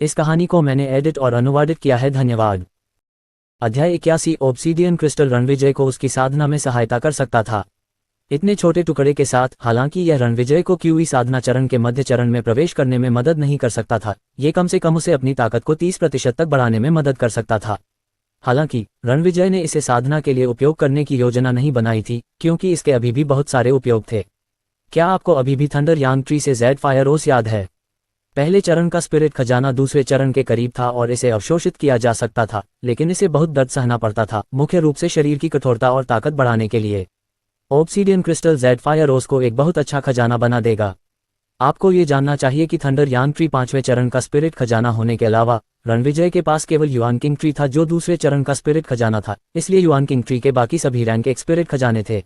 इस कहानी को मैंने एडिट और अनुवादित किया है। धन्यवाद। अध्याय 81। ऑब्सीडियन क्रिस्टल रणविजय को उसकी साधना में सहायता कर सकता था। इतने छोटे टुकड़े के साथ हालांकि यह रणविजय को क्यूई साधना चरण के मध्य चरण में प्रवेश करने में मदद नहीं कर सकता था, ये कम से कम उसे अपनी ताकत को 30% तक बढ़ाने में मदद कर सकता था। हालांकि रणविजय ने इसे साधना के लिए उपयोग करने की योजना नहीं बनाई थी, क्योंकि इसके अभी भी बहुत सारे उपयोग थे। क्या आपको अभी भी थंडर यांग ट्री से जेड फायर ओस याद है? पहले चरण का स्पिरिट खजाना दूसरे चरण के करीब था और इसे अवशोषित किया जा सकता था, लेकिन इसे बहुत दर्द सहना पड़ता था, मुख्य रूप से शरीर की कठोरता और ताकत बढ़ाने के लिए। ऑब्सीडियन क्रिस्टल जेड फायर ओस को एक बहुत अच्छा खजाना बना देगा। आपको ये जानना चाहिए कि थंडर यांग ट्री 5वें चरण का स्पिरिट खजाना होने के अलावा रणविजय के पास केवल युआन किंग ट्री था जो दूसरे चरण का स्पिरिट खजाना था, इसलिए युआन किंग ट्री के बाकी सभी रैंक एक स्पिरिट खजाने थे।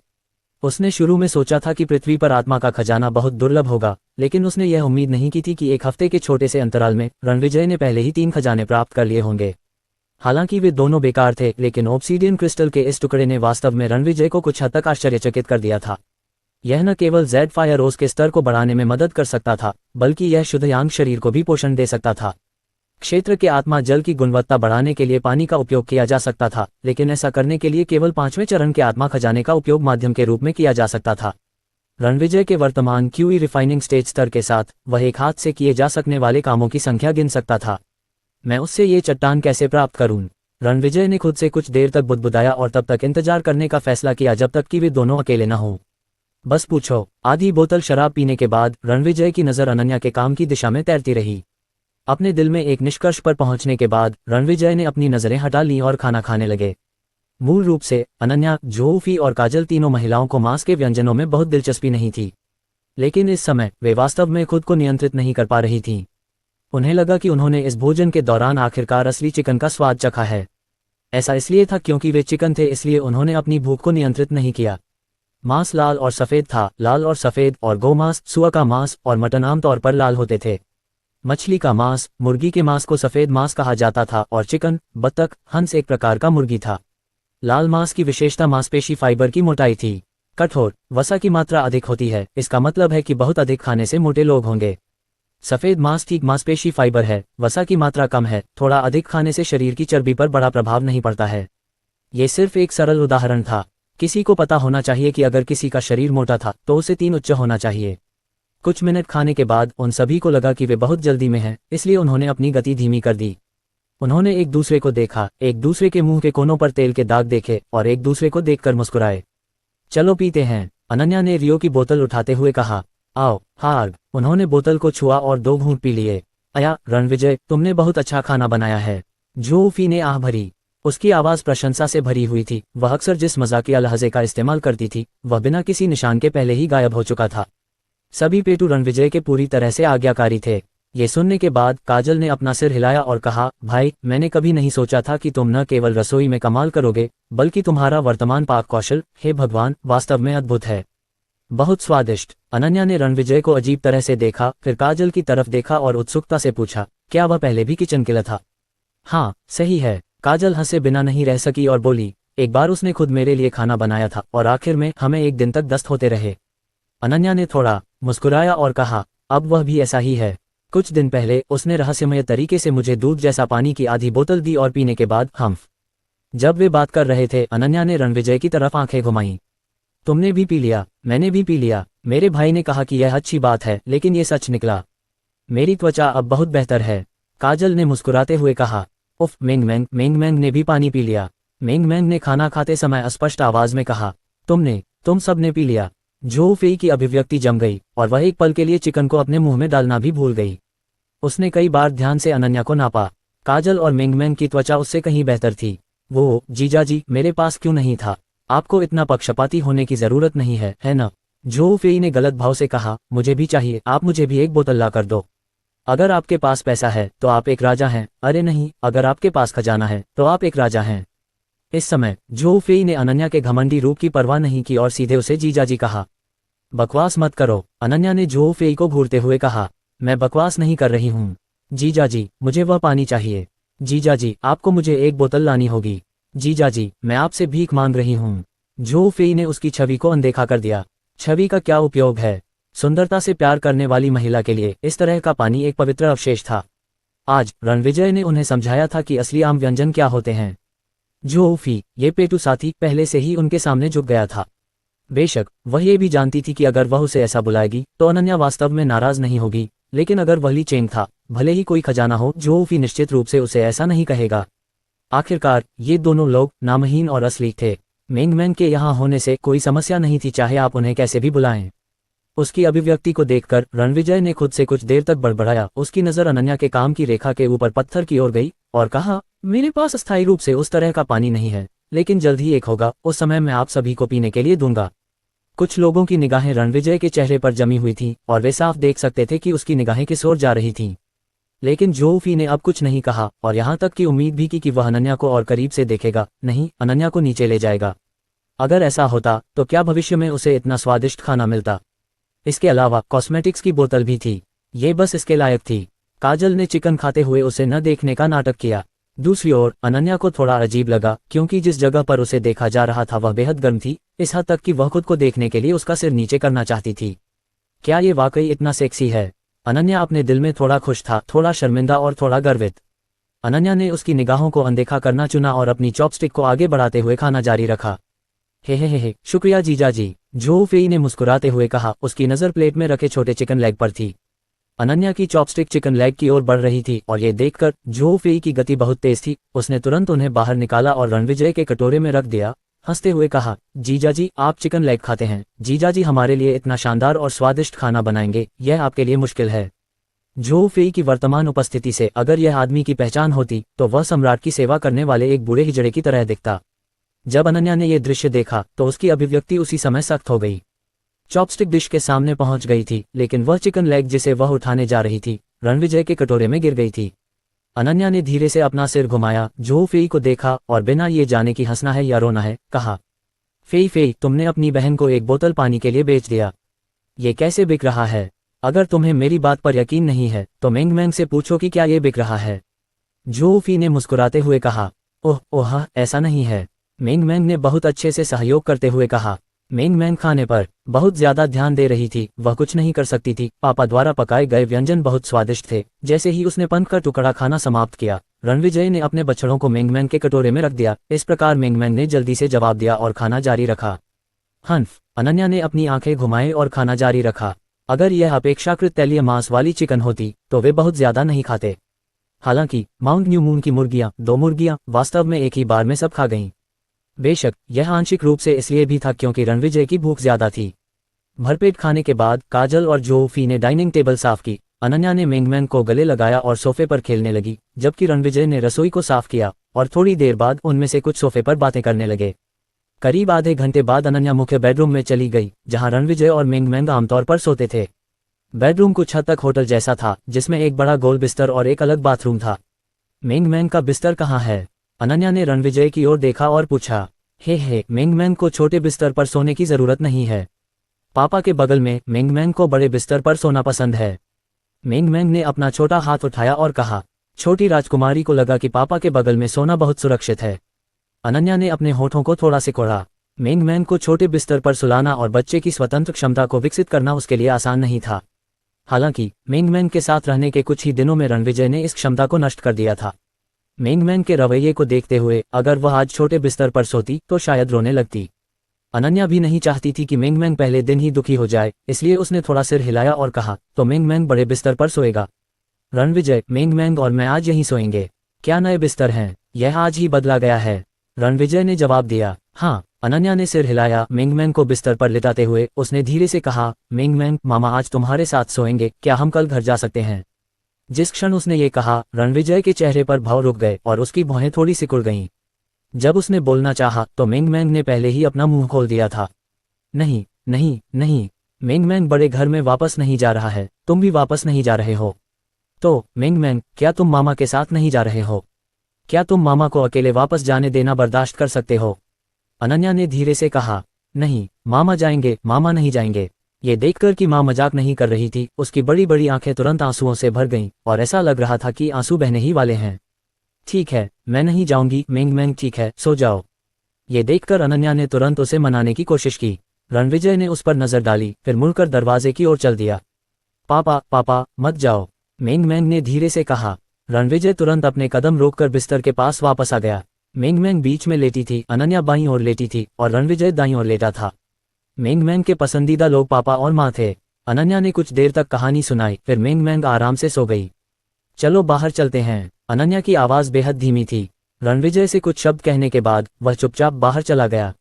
उसने शुरू में सोचा था कि पृथ्वी पर आत्मा का खजाना बहुत दुर्लभ होगा, लेकिन उसने यह उम्मीद नहीं की थी कि एक हफ्ते के छोटे से अंतराल में रणविजय ने पहले ही 3 खजाने प्राप्त कर लिए होंगे। हालांकि वे दोनों बेकार थे, लेकिन ऑब्सीडियन क्रिस्टल के इस टुकड़े ने वास्तव में रणविजय को कुछ हद तक आश्चर्यचकित कर दिया था। यह न केवल जेड फायर ओस के स्तर को बढ़ाने में मदद कर सकता था, बल्कि यह शुद्ध यांग शरीर को भी पोषण दे सकता था। क्षेत्र के आत्मा जल की गुणवत्ता बढ़ाने के लिए पानी का उपयोग किया जा सकता था, लेकिन ऐसा करने के लिए केवल 5वें चरण के आत्मा खजाने का उपयोग माध्यम के रूप में किया जा सकता था। रणविजय के वर्तमान क्यूई रिफाइनिंग स्टेज स्तर के साथ वह एक हाथ से किए जा सकने वाले कामों की संख्या गिन सकता था। मैं उससे ये चट्टान कैसे प्राप्त करूं? रणविजय ने खुद से कुछ देर तक बुदबुदाया और तब तक इंतजार करने का फैसला किया जब तक कि वे दोनों अकेले न हों। बस पूछो। आधी बोतल शराब पीने के बाद रणविजय की नज़र अनन्या के काम की दिशा में तैरती रही। अपने दिल में एक निष्कर्ष पर पहुंचने के बाद रणविजय ने अपनी नज़रें हटा लीं और खाना खाने लगे। मूल रूप से अनन्या, जोऊफी और काजल तीनों महिलाओं को मांस के व्यंजनों में बहुत दिलचस्पी नहीं थी, लेकिन इस समय वे वास्तव में खुद को नियंत्रित नहीं कर पा रही थीं। उन्हें लगा कि उन्होंने इस भोजन के दौरान आखिरकार असली चिकन का स्वाद चखा है। ऐसा इसलिए था क्योंकि वे चिकन थे, इसलिए उन्होंने अपनी भूख को नियंत्रित नहीं किया। मांस लाल और सफ़ेद था। लाल और सफ़ेद और गोमांस, सुअर का मांस और मटन आमतौर पर लाल होते थे। मछली का मांस, मुर्गी के मांस को सफ़ेद मांस कहा जाता था और चिकन, बत्तख, हंस एक प्रकार का मुर्गी था। लाल मांस की विशेषता मांसपेशी फाइबर की मोटाई थी। कठोर वसा की मात्रा अधिक होती है, इसका मतलब है कि बहुत अधिक खाने से मोटे लोग होंगे। सफ़ेद मांस ठीक मांसपेशी फाइबर है, वसा की मात्रा कम है, थोड़ा अधिक खाने से शरीर की चर्बी पर बड़ा प्रभाव नहीं पड़ता है। ये सिर्फ एक सरल उदाहरण था। किसी को पता होना चाहिए कि अगर किसी का शरीर मोटा था तो उसे 3 उच्च होना चाहिए। कुछ मिनट खाने के बाद उन सभी को लगा कि वे बहुत जल्दी में हैं, इसलिए उन्होंने अपनी गति धीमी कर दी। उन्होंने एक दूसरे को देखा, एक दूसरे के मुंह के कोनों पर तेल के दाग देखे और एक दूसरे को देखकर मुस्कुराए। चलो पीते हैं, अनन्या ने रियो की बोतल उठाते हुए कहा। आओ हार्ग। उन्होंने बोतल को छुआ और 2 घूंट पी लिए। अया रणविजय, तुमने बहुत अच्छा खाना बनाया है। जोऊफी ने आह भरी। उसकी आवाज़ प्रशंसा से भरी हुई थी। वह अक्सर जिस मजाकिया लहजे का इस्तेमाल करती थी वह बिना किसी निशान के पहले ही गायब हो चुका था। सभी पेटू रणविजय के पूरी तरह से आज्ञाकारी थे। ये सुनने के बाद काजल ने अपना सिर हिलाया और कहा, भाई, मैंने कभी नहीं सोचा था कि तुम न केवल रसोई में कमाल करोगे, बल्कि तुम्हारा वर्तमान पाक कौशल, हे भगवान, वास्तव में अद्भुत है। बहुत स्वादिष्ट। अनन्या ने रणविजय को अजीब तरह से देखा, फिर काजल की तरफ देखा और उत्सुकता से पूछा, क्या वह पहले भी किचन किलर था? हाँ, सही है। काजल हंसे बिना नहीं रह सकी और बोली, एक बार उसने खुद मेरे लिए खाना बनाया था और आखिर में हमें एक दिन तक दस्त होते रहे। अनन्या ने थोड़ा मुस्कुराया और कहा, अब वह भी ऐसा ही है। कुछ दिन पहले उसने रहस्यमय तरीके से मुझे दूध जैसा पानी की आधी बोतल दी और पीने के बाद हम्फ। जब वे बात कर रहे थे अनन्या ने रणविजय की तरफ आंखें घुमाईं। तुमने भी पी लिया? मैंने भी पी लिया। मेरे भाई ने कहा कि यह अच्छी बात है, लेकिन ये सच निकला। मेरी त्वचा अब बहुत बेहतर है, काजल ने मुस्कुराते हुए कहा। उफ, मेंगमेंग ने भी पानी पी लिया। मेंगमेंग ने खाना खाते समय स्पष्ट आवाज में कहा, तुम सब ने पी लिया। जोऊफी की अभिव्यक्ति जम गई और वह एक पल के लिए चिकन को अपने मुंह में डालना भी भूल गई। उसने कई बार ध्यान से अनन्या को नापा। काजल और मेंगमेंग की त्वचा उससे कहीं बेहतर थी। वो, जीजाजी, मेरे पास क्यों नहीं था? आपको इतना पक्षपाती होने की जरूरत नहीं है ना? जोऊफी ने गलत भाव से कहा, मुझे भी चाहिए, आप मुझे भी एक बोतल ला कर दो। अगर आपके पास पैसा है तो आप एक राजा हैं। अरे नहीं, अगर आपके पास खजाना है तो आप एक राजा हैं। इस समय जोऊफी ने अनन्या के घमंडी रूप की परवाह नहीं की और सीधे उसे जीजाजी कहा। बकवास मत करो, अनन्या ने जोऊफी को घूरते हुए कहा। मैं बकवास नहीं कर रही हूँ जीजाजी, मुझे वह पानी चाहिए। जीजाजी, आपको मुझे एक बोतल लानी होगी। जीजाजी, मैं आपसे भीख मांग रही हूँ। जोऊफी ने उसकी छवि को अनदेखा कर दिया। छवि का क्या उपयोग है? सुंदरता से प्यार करने वाली महिला के लिए इस तरह का पानी एक पवित्र अवशेष था। आज रणविजय ने उन्हें समझाया था कि असली आम व्यंजन क्या होते हैं। जोफी, ये पेटू साथी, पहले से ही उनके सामने झुक गया था। बेशक वह ये भी जानती थी कि अगर वह उसे ऐसा बुलाएगी तो अनन्या वास्तव में नाराज नहीं होगी, लेकिन अगर वह ली चेंग था, भले ही कोई खजाना हो, जोफी निश्चित रूप से उसे ऐसा नहीं कहेगा। आखिरकार ये दोनों लोग नामहीन और असली थे। मेंगमैन के यहाँ होने से कोई समस्या नहीं थी, चाहे आप उन्हें कैसे भी बुलाएं। उसकी अभिव्यक्ति को देखकर रणविजय ने खुद से कुछ देर तक बड़बड़ाया। उसकी नज़र अनन्या के काम की रेखा के ऊपर पत्थर की ओर गई और कहा, मेरे पास अस्थायी रूप से उस तरह का पानी नहीं है, लेकिन जल्द ही एक होगा, उस समय मैं आप सभी को पीने के लिए दूंगा। कुछ लोगों की निगाहें रणविजय के चेहरे पर जमी हुई थीं और वे साफ देख सकते थे कि उसकी निगाहें किस ओर जा रही थीं। लेकिन जोफी ने अब कुछ नहीं कहा और यहाँ तक कि उम्मीद भी की कि वह अनन्या को और करीब से देखेगा, नहीं, अनन्या को नीचे ले जाएगा। अगर ऐसा होता तो क्या भविष्य में उसे इतना स्वादिष्ट खाना मिलता। इसके अलावा कॉस्मेटिक्स की बोतल भी थी, ये बस इसके लायक थी। काजल ने चिकन खाते हुए उसे न देखने का नाटक किया। दूसरी ओर अनन्या को थोड़ा अजीब लगा, क्योंकि जिस जगह पर उसे देखा जा रहा था वह बेहद गर्म थी, इस हद तक कि वह खुद को देखने के लिए उसका सिर नीचे करना चाहती थी। क्या ये वाकई इतना सेक्सी है? अनन्या अपने दिल में थोड़ा खुश था, थोड़ा शर्मिंदा और थोड़ा गर्वित। अनन्या ने उसकी निगाहों को अनदेखा करना चुना और अपनी चॉपस्टिक को आगे बढ़ाते हुए खाना जारी रखा। हे, शुक्रिया जीजाजी, जोफेई ने मुस्कुराते हुए कहा। उसकी नज़र प्लेट में रखे छोटे चिकन लेग पर थी। अनन्या की चॉपस्टिक चिकन लेग की ओर बढ़ रही थी और ये देखकर जोफेई की गति बहुत तेज थी। उसने तुरंत उन्हें बाहर निकाला और रणविजय के कटोरे में रख दिया। हंसते हुए कहा, जीजाजी आप चिकन लेग खाते हैं? जीजाजी हमारे लिए इतना शानदार और स्वादिष्ट खाना बनाएंगे, यह आपके लिए मुश्किल है। जोफेई की वर्तमान उपस्थिति से अगर यह आदमी की पहचान होती तो वह सम्राट की सेवा करने वाले एक बूढ़े हिजड़े की तरह दिखता। जब अनन्या ने यह दृश्य देखा तो उसकी अभिव्यक्ति उसी समय सख्त हो गई। चॉपस्टिक डिश के सामने पहुंच गई थी, लेकिन वह चिकन लेग जिसे वह उठाने जा रही थी रणविजय के कटोरे में गिर गई थी। अनन्या ने धीरे से अपना सिर घुमाया, जोफेई को देखा और बिना ये जाने कि हंसना है या रोना है, कहा, फेई, तुमने अपनी बहन को एक बोतल पानी के लिए बेच दिया। ये कैसे बिक रहा है? अगर तुम्हें मेरी बात पर यकीन नहीं है तो मेंगमैन से पूछो कि क्या ये बिक रहा है। जोफी ने मुस्कुराते हुए कहा, ओह, ऐसा नहीं है। मेंगमैन ने बहुत अच्छे से सहयोग करते हुए कहा। मेंगमैन खाने पर बहुत ज्यादा ध्यान दे रही थी, वह कुछ नहीं कर सकती थी। पापा द्वारा पकाए गए व्यंजन बहुत स्वादिष्ट थे। जैसे ही उसने पंख का टुकड़ा खाना समाप्त किया, रणविजय ने अपने बछड़ों को मेंगमैन के कटोरे में रख दिया। इस प्रकार मेंगमैन ने जल्दी से जवाब दिया और खाना जारी रखा। हन्फ, अनन्या ने अपनी आंखें घुमाए और खाना जारी रखा। अगर यह अपेक्षाकृत तैलीय मांस वाली चिकन होती तो वे बहुत ज्यादा नहीं खाते। हालांकि माउंट न्यू मून की मुर्गियां, 2 मुर्गियां, वास्तव में एक ही बार में सब खा गईं। बेशक यह आंशिक रूप से इसलिए भी था क्योंकि रणविजय की भूख ज्यादा थी। भरपेट खाने के बाद काजल और जोफी ने डाइनिंग टेबल साफ की। अनन्या ने मेंगमैन को गले लगाया और सोफे पर खेलने लगी, जबकि रणविजय ने रसोई को साफ किया और थोड़ी देर बाद उनमें से कुछ सोफे पर बातें करने लगे। करीब आधे घंटे बाद अनन्या मुख्य बेडरूम में चली गई, जहां रणविजय और मेंगमैन आमतौर पर सोते थे। बेडरूम कुछ हद तक होटल जैसा था, जिसमें एक बड़ा गोल बिस्तर और एक अलग बाथरूम था। मेंगमैन का बिस्तर कहाँ है? अनन्या ने रणविजय की ओर देखा और पूछा। हे, मेंगमैन को छोटे बिस्तर पर सोने की जरूरत नहीं है। पापा के बगल में मेंगमैन को बड़े बिस्तर पर सोना पसंद है। मेंगमैन ने अपना छोटा हाथ उठाया और कहा। छोटी राजकुमारी को लगा कि पापा के बगल में सोना बहुत सुरक्षित है। अनन्या ने अपने होठों को थोड़ा सिकोड़ा। मेंगमैन को छोटे बिस्तर पर सुलाना और बच्चे की स्वतंत्र क्षमता को विकसित करना उसके लिए आसान नहीं था। हालांकि मेंगमैन के साथ रहने के कुछ ही दिनों में रणविजय ने इस क्षमता को नष्ट कर दिया था। मेंगमैन के रवैये को देखते हुए अगर वह आज छोटे बिस्तर पर सोती तो शायद रोने लगती। अनन्या भी नहीं चाहती थी कि मेंगमैन पहले दिन ही दुखी हो जाए, इसलिए उसने थोड़ा सिर हिलाया और कहा, तो मेंगमैन बड़े बिस्तर पर सोएगा। रणविजय, मेंगमैन और मैं आज यहीं सोएंगे। क्या नए बिस्तर हैं? यह आज ही बदला गया है। रणविजय ने जवाब दिया। हाँ। अनन्या ने सिर हिलाया। मेंगमैन को बिस्तर पर लिटाते हुए उसने धीरे से कहा, मेंगमैन, मामा आज तुम्हारे साथ सोएंगे, क्या हम कल घर जा सकते हैं? जिस क्षण उसने ये कहा, रणविजय के चेहरे पर भाव रुक गए और उसकी भौहें थोड़ी सिकुड़ गईं। जब उसने बोलना चाहा तो मेंगमैन ने पहले ही अपना मुंह खोल दिया था। नहीं, नहीं, नहीं, मेंगमैन बड़े घर में वापस नहीं जा रहा है, तुम भी वापस नहीं जा रहे हो। तो मेंगमैन, क्या तुम मामा के साथ नहीं जा रहे हो? क्या तुम मामा को अकेले वापस जाने देना बर्दाश्त कर सकते हो? अनन्या ने धीरे से कहा, नहीं, मामा जाएंगे, मामा नहीं जाएंगे। ये देखकर कि माँ मजाक नहीं कर रही थी, उसकी बड़ी बड़ी आंखें तुरंत आंसुओं से भर गईं और ऐसा लग रहा था कि आंसू बहने ही वाले हैं। ठीक है, मैं नहीं जाऊंगी मेंगमैन, ठीक है, सो जाओ। ये देखकर अनन्या ने तुरंत उसे मनाने की कोशिश की। रणविजय ने उस पर नजर डाली, फिर मुड़कर दरवाजे की ओर चल दिया। पापा, पापा, मत जाओ, मेंगमैन ने धीरे से कहा। रणविजय तुरंत अपने कदम रोककर बिस्तर के पास वापस आ गया। मेंगमेंग बीच में लेटी थी, अनन्या बाईं ओर लेटी थी और रणविजय दाईं ओर लेटा था। मेंगमेंग के पसंदीदा लोग पापा और माँ थे। अनन्या ने कुछ देर तक कहानी सुनाई, फिर मेंगमेंग आराम से सो गई। चलो बाहर चलते हैं। अनन्या की आवाज़ बेहद धीमी थी। रणविजय से कुछ शब्द कहने के बाद वह चुपचाप बाहर चला गया।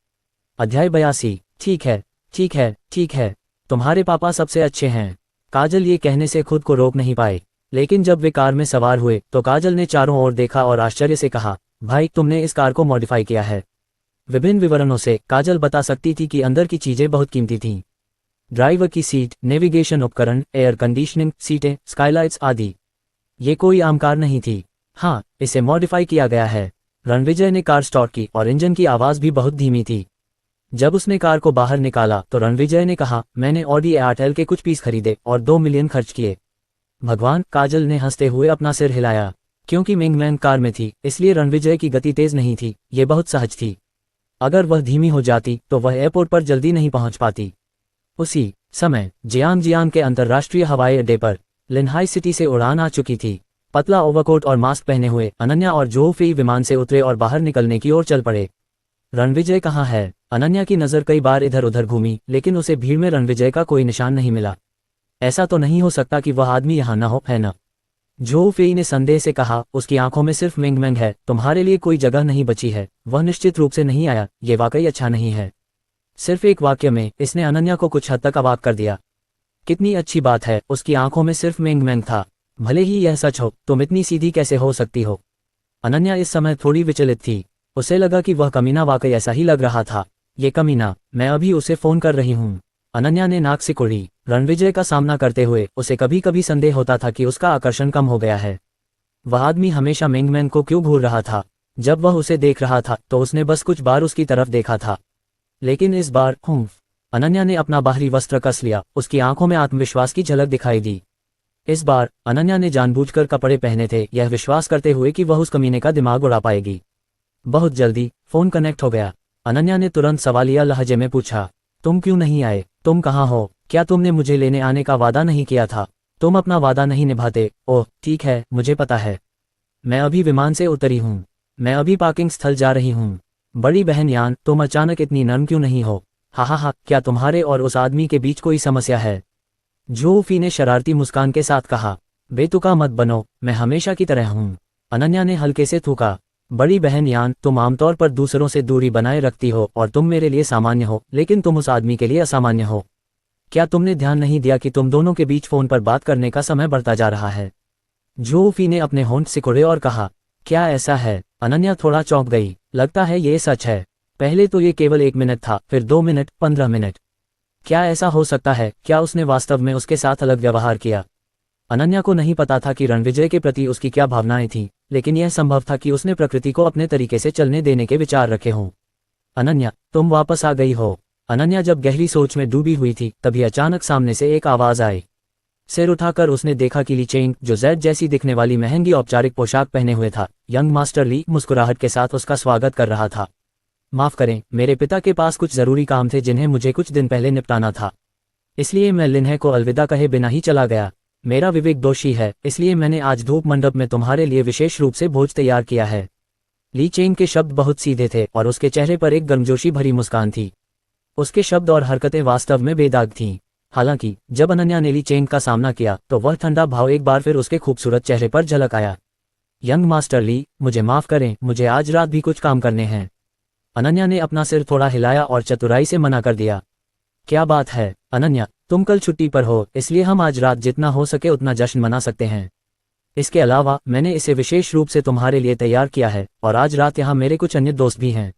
अध्याय 82। ठीक है, ठीक है, ठीक है, तुम्हारे पापा सबसे अच्छे हैं। काजल ये कहने से खुद को रोक नहीं पाए, लेकिन जब वे कार में सवार हुए तो काजल ने चारों ओर देखा और आश्चर्य से कहा, भाई तुमने इस कार को मॉडिफाई किया है। विभिन्न विवरणों से काजल बता सकती थी कि अंदर की चीजें बहुत कीमती थीं। ड्राइवर की सीट, नेविगेशन उपकरण, एयर कंडीशनिंग, सीटें, स्काईलाइट्स आदि। ये कोई आम कार नहीं थी। हाँ, इसे मॉडिफाई किया गया है। रणविजय ने कार स्टार्ट की और इंजन की आवाज़ भी बहुत धीमी थी। जब उसने कार को बाहर निकाला तो रणविजय ने कहा, मैंने ऑडी A8L के कुछ पीस खरीदे और 2 मिलियन खर्च किए। भगवान, काजल ने हंसते हुए अपना सिर हिलाया। क्योंकि मेंगमेंग कार में थी इसलिए रणविजय की गति तेज नहीं थी, ये बहुत सहज थी। अगर वह धीमी हो जाती तो वह एयरपोर्ट पर जल्दी नहीं पहुंच पाती। उसी समय जियांग के अंतर्राष्ट्रीय हवाई अड्डे पर लिनहाई सिटी से उड़ान आ चुकी थी। पतला ओवरकोट और मास्क पहने हुए अनन्या और जो फी विमान से उतरे और बाहर निकलने की ओर चल पड़े। रणविजय कहाँ है? अनन्या की नज़र कई बार इधर उधर घूमी, लेकिन उसे भीड़ में रणविजय का कोई निशान नहीं मिला। ऐसा तो नहीं हो सकता कि वह आदमी यहाँ न हो, है न? जो फी ने संदेह से कहा, उसकी आंखों में सिर्फ मेंगमेंग है, तुम्हारे लिए कोई जगह नहीं बची है। वह निश्चित रूप से नहीं आया, ये वाकई अच्छा नहीं है। सिर्फ एक वाक्य में इसने अनन्या को कुछ हद तक अवाक कर दिया। कितनी अच्छी बात है, उसकी आंखों में सिर्फ मेंगमेंग था। भले ही यह सच हो, तुम इतनी सीधी कैसे हो सकती हो? अनन्या इस समय थोड़ी विचलित थी। उसे लगा कि वह कमीना वाकई ऐसा ही लग रहा था। ये कमीना, मैं अभी उसे फोन कर रही हूँ। अनन्या ने नाक सिकुड़ी। रणविजय का सामना करते हुए उसे कभी कभी संदेह होता था कि उसका आकर्षण कम हो गया है। वह आदमी हमेशा मेंगमेंग को क्यों घूर रहा था? जब वह उसे देख रहा था तो उसने बस कुछ बार उसकी तरफ देखा था, लेकिन इस बार अनन्या ने अपना बाहरी वस्त्र कस लिया। उसकी आंखों में आत्मविश्वास की झलक दिखाई दी। इस बार अनन्या ने जानबूझकर कपड़े पहने थे, यह विश्वास करते हुए कि वह उस कमीने का दिमाग उड़ा पाएगी। बहुत जल्दी फोन कनेक्ट हो गया। अनन्या ने तुरंत सवालिया लहजे में पूछा, तुम क्यों नहीं आए? तुम कहाँ हो? क्या तुमने मुझे लेने आने का वादा नहीं किया था? तुम अपना वादा नहीं निभाते। ओह ठीक है, मुझे पता है। मैं अभी विमान से उतरी हूँ। मैं अभी पार्किंग स्थल जा रही हूँ। बड़ी बहन यान, तुम अचानक इतनी नर्म क्यों नहीं हो? हा, क्या तुम्हारे और उस आदमी के बीच कोई समस्या है? जो फी ने शरारती मुस्कान के साथ कहा, बेतुका मत बनो, मैं हमेशा की तरह हूँ। अनन्या ने हल्के से थूका। बड़ी बहन यान, तुम आमतौर पर दूसरों से दूरी बनाए रखती हो और तुम मेरे लिए सामान्य हो, लेकिन तुम उस आदमी के लिए असामान्य हो। क्या तुमने ध्यान नहीं दिया कि तुम दोनों के बीच फोन पर बात करने का समय बढ़ता जा रहा है? जो फी ने अपने होंठ सिकुड़े और कहा, क्या ऐसा है? अनन्या थोड़ा चौंक गई। लगता है ये सच है। पहले तो ये केवल 1 मिनट था, फिर 2 मिनट, 15 मिनट। क्या ऐसा हो सकता है? क्या उसने वास्तव में उसके साथ अलग व्यवहार किया? अनन्या को नहीं पता था कि रणविजय के प्रति उसकी क्या भावनाएं थीं, लेकिन यह संभव था कि उसने प्रकृति को अपने तरीके से चलने देने के विचार रखे हों। अनन्या, तुम वापस आ गई हो। अनन्या जब गहरी सोच में डूबी हुई थी तभी अचानक सामने से एक आवाज आई। सिर उठाकर उसने देखा कि ली चेंग, जो जेड जैसी दिखने वाली महंगी औपचारिक पोशाक पहने हुए था, यंग मास्टर ली मुस्कुराहट के साथ उसका स्वागत कर रहा था। माफ करें, मेरे पिता के पास कुछ जरूरी काम थे जिन्हें मुझे कुछ दिन पहले निपटाना था, इसलिए मैं लिन्हे को अलविदा कहे बिना ही चला गया। मेरा विवेक दोषी है, इसलिए मैंने आज धूप मंडप में तुम्हारे लिए विशेष रूप से भोज तैयार किया है। ली चेंग के शब्द बहुत सीधे थे और उसके चेहरे पर एक गर्मजोशी भरी मुस्कान थी। उसके शब्द और हरकतें वास्तव में बेदाग थीं। हालांकि जब अनन्या ने ली चेंग का सामना किया तो वह ठंडा भाव एक बार फिर उसके खूबसूरत चेहरे पर झलक आया। यंग मास्टर ली, मुझे माफ करें, मुझे आज रात भी कुछ काम करने हैं। अनन्या ने अपना सिर थोड़ा हिलाया और चतुराई से मना कर दिया। क्या बात है अनन्या, तुम कल छुट्टी पर हो, इसलिए हम आज रात जितना हो सके उतना जश्न मना सकते हैं। इसके अलावा मैंने इसे विशेष रूप से तुम्हारे लिए तैयार किया है और आज रात यहाँ मेरे कुछ अन्य दोस्त भी हैं।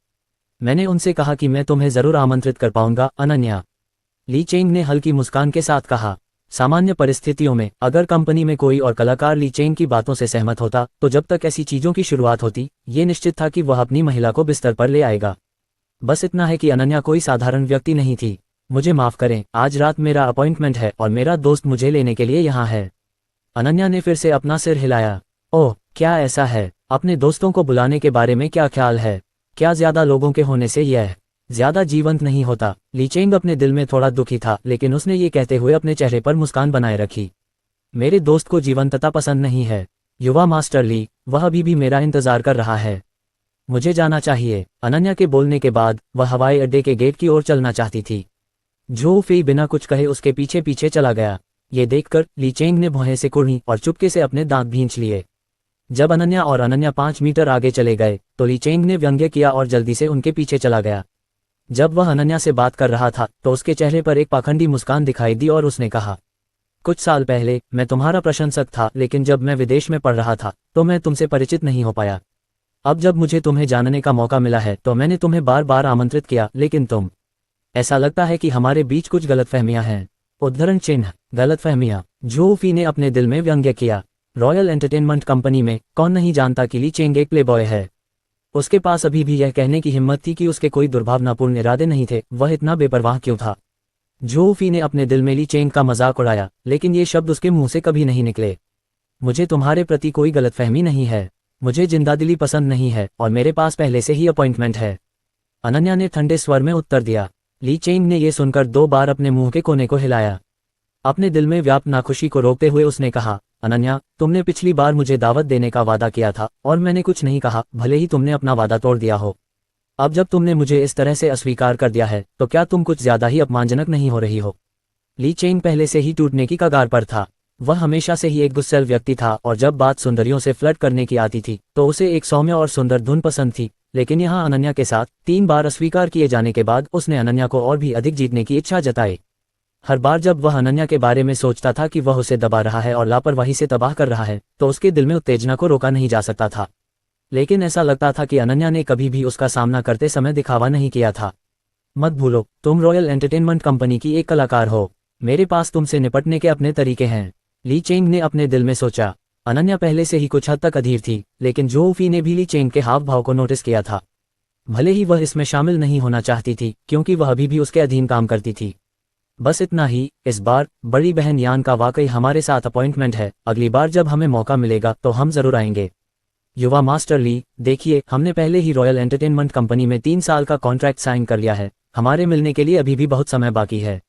मैंने उनसे कहा कि मैं तुम्हें जरूर आमंत्रित कर पाऊंगा। अनन्या, ली चेंग ने हल्की मुस्कान के साथ कहा। सामान्य परिस्थितियों में अगर कंपनी में कोई और कलाकार ली चेंग की बातों से सहमत होता तो जब तक ऐसी चीजों की शुरुआत होती ये निश्चित था कि वह अपनी महिला को बिस्तर पर ले आएगा। बस इतना है कि अनन्या कोई साधारण व्यक्ति नहीं थी। मुझे माफ करें, आज रात मेरा अपॉइंटमेंट है और मेरा दोस्त मुझे लेने के लिए यहाँ है। अनन्या ने फिर से अपना सिर हिलाया। ओह, क्या ऐसा है? अपने दोस्तों को बुलाने के बारे में क्या ख्याल है? क्या ज्यादा लोगों के होने से यह ज्यादा जीवंत नहीं होता? ली चेंग अपने दिल में थोड़ा दुखी था, लेकिन उसने ये कहते हुए अपने चेहरे पर मुस्कान बनाए रखी। मेरे दोस्त को जीवंतता पसंद नहीं है। युवा मास्टर ली, वह अभी भी मेरा इंतजार कर रहा है। मुझे जाना चाहिए। अनन्या के बोलने के बाद वह हवाई अड्डे के गेट की ओर चलना चाहती थी। झू फी बिना कुछ कहे उसके पीछे पीछे चला गया। ये देखकर ली चेंग ने भौहें से कुर्नी और चुपके से अपने दांत भींच लिए। जब अनन्या 5 मीटर आगे चले गए तो ली चेंग ने व्यंग्य किया और जल्दी से उनके पीछे चला गया। जब वह अनन्या से बात कर रहा था तो उसके चेहरे पर एक पाखंडी मुस्कान दिखाई दी और उसने कहा, कुछ साल पहले मैं तुम्हारा प्रशंसक था, लेकिन जब मैं विदेश में पढ़ रहा था तो मैं तुमसे परिचित नहीं हो पाया। अब जब मुझे तुम्हें जानने का मौका मिला है तो मैंने तुम्हें बार बार आमंत्रित किया, लेकिन तुम, ऐसा लगता है कि हमारे बीच कुछ गलतफहमियां हैं। उद्धरण चिन्ह, गलतफहमियां। झू फी ने अपने दिल में व्यंग्य किया। रॉयल एंटरटेनमेंट कंपनी में कौन नहीं जानता कि ली चेंग एक प्लेबॉय है। उसके पास अभी भी यह कहने की हिम्मत थी कि उसके कोई दुर्भावनापूर्ण इरादे नहीं थे। वह इतना बेपरवाह क्यों था? झू फी ने अपने दिल में ली चेंग का मजाक उड़ाया, लेकिन ये शब्द उसके मुंह से कभी नहीं निकले। मुझे तुम्हारे प्रति कोई गलतफहमी नहीं है। मुझे जिंदादिली पसंद नहीं है और मेरे पास पहले से ही अपॉइंटमेंट है, अनन्या ने ठंडे स्वर में उत्तर दिया। ली चेंग ने यह सुनकर 2 बार अपने मुंह के कोने को हिलाया। अपने दिल में व्याप्त नाखुशी को रोकते हुए उसने कहा, अनन्या, तुमने पिछली बार मुझे दावत देने का वादा किया था और मैंने कुछ नहीं कहा, भले ही तुमने अपना वादा तोड़ दिया हो। अब जब तुमने मुझे इस तरह से अस्वीकार कर दिया है तो क्या तुम कुछ ज्यादा ही अपमानजनक नहीं हो रही हो? ली चेंग पहले से ही टूटने की कगार पर था। वह हमेशा से ही एक गुस्सैल व्यक्ति था और जब बात सुंदरियों से फ्लर्ट करने की आती थी तो उसे एक सौम्य और सुंदर धुन पसंद थी। लेकिन यहाँ अनन्या के साथ 3 बार अस्वीकार किए जाने के बाद उसने अनन्या को और भी अधिक जीतने की इच्छा जताई। हर बार जब वह अनन्या के बारे में सोचता था कि वह उसे दबा रहा है और लापरवाही से तबाह कर रहा है तो उसके दिल में उत्तेजना को रोका नहीं जा सकता था। लेकिन ऐसा लगता था कि अनन्या ने कभी भी उसका सामना करते समय दिखावा नहीं किया था। मत भूलो, तुम रॉयल एंटरटेनमेंट कंपनी की एक कलाकार हो। मेरे पास तुमसे निपटने के अपने तरीके हैं। ली चेंग ने अपने दिल में सोचा। अनन्या पहले से ही कुछ हद तक अधीर थी, लेकिन झू फी ने भी ली चेंग के हाव भाव को नोटिस किया था। भले ही वह इसमें शामिल नहीं होना चाहती थी क्योंकि वह अभी भी उसके अधीन काम करती थी। बस इतना ही, इस बार बड़ी बहन यान का वाकई हमारे साथ अपॉइंटमेंट है। अगली बार जब हमें मौका मिलेगा तो हम जरूर आएंगे। युवा मास्टर ली, देखिए, हमने पहले ही रॉयल एंटरटेनमेंट कंपनी में 3 साल का कॉन्ट्रैक्ट साइन कर लिया है। हमारे मिलने के लिए अभी भी बहुत समय बाकी है।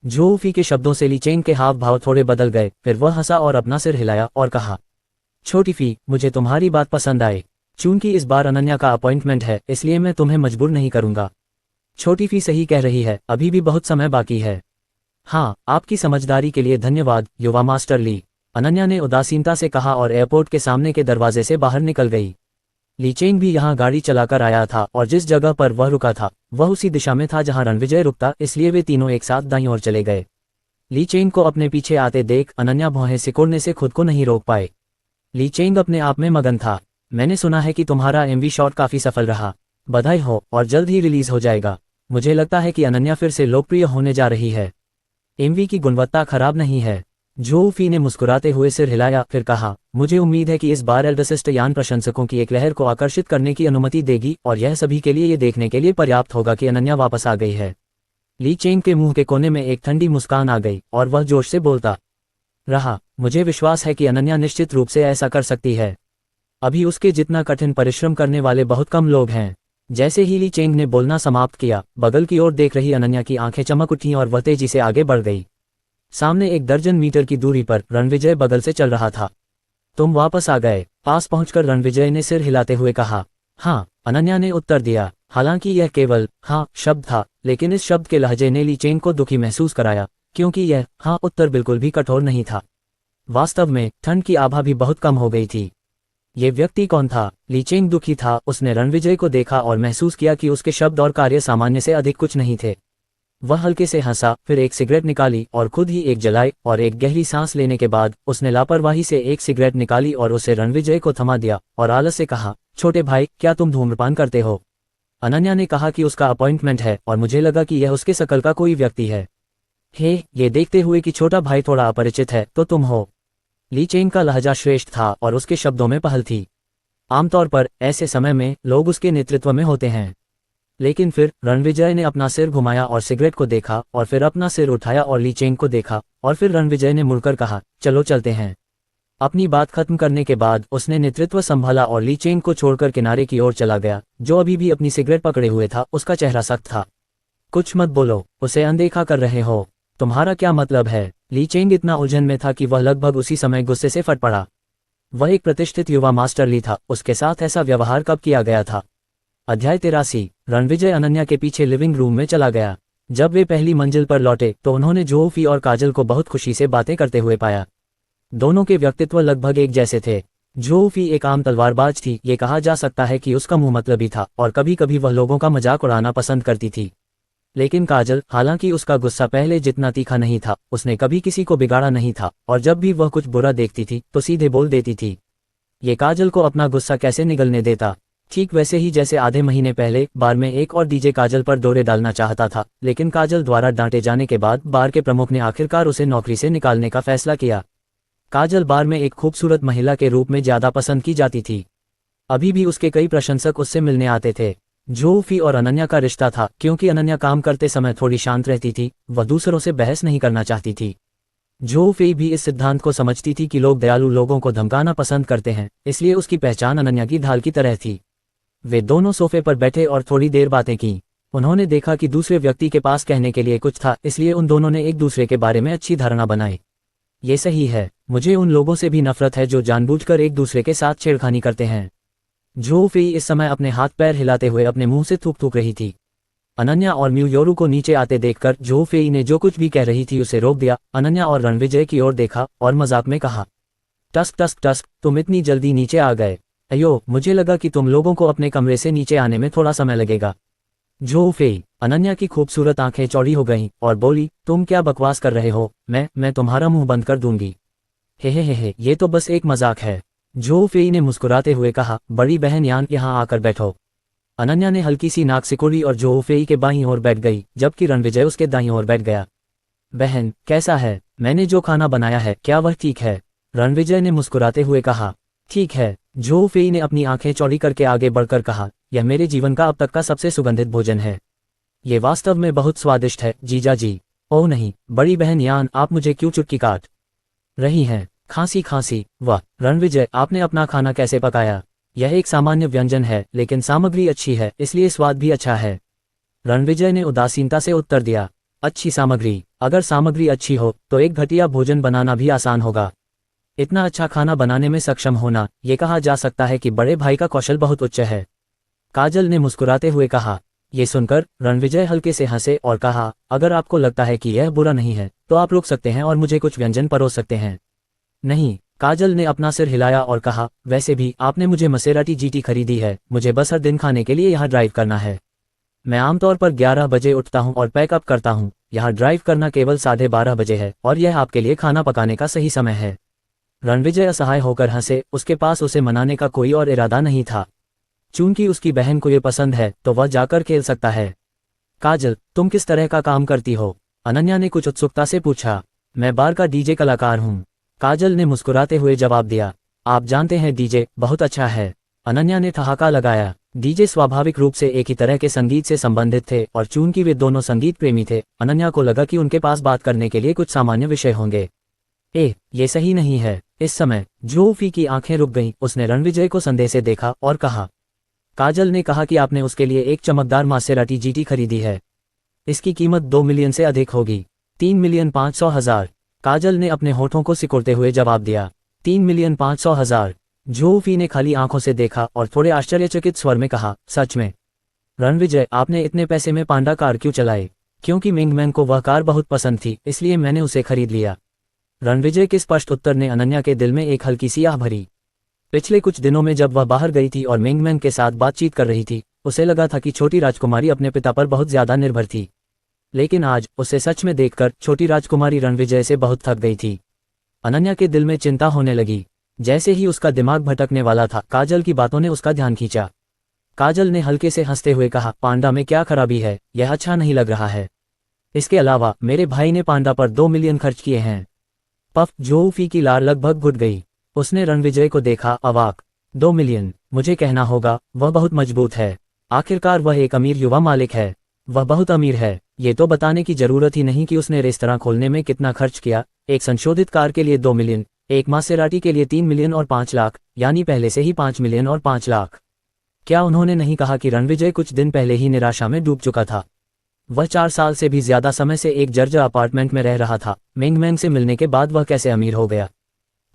झू फी के शब्दों से ली चेंग के हाव भाव थोड़े बदल गए। फिर वह हंसा और अपना सिर हिलाया और कहा, छोटी फी, मुझे तुम्हारी बात पसंद आई। चूंकि इस बार अनन्या का अपॉइंटमेंट है इसलिए मैं तुम्हें मजबूर नहीं करूंगा। छोटी फी सही कह रही है, अभी भी बहुत समय बाकी है। हाँ, आपकी समझदारी के लिए धन्यवाद युवा मास्टर ली, अनन्या ने उदासीनता से कहा और एयरपोर्ट के सामने के दरवाजे से बाहर निकल गई। ली चेंग भी यहाँ गाड़ी चलाकर आया था और जिस जगह पर वह रुका था वह उसी दिशा में था जहाँ रणविजय रुकता, इसलिए वे तीनों एक साथ दाईं ओर चले गए। ली चेंग को अपने पीछे आते देख अनन्या भौहें सिकोड़ने से खुद को नहीं रोक पाए। ली चेंग अपने आप में मगन था। मैंने सुना है कि तुम्हारा एमवी शॉट काफी सफल रहा। बधाई हो और जल्द ही रिलीज हो जाएगा। मुझे लगता है कि अनन्या फिर से लोकप्रिय होने जा रही है। एमवी की गुणवत्ता खराब नहीं है। झू फी ने मुस्कुराते हुए सिर हिलाया, फिर कहा, मुझे उम्मीद है कि इस बार एल्डसिस्ट यान प्रशंसकों की एक लहर को आकर्षित करने की अनुमति देगी और यह सभी के लिए ये देखने के लिए पर्याप्त होगा कि अनन्या वापस आ गई है। ली चेंग के मुंह के कोने में एक ठंडी मुस्कान आ गई और वह जोश से बोलता रहा, मुझे विश्वास है कि अनन्या निश्चित रूप से ऐसा कर सकती है। अभी उसके जितना कठिन परिश्रम करने वाले बहुत कम लोग हैं। जैसे ही ली चेंग ने बोलना समाप्त किया, बगल की ओर देख रही अनन्या की आंखें चमक उठीं और वह तेजी से आगे बढ़ गई। सामने 1 दर्जन मीटर की दूरी पर रणविजय बगल से चल रहा था। तुम वापस आ गए? पास पहुंचकर रणविजय ने सिर हिलाते हुए कहा। हाँ, अनन्या ने उत्तर दिया। हालांकि यह केवल हाँ शब्द था, लेकिन इस शब्द के लहजे ने ली चेंग को दुखी महसूस कराया, क्योंकि यह हाँ उत्तर बिल्कुल भी कठोर नहीं था। वास्तव में ठंड की आभा भी बहुत कम हो गई थी। ये व्यक्ति कौन था? ली चेंग दुखी था। उसने रणविजय को देखा और महसूस किया कि उसके शब्द और कार्य सामान्य से अधिक कुछ नहीं थे। वह हल्के से हंसा, फिर एक सिगरेट निकाली और खुद ही एक जलाई और एक गहरी सांस लेने के बाद उसने लापरवाही से एक सिगरेट निकाली और उसे रणविजय को थमा दिया और आलस से कहा, छोटे भाई, क्या तुम धूम्रपान करते हो? अनन्या ने कहा कि उसका अपॉइंटमेंट है और मुझे लगा कि यह उसके शकल का कोई व्यक्ति है। हे, ये देखते हुए कि छोटा भाई थोड़ा अपरिचित है, तो तुम हो। ली चेंग का लहजा श्रेष्ठ था और उसके शब्दों में पहल थी। आमतौर पर ऐसे समय में लोग उसके नेतृत्व में होते हैं। लेकिन फिर रणविजय ने अपना सिर घुमाया और सिगरेट को देखा और फिर अपना सिर उठाया और ली चेंग को देखा और फिर रणविजय ने मुड़कर कहा, चलो चलते हैं। अपनी बात खत्म करने के बाद उसने नेतृत्व संभाला और ली चेंग को छोड़कर किनारे की ओर चला गया। जो अभी भी अपनी सिगरेट पकड़े हुए था, उसका चेहरा सख्त था। कुछ मत बोलो, उसे अनदेखा कर रहे हो। तुम्हारा क्या मतलब है? ली चेंग इतना उलझन में था कि वह लगभग उसी समय गुस्से से फट पड़ा। वह एक प्रतिष्ठित युवा मास्टर ली था, उसके साथ ऐसा व्यवहार कब किया गया था। अध्याय 83। रणविजय अनन्या के पीछे लिविंग रूम में चला गया। जब वे पहली मंजिल पर लौटे तो उन्होंने जोहफी और काजल को बहुत खुशी से बातें करते हुए पाया। दोनों के व्यक्तित्व लगभग एक जैसे थे। जोहफी एक आम तलवारबाज थी, ये कहा जा सकता है कि उसका मुंह मतलबी था और कभी कभी वह लोगों का मजाक उड़ाना पसंद करती थी। लेकिन काजल, हालांकि उसका गुस्सा पहले जितना तीखा नहीं था, उसने कभी किसी को बिगाड़ा नहीं था और जब भी वह कुछ बुरा देखती थी तो सीधे बोल देती थी। ये काजल को अपना गुस्सा कैसे निगलने देता। ठीक वैसे ही जैसे आधे महीने पहले बार में एक और डीजे काजल पर डोरे डालना चाहता था, लेकिन काजल द्वारा डांटे जाने के बाद बार के प्रमुख ने आखिरकार उसे नौकरी से निकालने का फैसला किया। काजल बार में एक खूबसूरत महिला के रूप में ज्यादा पसंद की जाती थी। अभी भी उसके कई प्रशंसक उससे मिलने आते थे। जोहफी और अनन्या का रिश्ता था, क्योंकि अनन्या काम करते समय थोड़ी शांत रहती थी, वह दूसरों से बहस नहीं करना चाहती थी। जोहफी भी इस सिद्धांत को समझती थी कि लोग दयालु लोगों को धमकाना पसंद करते हैं, इसलिए उसकी पहचान अनन्या की ढाल की तरह थी। वे दोनों सोफे पर बैठे और थोड़ी देर बातें की। उन्होंने देखा कि दूसरे व्यक्ति के पास कहने के लिए कुछ था, इसलिए उन दोनों ने एक दूसरे के बारे में अच्छी धारणा बनाई। ये सही है, मुझे उन लोगों से भी नफरत है जो जानबूझकर एक दूसरे के साथ छेड़खानी करते हैं। जोहफी इस समय अपने हाथ पैर हिलाते हुए अपने मुंह से थूक थूक रही थी। अनन्या और म्यूयोरू को नीचे आते देखकर जोहफी ने जो कुछ भी कह रही थी उसे रोक दिया। अनन्या और रणविजय की ओर देखा और मजाक में कहा, टस्क टस्क टस्क, तुम इतनी जल्दी नीचे आ गए। अयो, मुझे लगा कि तुम लोगों को अपने कमरे से नीचे आने में थोड़ा समय लगेगा। जोहफी, अनन्या की खूबसूरत आंखें चौड़ी हो गईं और बोली, तुम क्या बकवास कर रहे हो, मैं तुम्हारा मुंह बंद कर दूंगी। हे, ये तो बस एक मजाक है। जोहफी ने मुस्कुराते हुए कहा, बड़ी बहन यहाँ आकर बैठो। अनन्या ने हल्की सी नाक सिकोड़ी और जोहफी के बाईं ओर बैठ गई, जबकि रणविजय उसके दाईं ओर बैठ गया। बहन, कैसा है? मैंने जो खाना बनाया है क्या वह ठीक है? रणविजय ने मुस्कुराते हुए कहा। ठीक है। जोहफी ने अपनी आंखें चौड़ी करके आगे बढ़कर कहा, यह मेरे जीवन का अब तक का सबसे सुगंधित भोजन है। ये वास्तव में बहुत स्वादिष्ट है जीजा जी। ओह नहीं, बड़ी बहन यान, आप मुझे क्यों चुटकी काट रही हैं? खांसी। वाह रणविजय, आपने अपना खाना कैसे पकाया? यह एक सामान्य व्यंजन है, लेकिन सामग्री अच्छी है, इसलिए स्वाद भी अच्छा है। रणविजय ने उदासीनता से उत्तर दिया। अच्छी सामग्री? अगर सामग्री अच्छी हो तो एक घटिया भोजन बनाना भी आसान होगा। इतना अच्छा खाना बनाने में सक्षम होना, ये कहा जा सकता है कि बड़े भाई का कौशल बहुत उच्च है। काजल ने मुस्कुराते हुए कहा। ये सुनकर रणविजय हल्के से हंसे और कहा, अगर आपको लगता है कि यह बुरा नहीं है तो आप रुक सकते हैं और मुझे कुछ व्यंजन परोस सकते हैं। नहीं, काजल ने अपना सिर हिलाया और कहा, वैसे भी आपने मुझे मसेराटी जीटी खरीदी है, मुझे बस हर दिन खाने के लिए यहाँ ड्राइव करना है। मैं आमतौर पर 11 बजे उठता हूँ और पैकअप करता हूँ, यहाँ ड्राइव करना केवल 12:30 बजे है और यह आपके लिए खाना पकाने का सही समय है। रणविजय असहाय होकर हंसे, उसके पास उसे मनाने का कोई और इरादा नहीं था। चूंकि उसकी बहन को ये पसंद है तो वह जाकर खेल सकता है। काजल, तुम किस तरह का काम करती हो? अनन्या ने कुछ उत्सुकता से पूछा। मैं बार का डीजे कलाकार हूँ, काजल ने मुस्कुराते हुए जवाब दिया। आप जानते हैं डीजे बहुत अच्छा है, अनन्या ने ठहाका लगाया। डीजे स्वाभाविक रूप से एक ही तरह के संगीत से संबंधित थे और चूंकि वे दोनों संगीत प्रेमी थे, अनन्या को लगा कि उनके पास बात करने के लिए कुछ सामान्य विषय होंगे। ये सही नहीं है। इस समय जोहफी की आंखें रुक गईं, उसने रणविजय को संदेह से देखा और कहा, काजल ने कहा कि आपने उसके लिए एक चमकदार मासेराटी जीटी खरीदी है। इसकी कीमत 2 मिलियन से अधिक होगी। 3,500,000। काजल ने अपने होठों को सिकोड़ते हुए जवाब दिया। 3,500,000। जोहफी ने खाली आंखों से देखा और थोड़े आश्चर्यचकित स्वर में कहा, सच में? रणविजय, आपने इतने पैसे में पांडा कार क्यों चलाई? क्योंकि मिंगमैन को वह कार बहुत पसंद थी, इसलिए मैंने उसे खरीद लिया। रणविजय के स्पष्ट उत्तर ने अनन्या के दिल में एक हल्की सी आह भरी। पिछले कुछ दिनों में जब वह बाहर गई थी और मिंगमैन के साथ बातचीत कर रही थी, उसे लगा था कि छोटी राजकुमारी अपने पिता पर बहुत ज्यादा निर्भर थी। लेकिन आज उसे सच में देखकर छोटी राजकुमारी रणविजय से बहुत थक गई थी। अनन्या के दिल में चिंता होने लगी। जैसे ही उसका दिमाग भटकने वाला था, काजल की बातों ने उसका ध्यान खींचा। काजल ने हल्के से हंसते हुए कहा, पांडा में क्या खराबी है? यह अच्छा नहीं लग रहा है। इसके अलावा मेरे भाई ने पांडा पर 2 मिलियन खर्च किए हैं। पफ, जोहफी की लार लगभग घुट गई। उसने रणविजय को देखा, अवाक। 2 मिलियन? मुझे कहना होगा वह बहुत मजबूत है। आखिरकार वह एक अमीर युवा मालिक है। वह बहुत अमीर है। ये तो बताने की जरूरत ही नहीं कि उसने रेस्तरां खोलने में कितना खर्च किया। एक संशोधित कार के लिए 2 मिलियन, एक मासेराटी के लिए 3 मिलियन और 5 लाख, यानी पहले से ही 5 मिलियन और 5 लाख। क्या उन्होंने नहीं कहा कि रणविजय कुछ दिन पहले ही निराशा में डूब चुका था? वह 4 साल से भी ज्यादा समय से एक जर्जर अपार्टमेंट में रह रहा था। मिंगमैन से मिलने के बाद वह कैसे अमीर हो गया?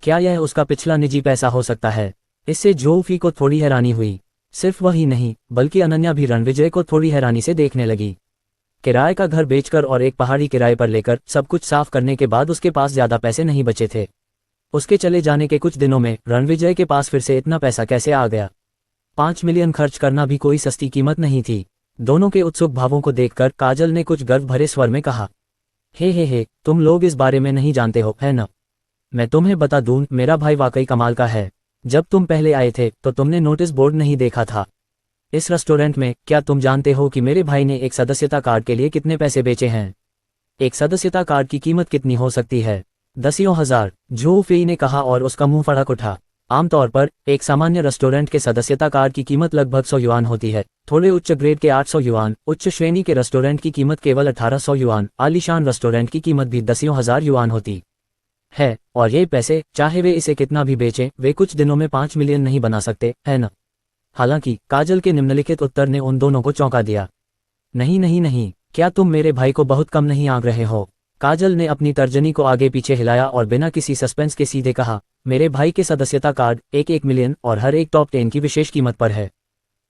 क्या यह उसका पिछला निजी पैसा हो सकता है? इससे जो फी को थोड़ी हैरानी हुई। सिर्फ वही नहीं, बल्कि अनन्या भी रणविजय को थोड़ी हैरानी से देखने लगी। किराए का घर बेचकर और एक पहाड़ी किराए पर लेकर सब कुछ साफ करने के बाद उसके पास ज्यादा पैसे नहीं बचे थे। उसके चले जाने के कुछ दिनों में रणविजय के पास फिर से इतना पैसा कैसे आ गया? 5 मिलियन खर्च करना भी कोई सस्ती कीमत नहीं थी। दोनों के उत्सुक भावों को देखकर काजल ने कुछ गर्व भरे स्वर में कहा, हे, तुम लोग इस बारे में नहीं जानते हो, है ना? मैं तुम्हें बता दूं, मेरा भाई वाकई कमाल का है। जब तुम पहले आए थे तो तुमने नोटिस बोर्ड नहीं देखा था इस रेस्टोरेंट में। क्या तुम जानते हो कि मेरे भाई ने एक सदस्यता कार्ड के लिए कितने पैसे बेचे हैं? एक सदस्यता कार्ड की कीमत कितनी हो सकती है? 10,000, जो फेई ने कहा और उसका मुंह फड़क उठा। आमतौर पर एक सामान्य रेस्टोरेंट के सदस्यता कार्ड की कीमत लगभग 100 युआन होती है। थोड़े उच्च ग्रेड के 800 युआन, उच्च श्रेणी के रेस्टोरेंट की कीमत केवल 1800 युआन, आलीशान रेस्टोरेंट की कीमत भी 10,000 युआन होती है। और ये पैसे, चाहे वे इसे कितना भी बेचें, वे कुछ दिनों में 5 मिलियन नहीं बना सकते, है ना? हालांकि काजल के निम्नलिखित उत्तर ने उन दोनों को चौंका दिया। नहीं, क्या तुम मेरे भाई को बहुत कम नहीं आंक रहे हो? काजल ने अपनी तर्जनी को आगे पीछे हिलाया और बिना किसी सस्पेंस के सीधे कहा, मेरे भाई के सदस्यता कार्ड 1 मिलियन और हर एक टॉप 10 की विशेष कीमत पर है।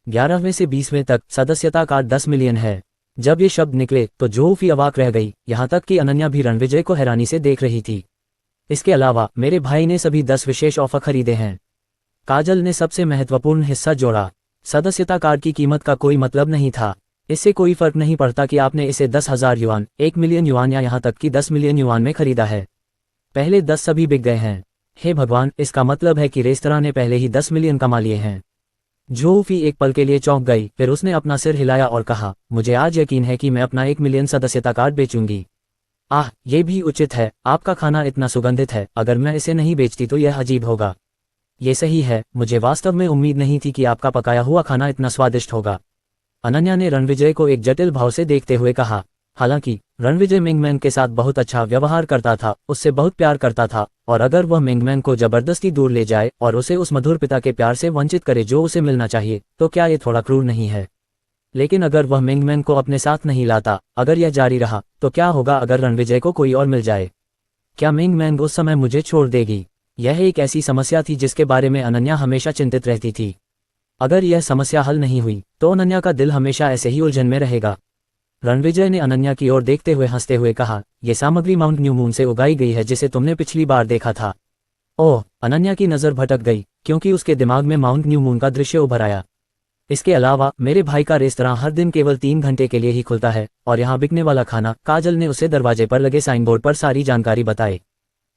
11वें से 20वें तक सदस्यता कार्ड 10 मिलियन है। जब ये शब्द निकले तो जोफी अवाक रह गई, यहाँ तक कि अनन्या भी रणविजय को हैरानी से देख रही थी। इसके अलावा मेरे भाई ने सभी 10 विशेष ऑफर खरीदे हैं। काजल ने सबसे महत्वपूर्ण हिस्सा जोड़ा। सदस्यता कार्ड की कीमत का कोई मतलब नहीं था। इससे कोई फर्क नहीं पड़ता कि आपने इसे 10,000 युआन, 1 मिलियन युआन या यहाँ तक कि 10 मिलियन युआन में खरीदा है। पहले 10 सभी बिक गए हैं। हे भगवान, इसका मतलब है कि रेस्तरां ने पहले ही 10 मिलियन कमा लिए हैं। जोफी एक पल के लिए चौंक गई, फिर उसने अपना सिर हिलाया और कहा, मुझे आज यकीन है कि मैं अपना 1 मिलियन सदस्यता कार्ड बेचूंगी। आह, ये भी उचित है। आपका खाना इतना सुगंधित है, अगर मैं इसे नहीं बेचती तो यह अजीब होगा। ये सही है, मुझे वास्तव में उम्मीद नहीं थी कि आपका पकाया हुआ खाना इतना स्वादिष्ट होगा। अनन्या ने रणविजय को एक जटिल भाव से देखते हुए कहा। हालांकि रणविजय मिंगमैन के साथ बहुत अच्छा व्यवहार करता था, उससे बहुत प्यार करता था, और अगर वह मिंगमैन को जबरदस्ती दूर ले जाए और उसे उस मधुर पिता के प्यार से वंचित करे जो उसे मिलना चाहिए, तो क्या ये थोड़ा क्रूर नहीं है? लेकिन अगर वह मिंगमैन को अपने साथ नहीं लाता, अगर यह जारी रहा, तो क्या होगा अगर रणविजय को कोई और मिल जाए? क्या मिंगमैन उस समय मुझे छोड़ देगी? यह एक ऐसी समस्या थी जिसके बारे में अनन्या हमेशा चिंतित रहती थी। अगर यह समस्या हल नहीं हुई तो अनन्या का दिल हमेशा ऐसे ही उलझन में रहेगा। रणविजय ने अनन्या की ओर देखते हुए हंसते हुए कहा, यह सामग्री माउंट न्यू मून से उगाई गई है जिसे तुमने पिछली बार देखा था। ओह, अनन्या की नज़र भटक गई क्योंकि उसके दिमाग में माउंट न्यू मून का दृश्य उभर आया। इसके अलावा मेरे भाई का रेस्तरां हर दिन केवल 3 घंटे के लिए ही खुलता है और यहाँ बिकने वाला खाना। काजल ने उसे दरवाजे पर लगे साइन बोर्ड पर सारी जानकारी बताई।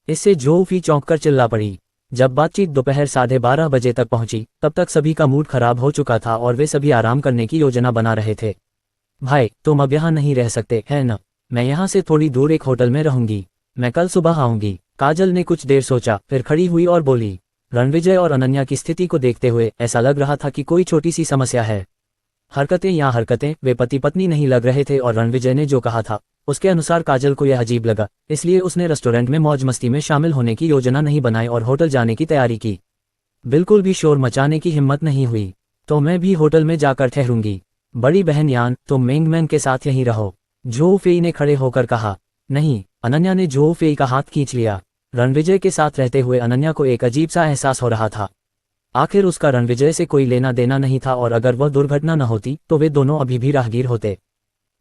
इससे जोफी चौंक कर चिल्ला पड़ी। जब बातचीत दोपहर 12:30 बजे तक पहुंची, तब तक सभी का मूड खराब हो चुका था और वे सभी आराम करने की योजना बना रहे थे। भाई, तुम अब यहाँ नहीं रह सकते, है ना? मैं यहाँ से थोड़ी दूर एक होटल में रहूंगी। मैं कल सुबह आऊंगी। काजल ने कुछ देर सोचा, फिर खड़ी हुई और बोली। रणविजय और अनन्या की स्थिति को देखते हुए ऐसा लग रहा था कि कोई छोटी सी समस्या है। हरकतें, वे पति पत्नी नहीं लग रहे थे और रणविजय ने जो कहा था उसके अनुसार काजल को यह अजीब लगा, इसलिए उसने रेस्टोरेंट में मौज मस्ती में शामिल होने की योजना नहीं बनाई और होटल जाने की तैयारी की। बिल्कुल भी शोर मचाने की हिम्मत नहीं हुई। तो मैं भी होटल में जाकर ठहरूंगी। बड़ी बहन यान, तुम मिंगमैन के साथ यहीं रहो, जो फेई ने खड़े होकर कहा। नहीं, अनन्या ने जो फेई का हाथ खींच लिया। रणविजय के साथ रहते हुए अनन्या को एक अजीब सा एहसास हो रहा था। आखिर उसका रणविजय से कोई लेना देना नहीं था और अगर वह दुर्घटना न होती तो वे दोनों अभी भी राहगीर होते।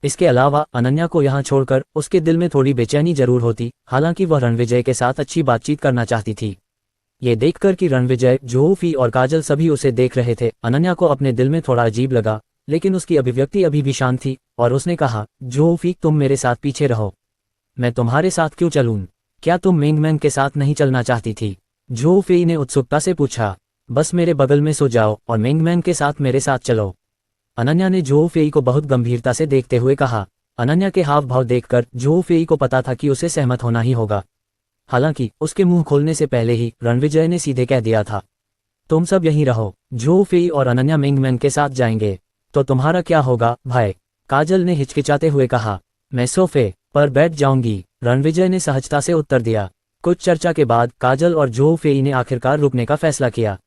इसके अलावा अनन्या को यहाँ छोड़कर उसके दिल में थोड़ी बेचैनी जरूर होती, हालांकि वह रणविजय के साथ अच्छी बातचीत करना चाहती थी। ये देखकर कि रणविजय, जोफी और काजल सभी उसे देख रहे थे, अनन्या को अपने दिल में थोड़ा अजीब लगा, लेकिन उसकी अभिव्यक्ति अभी भी शांत थी और उसने कहा, जोफी, तुम मेरे साथ पीछे रहो। मैं तुम्हारे साथ क्यों चलूं? क्या तुम मिंगमैन के साथ नहीं चलना चाहती थी? जोफी ने उत्सुकता से पूछा। बस मेरे बगल में सो जाओ और मिंगमैन के साथ मेरे साथ चलो। अनन्या ने जोफेई को बहुत गंभीरता से देखते हुए कहा। अनन्या के हाव भाव देखकर जोफेई को पता था कि उसे सहमत होना ही होगा। हालांकि उसके मुंह खोलने से पहले ही रणविजय ने सीधे कह दिया था, तुम सब यहीं रहो। जोफेई और अनन्या मिंगमैन के साथ जाएंगे। तो तुम्हारा क्या होगा भाई? काजल ने हिचकिचाते हुए कहा। मैं सोफे पर बैठ जाऊंगी, रणविजय ने सहजता से उत्तर दिया। कुछ चर्चा के बाद काजल और जोफेई ने आखिरकार रुकने का फैसला किया।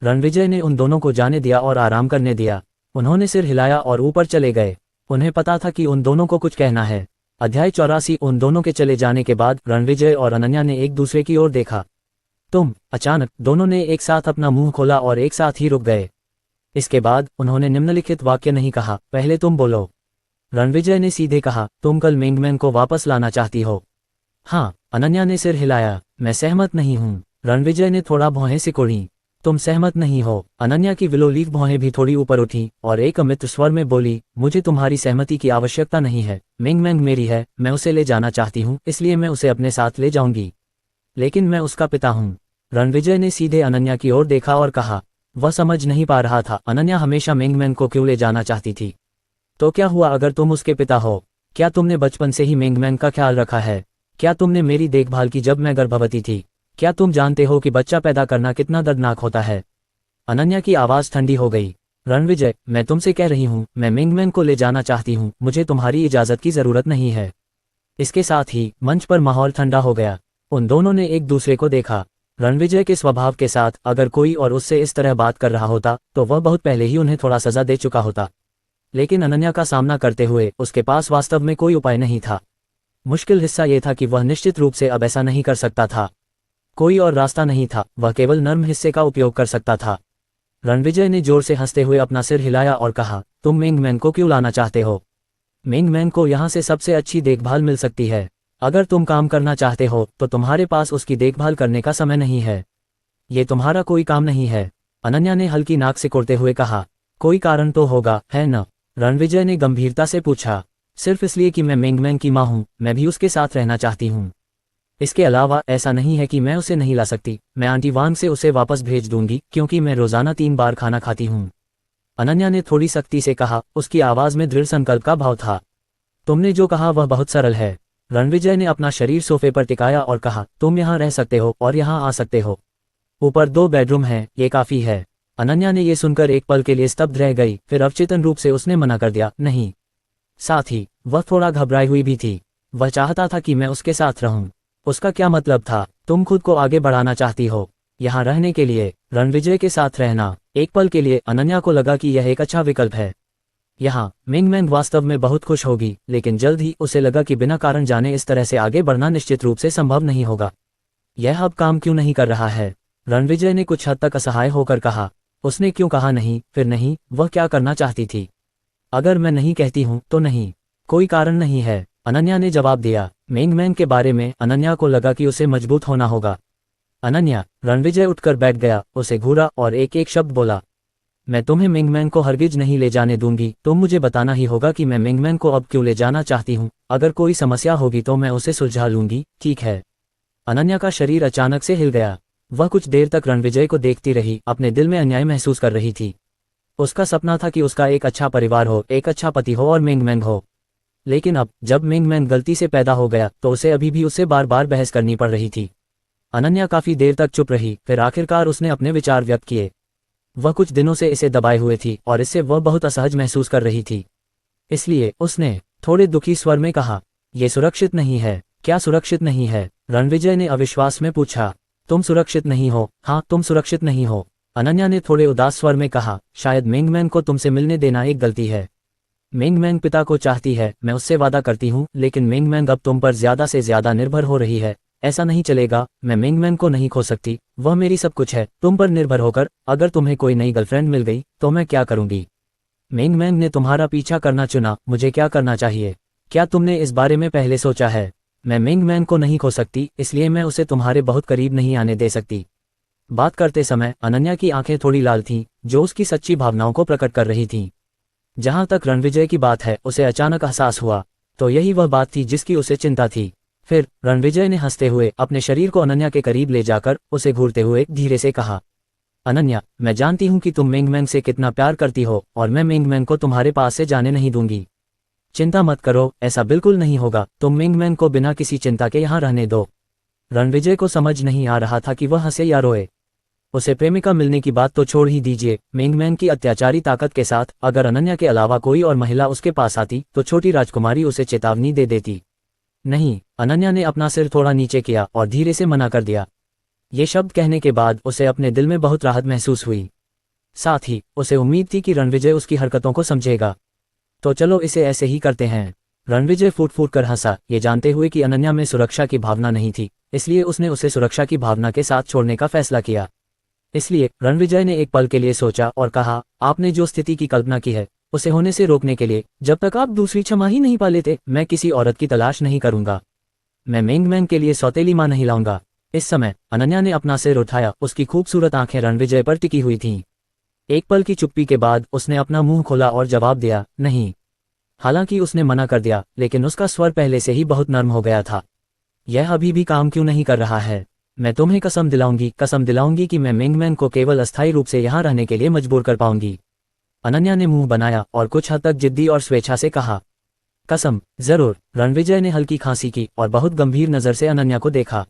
रणविजय ने उन दोनों को जाने दिया और आराम करने दिया। उन्होंने सिर हिलाया और ऊपर चले गए। उन्हें पता था कि उन दोनों को कुछ कहना है। अध्याय 84। उन दोनों के चले जाने के बाद रणविजय और अनन्या ने एक दूसरे की ओर देखा। तुम। अचानक दोनों ने एक साथ अपना मुंह खोला और एक साथ ही रुक गए। इसके बाद उन्होंने निम्नलिखित वाक्य नहीं कहा, पहले तुम बोलो। रणविजय ने सीधे कहा, तुम कल मिंगमैन को वापस लाना चाहती हो? हाँ। अनन्या ने सिर हिलाया, मैं सहमत नहीं हूँ। रणविजय ने थोड़ा भौहें सिकोड़ी। तुम सहमत नहीं हो? अनन्या की विलोलीफ भौहें भी थोड़ी ऊपर उठी और एक अमित्र स्वर में बोली, मुझे तुम्हारी सहमति की आवश्यकता नहीं है। मिंगमैन मेरी है, मैं उसे ले जाना चाहती हूँ, इसलिए मैं उसे अपने साथ ले जाऊंगी। लेकिन मैं उसका पिता हूँ। रणविजय ने सीधे अनन्या की ओर देखा और कहा। वह समझ नहीं पा रहा था अनन्या हमेशा मिंगमैन को क्यों ले जाना चाहती थी। तो क्या हुआ अगर तुम उसके पिता हो? क्या तुमने बचपन से ही मिंगमैन का ख्याल रखा है? क्या तुमने मेरी देखभाल की जब मैं गर्भवती थी? क्या तुम जानते हो कि बच्चा पैदा करना कितना दर्दनाक होता है? अनन्या की आवाज ठंडी हो गई। रणविजय, मैं तुमसे कह रही हूँ, मैं मिंगमैन को ले जाना चाहती हूँ, मुझे तुम्हारी इजाजत की जरूरत नहीं है। इसके साथ ही मंच पर माहौल ठंडा हो गया। उन दोनों ने एक दूसरे को देखा। रणविजय के स्वभाव के साथ अगर कोई और उससे इस तरह बात कर रहा होता तो वह बहुत पहले ही उन्हें थोड़ा सजा दे चुका होता। लेकिन अनन्या का सामना करते हुए उसके पास वास्तव में कोई उपाय नहीं था। मुश्किल हिस्सा ये था कि वह निश्चित रूप से अब ऐसा नहीं कर सकता था। कोई और रास्ता नहीं था, वह केवल नर्म हिस्से का उपयोग कर सकता था। रणविजय ने जोर से हंसते हुए अपना सिर हिलाया और कहा, तुम मिंगमैन को क्यों लाना चाहते हो? मिंगमैन को यहाँ से सबसे अच्छी देखभाल मिल सकती है। अगर तुम काम करना चाहते हो तो तुम्हारे पास उसकी देखभाल करने का समय नहीं है। ये तुम्हारा कोई काम नहीं है। अनन्या ने हल्की नाक सिकोड़ते हुए कहा। कोई कारण तो होगा, है न? रणविजय ने गंभीरता से पूछा। सिर्फ इसलिए कि मैं मिंगमैन की माँ हूँ, मैं भी उसके साथ रहना चाहती हूँ। इसके अलावा ऐसा नहीं है कि मैं उसे नहीं ला सकती, मैं आंटी वांग से उसे वापस भेज दूंगी क्योंकि मैं रोजाना 3 बार खाना खाती हूँ। अनन्या ने थोड़ी सख्ती से कहा, उसकी आवाज में दृढ़ संकल्प का भाव था। तुमने जो कहा वह बहुत सरल है। रणविजय ने अपना शरीर सोफे पर टिकाया और कहा, तुम यहाँ रह सकते हो और यहाँ आ सकते हो। ऊपर 2 बेडरूम हैं, ये काफी है। अनन्या ने ये सुनकर एक पल के लिए स्तब्ध रह गई, फिर अवचेतन रूप से उसने मना कर दिया, नहीं। साथ ही वह थोड़ा घबराई हुई भी थी। वह चाहता था कि मैं उसके साथ रहूं। उसका क्या मतलब था? तुम खुद को आगे बढ़ाना चाहती हो, यहाँ रहने के लिए, रणविजय के साथ रहना। एक पल के लिए अनन्या को लगा कि यह एक अच्छा विकल्प है। यहाँ मिंगमैन वास्तव में बहुत खुश होगी, लेकिन जल्द ही उसे लगा कि बिना कारण जाने इस तरह से आगे बढ़ना निश्चित रूप से संभव नहीं होगा। यह अब काम क्यों नहीं कर रहा है? रणविजय ने कुछ हद तक असहाय होकर कहा। उसने क्यों कहा नहीं, फिर नहीं, वह क्या करना चाहती थी? अगर मैं नहीं कहती हूँ तो नहीं, कोई कारण नहीं है, अनन्या ने जवाब दिया। मिंगमैन के बारे में अनन्या को लगा कि उसे मजबूत होना होगा। अनन्या, रणविजय उठकर बैठ गया, उसे घूरा और एक एक शब्द बोला। मैं तुम्हें मिंगमैन को हरगिज नहीं ले जाने दूंगी, तुम मुझे बताना ही होगा कि मैं मिंगमैन को अब क्यों ले जाना चाहती हूँ। अगर कोई समस्या होगी तो मैं उसे सुलझा लूंगी, ठीक है? अनन्या का शरीर अचानक से हिल गया। वह कुछ देर तक रणविजय को देखती रही, अपने दिल में अन्याय महसूस कर रही थी। उसका सपना था कि उसका एक अच्छा परिवार हो, एक अच्छा पति हो और मिंगमैन हो। लेकिन अब जब मिंगमैन गलती से पैदा हो गया तो उसे अभी भी उससे बार बार बहस करनी पड़ रही थी। अनन्या काफी देर तक चुप रही, फिर आखिरकार उसने अपने विचार व्यक्त किए। वह कुछ दिनों से इसे दबाए हुए थी और इससे वह बहुत असहज महसूस कर रही थी। इसलिए उसने थोड़े दुखी स्वर में कहा, यह सुरक्षित नहीं है। क्या सुरक्षित नहीं है? रणविजय ने अविश्वास में पूछा। तुम सुरक्षित नहीं हो? हाँ, तुम सुरक्षित नहीं हो, अनन्या ने थोड़े उदास स्वर में कहा। शायद मिंगमैन को तुमसे मिलने देना एक गलती है। मिंगमैन पिता को चाहती है, मैं उससे वादा करती हूँ, लेकिन मिंगमैन अब तुम पर ज्यादा से ज्यादा निर्भर हो रही है। ऐसा नहीं चलेगा, मैं मिंगमैन को नहीं खो सकती, वह मेरी सब कुछ है। तुम पर निर्भर होकर अगर तुम्हें कोई नई गर्लफ्रेंड मिल गई तो मैं क्या करूंगी? मिंगमैन ने तुम्हारा पीछा करना चुना, मुझे क्या करना चाहिए? क्या तुमने इस बारे में पहले सोचा है? मैं मिंगमैन को नहीं खो सकती, इसलिए मैं उसे तुम्हारे बहुत करीब नहीं आने दे सकती। बात करते समय अनन्या की आंखें थोड़ी लाल थीं, जो उसकी सच्ची भावनाओं को प्रकट कर रही थीं। जहां तक रणविजय की बात है, उसे अचानक एहसास हुआ तो यही वह बात थी जिसकी उसे चिंता थी। फिर रणविजय ने हंसते हुए अपने शरीर को अनन्या के करीब ले जाकर उसे घूरते हुए धीरे से कहा, अनन्या, मैं जानती हूं कि तुम मिंगमैन से कितना प्यार करती हो और मैं मिंगमैन को तुम्हारे पास से जाने नहीं दूंगी। चिंता मत करो, ऐसा बिल्कुल नहीं होगा। तुम मिंगमैन को बिना किसी चिंता के यहाँ रहने दो। रणविजय को समझ नहीं आ रहा था कि वह हंसे या रोए। उसे प्रेमिका मिलने की बात तो छोड़ ही दीजिए, मिंगमैन की अत्याचारी ताकत के साथ अगर अनन्या के अलावा कोई और महिला उसके पास आती तो छोटी राजकुमारी उसे चेतावनी दे देती। नहीं, अनन्या ने अपना सिर थोड़ा नीचे किया और धीरे से मना कर दिया। ये शब्द कहने के बाद उसे अपने दिल में बहुत राहत महसूस हुई। साथ ही उसे उम्मीद थी कि रणविजय उसकी हरकतों को समझेगा। तो चलो इसे ऐसे ही करते हैं। रणविजय फूट फूट कर हंसा, ये जानते हुए कि अनन्या में सुरक्षा की भावना नहीं थी, इसलिए उसने उसे सुरक्षा की भावना के साथ छोड़ने का फैसला किया। इसलिए रणविजय ने एक पल के लिए सोचा और कहा, आपने जो स्थिति की कल्पना की है उसे होने से रोकने के लिए जब तक आप दूसरी क्षमा ही नहीं पा लेते, मैं किसी औरत की तलाश नहीं करूंगा। मैं मेंगमैन के लिए सौतेली मां नहीं लाऊंगा। इस समय अनन्या ने अपना सिर उठाया, उसकी खूबसूरत आंखें रणविजय पर टिकी हुई थीं। एक पल की चुप्पी के बाद उसने अपना मुंह खोला और जवाब दिया, नहीं। हालांकि उसने मना कर दिया, लेकिन उसका स्वर पहले से ही बहुत नर्म हो गया था। यह अभी भी काम क्यों नहीं कर रहा है? मैं तुम्हें कसम दिलाऊंगी कि मैं मेंगमैन को केवल अस्थायी रूप से यहाँ रहने के लिए मजबूर कर पाऊंगी। अनन्या ने मुंह बनाया और कुछ हद तक जिद्दी और स्वेच्छा से कहा, कसम? जरूर। रणविजय ने हल्की खांसी की और बहुत गंभीर नजर से अनन्या को देखा।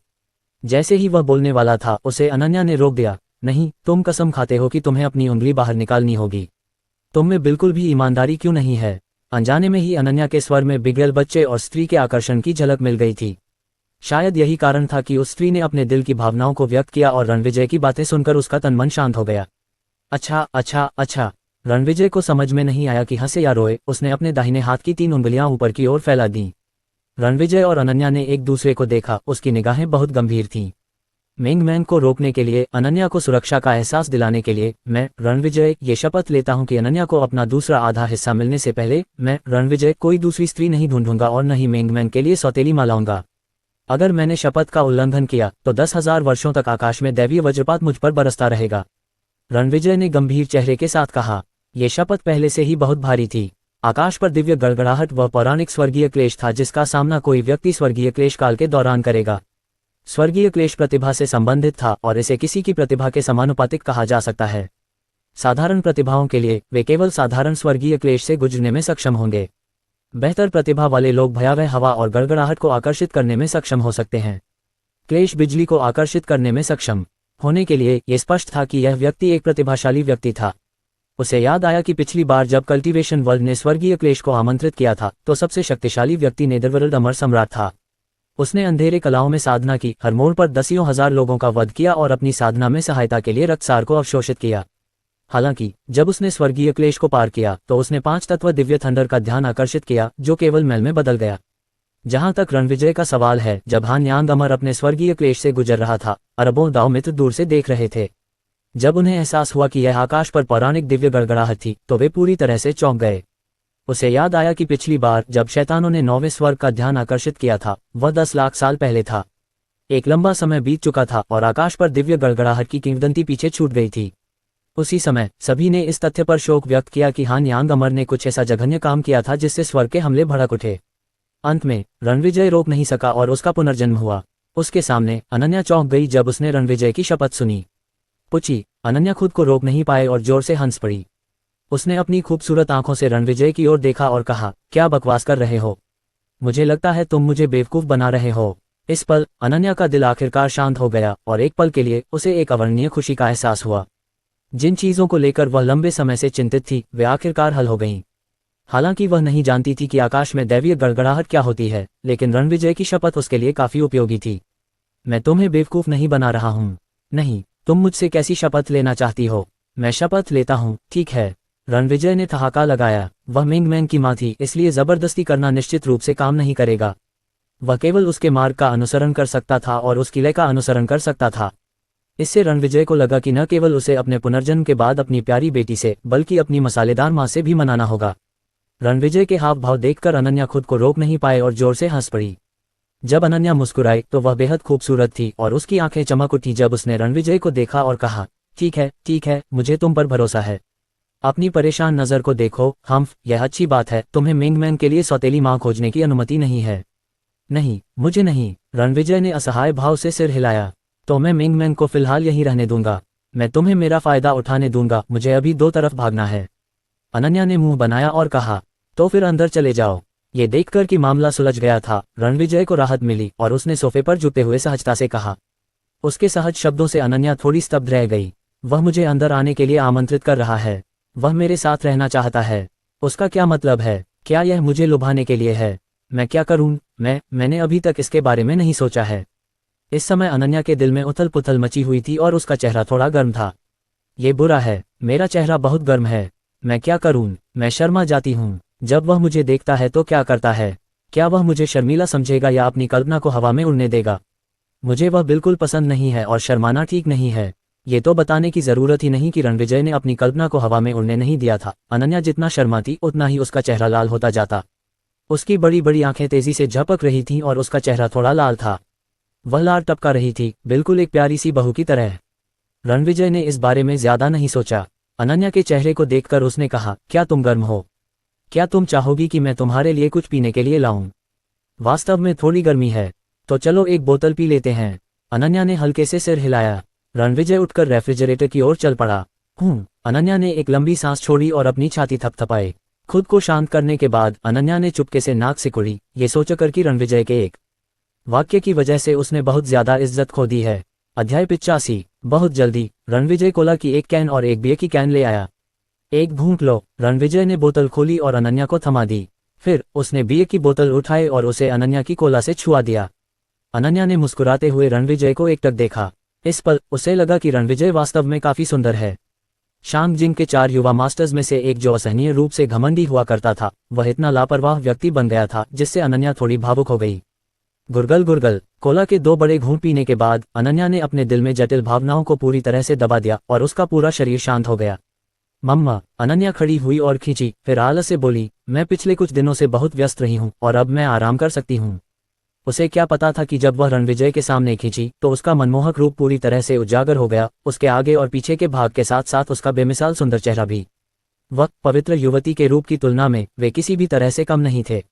जैसे ही वह बोलने वाला था उसे अनन्या ने रोक दिया। नहीं, तुम कसम खाते हो कि तुम्हें अपनी उंगली बाहर निकालनी होगी। तुम में बिल्कुल भी ईमानदारी क्यों नहीं है? अनजाने में ही अनन्या के स्वर में बिगड़ेल बच्चे और स्त्री के आकर्षण की झलक मिल गई थी। शायद यही कारण था कि उस स्त्री ने अपने दिल की भावनाओं को व्यक्त किया और रणविजय की बातें सुनकर उसका तन मन शांत हो गया। अच्छा। रणविजय को समझ में नहीं आया कि हंसे या रोए। उसने अपने दाहिने हाथ की 3 उंगलियां ऊपर की ओर फैला दी। रणविजय और अनन्या ने एक दूसरे को देखा, उसकी निगाहें बहुत गंभीर थीं। मेंगमैन को रोकने के लिए, अनन्या को सुरक्षा का एहसास दिलाने के लिए, मैं रणविजय ये शपथ लेता हूं कि अनन्या को अपना दूसरा आधा हिस्सा मिलने से पहले मैं रणविजय कोई दूसरी स्त्री नहीं ढूंढूंगा और न ही मेंगमैन के लिए सौतेली मां लाऊंगा। अगर मैंने शपथ का उल्लंघन किया तो 10,000 वर्षों तक आकाश में दैवीय वज्रपात मुझ पर बरसता रहेगा। रणविजय ने गंभीर चेहरे के साथ कहा। यह शपथ पहले से ही बहुत भारी थी। आकाश पर दिव्य गड़गड़ाहट वह पौराणिक स्वर्गीय क्लेश था जिसका सामना कोई व्यक्ति स्वर्गीय क्लेश काल के दौरान करेगा। स्वर्गीय क्लेश प्रतिभा से संबंधित था और इसे किसी की प्रतिभा के समानुपातिक कहा जा सकता है। साधारण प्रतिभाओं के लिए वे केवल साधारण स्वर्गीय क्लेश से गुजरने में सक्षम होंगे। बेहतर प्रतिभा वाले लोग भयावह हवा और गड़गड़ाहट को आकर्षित करने में सक्षम हो सकते हैं। क्लेश बिजली को आकर्षित करने में सक्षम होने के लिए यह स्पष्ट था कि यह व्यक्ति एक प्रतिभाशाली व्यक्ति था। उसे याद आया कि पिछली बार जब कल्टीवेशन वर्ल्ड ने स्वर्गीय क्लेश को आमंत्रित किया था तो सबसे शक्तिशाली व्यक्ति नेदरवर्ल्ड अमर सम्राट था। उसने अंधेरे कलाओं में साधना की, हर मोड़ पर दसियों हजार लोगों का वध किया और अपनी साधना में सहायता के लिए रक्तसार को अवशोषित किया। हालांकि जब उसने स्वर्गीय क्लेश को पार किया तो उसने 5 तत्व दिव्य थंडर का ध्यान आकर्षित किया जो केवल मैल में बदल गया। जहां तक रणविजय का सवाल है, जब हान यांग अमर अपने स्वर्गीय क्लेश से गुजर रहा था, अरबों दाव मित्र दूर से देख रहे थे। जब उन्हें एहसास हुआ कि यह आकाश पर पौराणिक दिव्य गड़गड़ाहट थी तो वे पूरी तरह से चौंक गए। उसे याद आया कि पिछली बार जब शैतानों ने 9वें स्वर्ग का ध्यान आकर्षित किया था वह 10 लाख साल पहले था। एक लंबा समय बीत चुका था और आकाश पर दिव्य गड़गड़ाहट की किंवदंती पीछे छूट गई थी। उसी समय सभी ने इस तथ्य पर शोक व्यक्त किया कि हान यांग अमर ने कुछ ऐसा जघन्य काम किया था जिससे स्वर्ग के हमले भड़क उठे। अंत में रणविजय रोक नहीं सका और उसका पुनर्जन्म हुआ। उसके सामने अनन्या चौंक गई जब उसने रणविजय की शपथ सुनी। पुची, अनन्या खुद को रोक नहीं पाए और जोर से हंस पड़ी। उसने अपनी खूबसूरत आंखों से रणविजय की ओर देखा और कहा, क्या बकवास कर रहे हो? मुझे लगता है तुम मुझे बेवकूफ बना रहे हो। इस पल अनन्या का दिल आखिरकार शांत हो गया और एक पल के लिए उसे एक अवर्णनीय खुशी का एहसास हुआ। जिन चीजों को लेकर वह लंबे समय से चिंतित थी वे आखिरकार हल हो गईं। हालांकि वह नहीं जानती थी कि आकाश में दैवीय गड़गड़ाहट क्या होती है, लेकिन रणविजय की शपथ उसके लिए काफी उपयोगी थी। मैं तुम्हें बेवकूफ नहीं बना रहा हूं। नहीं, तुम मुझसे कैसी शपथ लेना चाहती हो? मैं शपथ लेता हूं, ठीक है। रणविजय ने ठहाका लगाया। वह मेंगमैन की मां थी, इसलिए जबरदस्ती करना निश्चित रूप से काम नहीं करेगा। वह केवल उसके मार्ग का अनुसरण कर सकता था और उसकी लय का अनुसरण कर सकता था। इससे रणविजय को लगा कि न केवल उसे अपने पुनर्जन्म के बाद अपनी प्यारी बेटी से बल्कि अपनी मसालेदार मां से भी मनाना होगा। रणविजय के हाव भाव देखकर अनन्या खुद को रोक नहीं पाए और जोर से हंस पड़ी। जब अनन्या मुस्कुराई तो वह बेहद खूबसूरत थी और उसकी आंखें चमक उठी जब उसने रणविजय को देखा और कहा, ठीक है, मुझे तुम पर भरोसा है। अपनी परेशान नजर को देखो, हम्फ, यह अच्छी बात है। तुम्हें मेंगमैन के लिए सौतेली मां खोजने की अनुमति नहीं है। नहीं, मुझे नहीं। रणविजय ने असहाय भाव से सिर हिलाया। तो मैं मेंगमैन को फिलहाल यहीं रहने दूंगा। मैं तुम्हें मेरा फायदा उठाने दूंगा। मुझे अभी 2 तरफ भागना है। अनन्या ने मुंह बनाया और कहा, तो फिर अंदर चले जाओ। ये देखकर कि मामला सुलझ गया था, रणविजय को राहत मिली और उसने सोफे पर झुकते हुए सहजता से कहा। उसके सहज शब्दों से अनन्या थोड़ी स्तब्ध रह गई। वह मुझे अंदर आने के लिए आमंत्रित कर रहा है। वह मेरे साथ रहना चाहता है। उसका क्या मतलब है? क्या यह मुझे लुभाने के लिए है? मैं क्या करूं? मैंने अभी तक इसके बारे में नहीं सोचा है। इस समय अनन्या के दिल में उथल पुथल मची हुई थी और उसका चेहरा थोड़ा गर्म था। ये बुरा है, मेरा चेहरा बहुत गर्म है। मैं क्या करूं? मैं शर्मा जाती हूं। जब वह मुझे देखता है तो क्या करता है? क्या वह मुझे शर्मीला समझेगा या अपनी कल्पना को हवा में उड़ने देगा? मुझे वह बिल्कुल पसंद नहीं है और शर्माना ठीक नहीं है। ये तो बताने की जरूरत ही नहीं कि रणविजय ने अपनी कल्पना को हवा में उड़ने नहीं दिया था। अनन्या जितना शर्माती उतना ही उसका चेहरा लाल होता जाता। उसकी बड़ी बड़ी आंखें तेजी से झपक रही थीं और उसका चेहरा थोड़ा लाल था। वह लार टपका रही थी, बिल्कुल एक प्यारी सी बहू की तरह। रणविजय ने इस बारे में ज्यादा नहीं सोचा। अनन्या के चेहरे को देखकर उसने कहा, क्या तुम गर्म हो? क्या तुम चाहोगी कि मैं तुम्हारे लिए कुछ पीने के लिए लाऊं? वास्तव में थोड़ी गर्मी है, तो चलो एक बोतल पी लेते हैं। अनन्या ने हल्के से सिर हिलाया। रणविजय उठकर रेफ्रिजरेटर की ओर चल पड़ा। अनन्या ने एक लंबी सांस छोड़ी और अपनी छाती थपथपाई। खुद को शांत करने के बाद अनन्या ने चुपके से नाक सिकुड़ी, ये सोचकर कि रणविजय के एक वाक्य की वजह से उसने बहुत ज्यादा इज्जत खो दी है। अध्याय 85। बहुत जल्दी रणविजय कोला की एक कैन और एक बियर की कैन ले आया। एक घूंट लो। रणविजय ने बोतल खोली और अनन्या को थमा दी। फिर उसने बियर की बोतल उठाई और उसे अनन्या की कोला से छुआ दिया। अनन्या ने मुस्कुराते हुए रणविजय को एकटक देखा। इस पल उसे लगा कि रणविजय वास्तव में काफी सुंदर है। शांग जिंग के 4 युवा मास्टर्स में से एक जो असहनीय रूप से घमंडी हुआ करता था, वह इतना लापरवाह व्यक्ति बन गया था जिससे अनन्या थोड़ी भावुक हो गई। गुरगल गुरगल। कोला के 2 बड़े घूंट पीने के बाद अनन्या ने अपने दिल में जटिल भावनाओं को पूरी तरह से दबा दिया और उसका पूरा शरीर शांत हो गया। मम्मा। अनन्या खड़ी हुई और खींची, फिर आलस से बोली, मैं पिछले कुछ दिनों से बहुत व्यस्त रही हूँ और अब मैं आराम कर सकती हूँ। उसे क्या पता था कि जब वह रणविजय के सामने खींची तो उसका मनमोहक रूप पूरी तरह से उजागर हो गया, उसके आगे और पीछे के भाग के साथ साथ उसका बेमिसाल सुंदर चेहरा भी। वह पवित्र युवती के रूप की तुलना में वे किसी भी तरह से कम नहीं थे।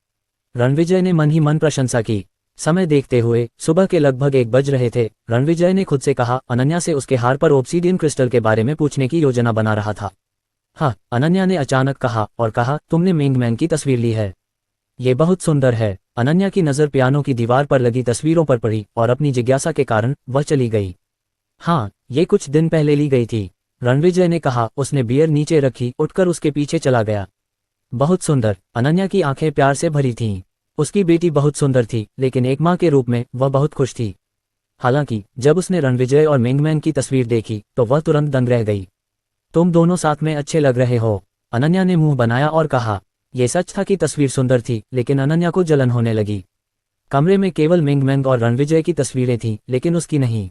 रणविजय ने मन ही मन प्रशंसा की। समय देखते हुए सुबह के लगभग 1 बज रहे थे। रणविजय ने खुद से कहा, अनन्या से उसके हार पर ऑब्सीडियन क्रिस्टल के बारे में पूछने की योजना बना रहा था। हाँ, अनन्या ने अचानक कहा और कहा, तुमने मिंग मैंग की तस्वीर ली है? ये बहुत सुंदर है। अनन्या की नज़र पियानो की दीवार पर लगी तस्वीरों पर पड़ी और अपनी जिज्ञासा के कारण वह चली गई। हाँ, ये कुछ दिन पहले ली गई थी, रणविजय ने कहा। उसने बियर नीचे रखी, उठकर उसके पीछे चला गया। बहुत सुंदर। अनन्या की आंखें प्यार से भरी थीं। उसकी बेटी बहुत सुंदर थी, लेकिन एक माँ के रूप में वह बहुत खुश थी। हालांकि जब उसने रणविजय और मिंगमैन की तस्वीर देखी तो वह तुरंत दंग रह गई। तुम दोनों साथ में अच्छे लग रहे हो, अनन्या ने मुंह बनाया और कहा। यह सच था कि तस्वीर सुंदर थी, लेकिन अनन्या को जलन होने लगी। कमरे में केवल मिंगमैंग और रणविजय की तस्वीरें थीं, लेकिन उसकी नहीं।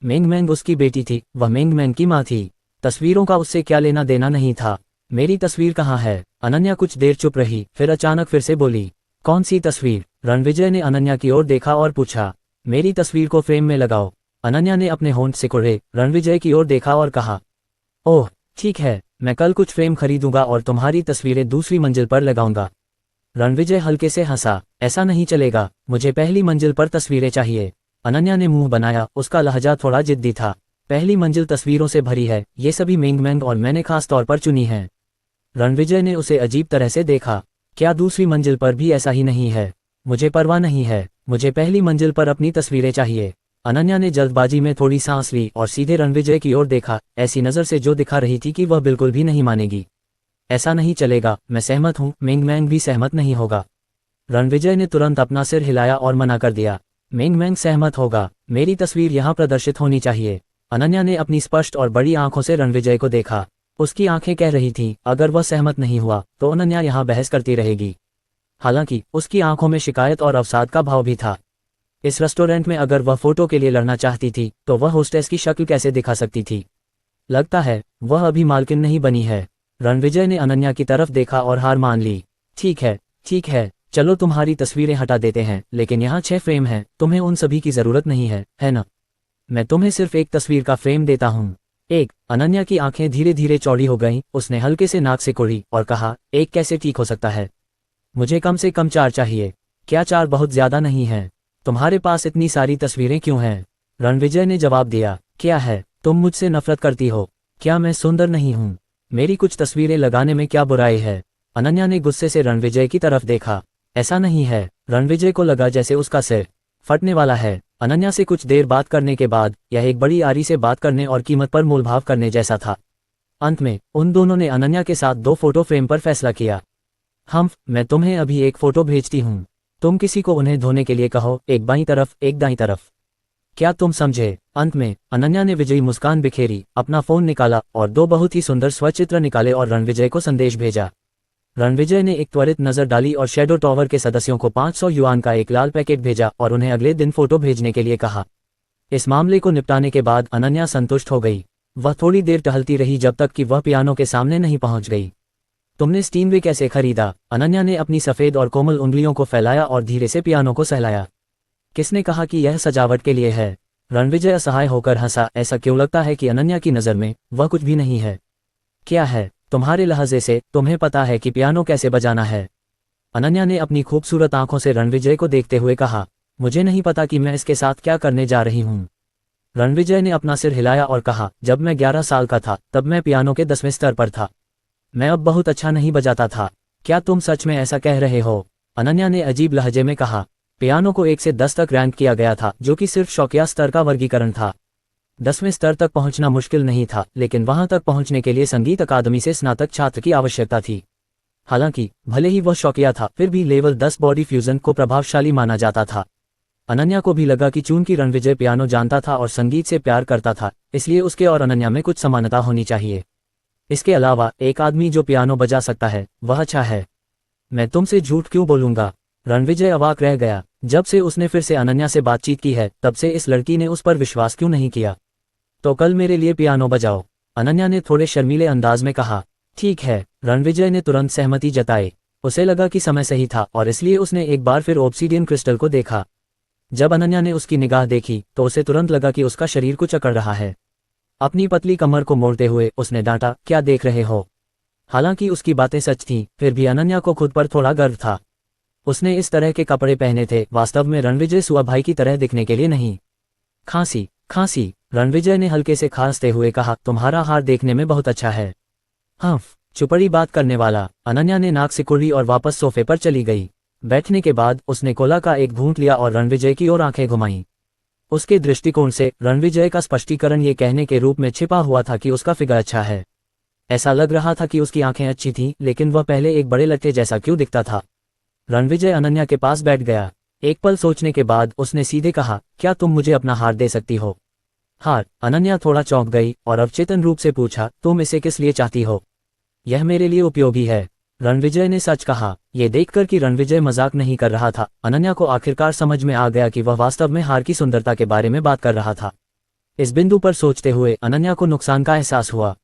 मिंगमैंग उसकी बेटी थी, वह मिंगमैंग की माँ थी। तस्वीरों का उससे क्या लेना देना नहीं था। मेरी तस्वीर कहाँ है? अनन्या कुछ देर चुप रही, फिर अचानक फिर से बोली, कौन सी तस्वीर? रणविजय ने अनन्या की ओर देखा और पूछा। मेरी तस्वीर को फ्रेम में लगाओ। अनन्या ने अपने होंठ सिकुड़े, रणविजय की ओर देखा और कहा, ओह ठीक है, मैं कल कुछ फ्रेम खरीदूंगा और तुम्हारी तस्वीरें दूसरी मंजिल पर लगाऊंगा। रणविजय हल्के से हंसा। ऐसा नहीं चलेगा, मुझे पहली मंजिल पर तस्वीरें चाहिए। अनन्या ने मुंह बनाया, उसका लहजा थोड़ा जिद्दी था। पहली मंजिल तस्वीरों से भरी है, ये सभी मिंगमैंग और मैंने खास तौर पर चुनी हैं। रणविजय ने उसे अजीब तरह से देखा। क्या दूसरी मंजिल पर भी ऐसा ही नहीं है? मुझे परवाह नहीं है, मुझे पहली मंजिल पर अपनी तस्वीरें चाहिए। अनन्या ने जल्दबाजी में थोड़ी सांस ली और सीधे रणविजय की ओर देखा, ऐसी नज़र से जो दिखा रही थी कि वह बिल्कुल भी नहीं मानेगी। ऐसा नहीं चलेगा, मैं सहमत हूँ, मिंगमैंग भी सहमत नहीं होगा। रणविजय ने तुरंत अपना सिर हिलाया और मना कर दिया। मिंगमैंग सहमत होगा, मेरी तस्वीर यहाँ प्रदर्शित होनी चाहिए। अनन्या ने अपनी स्पष्ट और बड़ी आंखों से रणविजय को देखा। उसकी आंखें कह रही थीं, अगर वह सहमत नहीं हुआ तो अनन्या यहाँ बहस करती रहेगी। हालांकि उसकी आंखों में शिकायत और अवसाद का भाव भी था। इस रेस्टोरेंट में अगर वह फोटो के लिए लड़ना चाहती थी तो वह होस्टेस की शक्ल कैसे दिखा सकती थी? लगता है वह अभी मालकिन नहीं बनी है। रणविजय ने अनन्या की तरफ देखा और हार मान ली। ठीक है, चलो तुम्हारी तस्वीरें हटा देते हैं, लेकिन यहाँ 6 फ्रेम हैं, तुम्हें उन सभी की जरूरत नहीं है ना? मैं तुम्हें सिर्फ एक तस्वीर का फ्रेम देता हूँ। एक। अनन्या की आंखें धीरे धीरे चौड़ी हो गईं, उसने हल्के से नाक सिकुड़ी और कहा, एक कैसे ठीक हो सकता है? मुझे कम से कम 4 चाहिए। क्या 4 बहुत ज्यादा नहीं है? तुम्हारे पास इतनी सारी तस्वीरें क्यों हैं? रणविजय ने जवाब दिया। क्या है, तुम मुझसे नफरत करती हो? क्या मैं सुंदर नहीं हूँ? मेरी कुछ तस्वीरें लगाने में क्या बुराई है? अनन्या ने गुस्से से रणविजय की तरफ देखा। ऐसा नहीं है। रणविजय को लगा जैसे उसका सिर फटने वाला है। अनन्या से कुछ देर बात करने के बाद यह एक बड़ी आरी से बात करने और कीमत पर मोलभाव करने जैसा था। अंत में उन दोनों ने अनन्या के साथ 2 फोटो फ्रेम पर फैसला किया। मैं तुम्हें अभी एक फोटो भेजती हूँ, तुम किसी को उन्हें धोने के लिए कहो, एक बाईं तरफ एक दाईं तरफ। क्या तुम समझे? अंत में अनन्या ने विजयी मुस्कान बिखेरी, अपना फोन निकाला और 2 बहुत ही सुंदर स्वचित्र निकाले और रणविजय को संदेश भेजा। रणविजय ने एक त्वरित नजर डाली और शैडो टॉवर के सदस्यों को 500 युआन का एक लाल पैकेट भेजा और उन्हें अगले दिन फोटो भेजने के लिए कहा। इस मामले को निपटाने के बाद अनन्या संतुष्ट हो गई। वह थोड़ी देर टहलती रही जब तक कि वह पियानो के सामने नहीं पहुंच गई। तुमने स्टीनवे कैसे खरीदा? अनन्या ने अपनी सफेद और कोमल उंगलियों को फैलाया और धीरे से पियानो को सहलाया। किसने कहा कि यह सजावट के लिए है? रणविजय असहाय होकर हंसा। ऐसा क्यों लगता है कि अनन्या की नज़र में वह कुछ भी नहीं है? क्या है? तुम्हारे लहजे से तुम्हें पता है कि पियानो कैसे बजाना है? अनन्या ने अपनी खूबसूरत आंखों से रणविजय को देखते हुए कहा, मुझे नहीं पता कि मैं इसके साथ क्या करने जा रही हूँ। रणविजय ने अपना सिर हिलाया और कहा, जब मैं 11 साल का था तब मैं पियानो के 10वें स्तर पर था। मैं अब बहुत अच्छा नहीं बजाता था। क्या तुम सच में ऐसा कह रहे हो? अनन्या ने अजीब लहजे में कहा। पियानो को 1 से 10 तक रैंक किया गया था, जो कि सिर्फ शौकिया स्तर का वर्गीकरण था। 10वें स्तर तक पहुंचना मुश्किल नहीं था, लेकिन वहां तक पहुंचने के लिए संगीत अकादमी से स्नातक छात्र की आवश्यकता थी। हालांकि भले ही वह शौकिया था, फिर भी लेवल 10 बॉडी फ्यूजन को प्रभावशाली माना जाता था। अनन्या को भी लगा कि चूंकि रणविजय पियानो जानता था और संगीत से प्यार करता था, इसलिए उसके और अनन्या में कुछ समानता होनी चाहिए। इसके अलावा एक आदमी जो पियानो बजा सकता है वह अच्छा है। मैं तुमसे झूठ क्यों बोलूंगा? रणविजय अवाक रह गया। जब से उसने फिर से अनन्या से बातचीत की है, तब से इस लड़की ने उस पर विश्वास क्यों नहीं किया? तो कल मेरे लिए पियानो बजाओ, अनन्या ने थोड़े शर्मीले अंदाज में कहा। ठीक है, रणविजय ने तुरंत सहमति जताई। उसे लगा कि समय सही था और इसलिए उसने एक बार फिर ऑब्सीडियन क्रिस्टल को देखा। जब अनन्या ने उसकी निगाह देखी तो उसे तुरंत लगा कि उसका शरीर कुछ अकड़ रहा है। अपनी पतली कमर को मोड़ते हुए उसने डांटा, क्या देख रहे हो? हालांकि उसकी बातें सच थीं, फिर भी अनन्या को खुद पर थोड़ा गर्व था। उसने इस तरह के कपड़े पहने थे वास्तव में रणविजय सुआ भाई की तरह दिखने के लिए नहीं। खांसी खांसी, रणविजय ने हल्के से खांसते हुए कहा, तुम्हारा हार देखने में बहुत अच्छा है। हम्फ, चुपड़ी बात करने वाला। अनन्या ने नाक सिकुड़ी और वापस सोफे पर चली गई। बैठने के बाद उसने कोला का एक घूंट लिया और रणविजय की ओर आंखें घुमाईं। उसके दृष्टिकोण से रणविजय का स्पष्टीकरण ये कहने के रूप में छिपा हुआ था कि उसका फिगर अच्छा है। ऐसा लग रहा था कि उसकी आंखें अच्छी थीं, लेकिन वह पहले एक बड़े लट्टे जैसा क्यों दिखता था? रणविजय अनन्या के पास बैठ गया। एक पल सोचने के बाद उसने सीधे कहा, क्या तुम मुझे अपना हार दे सकती हो? हार? अनन्या थोड़ा चौंक गई और अवचेतन रूप से पूछा, तुम इसे किस लिए चाहती हो? यह मेरे लिए उपयोगी है, रणविजय ने सच कहा। यह देखकर कि रणविजय मजाक नहीं कर रहा था, अनन्या को आखिरकार समझ में आ गया कि वह वास्तव में हार की सुंदरता के बारे में बात कर रहा था। इस बिंदु पर सोचते हुए अनन्या को नुकसान का एहसास हुआ।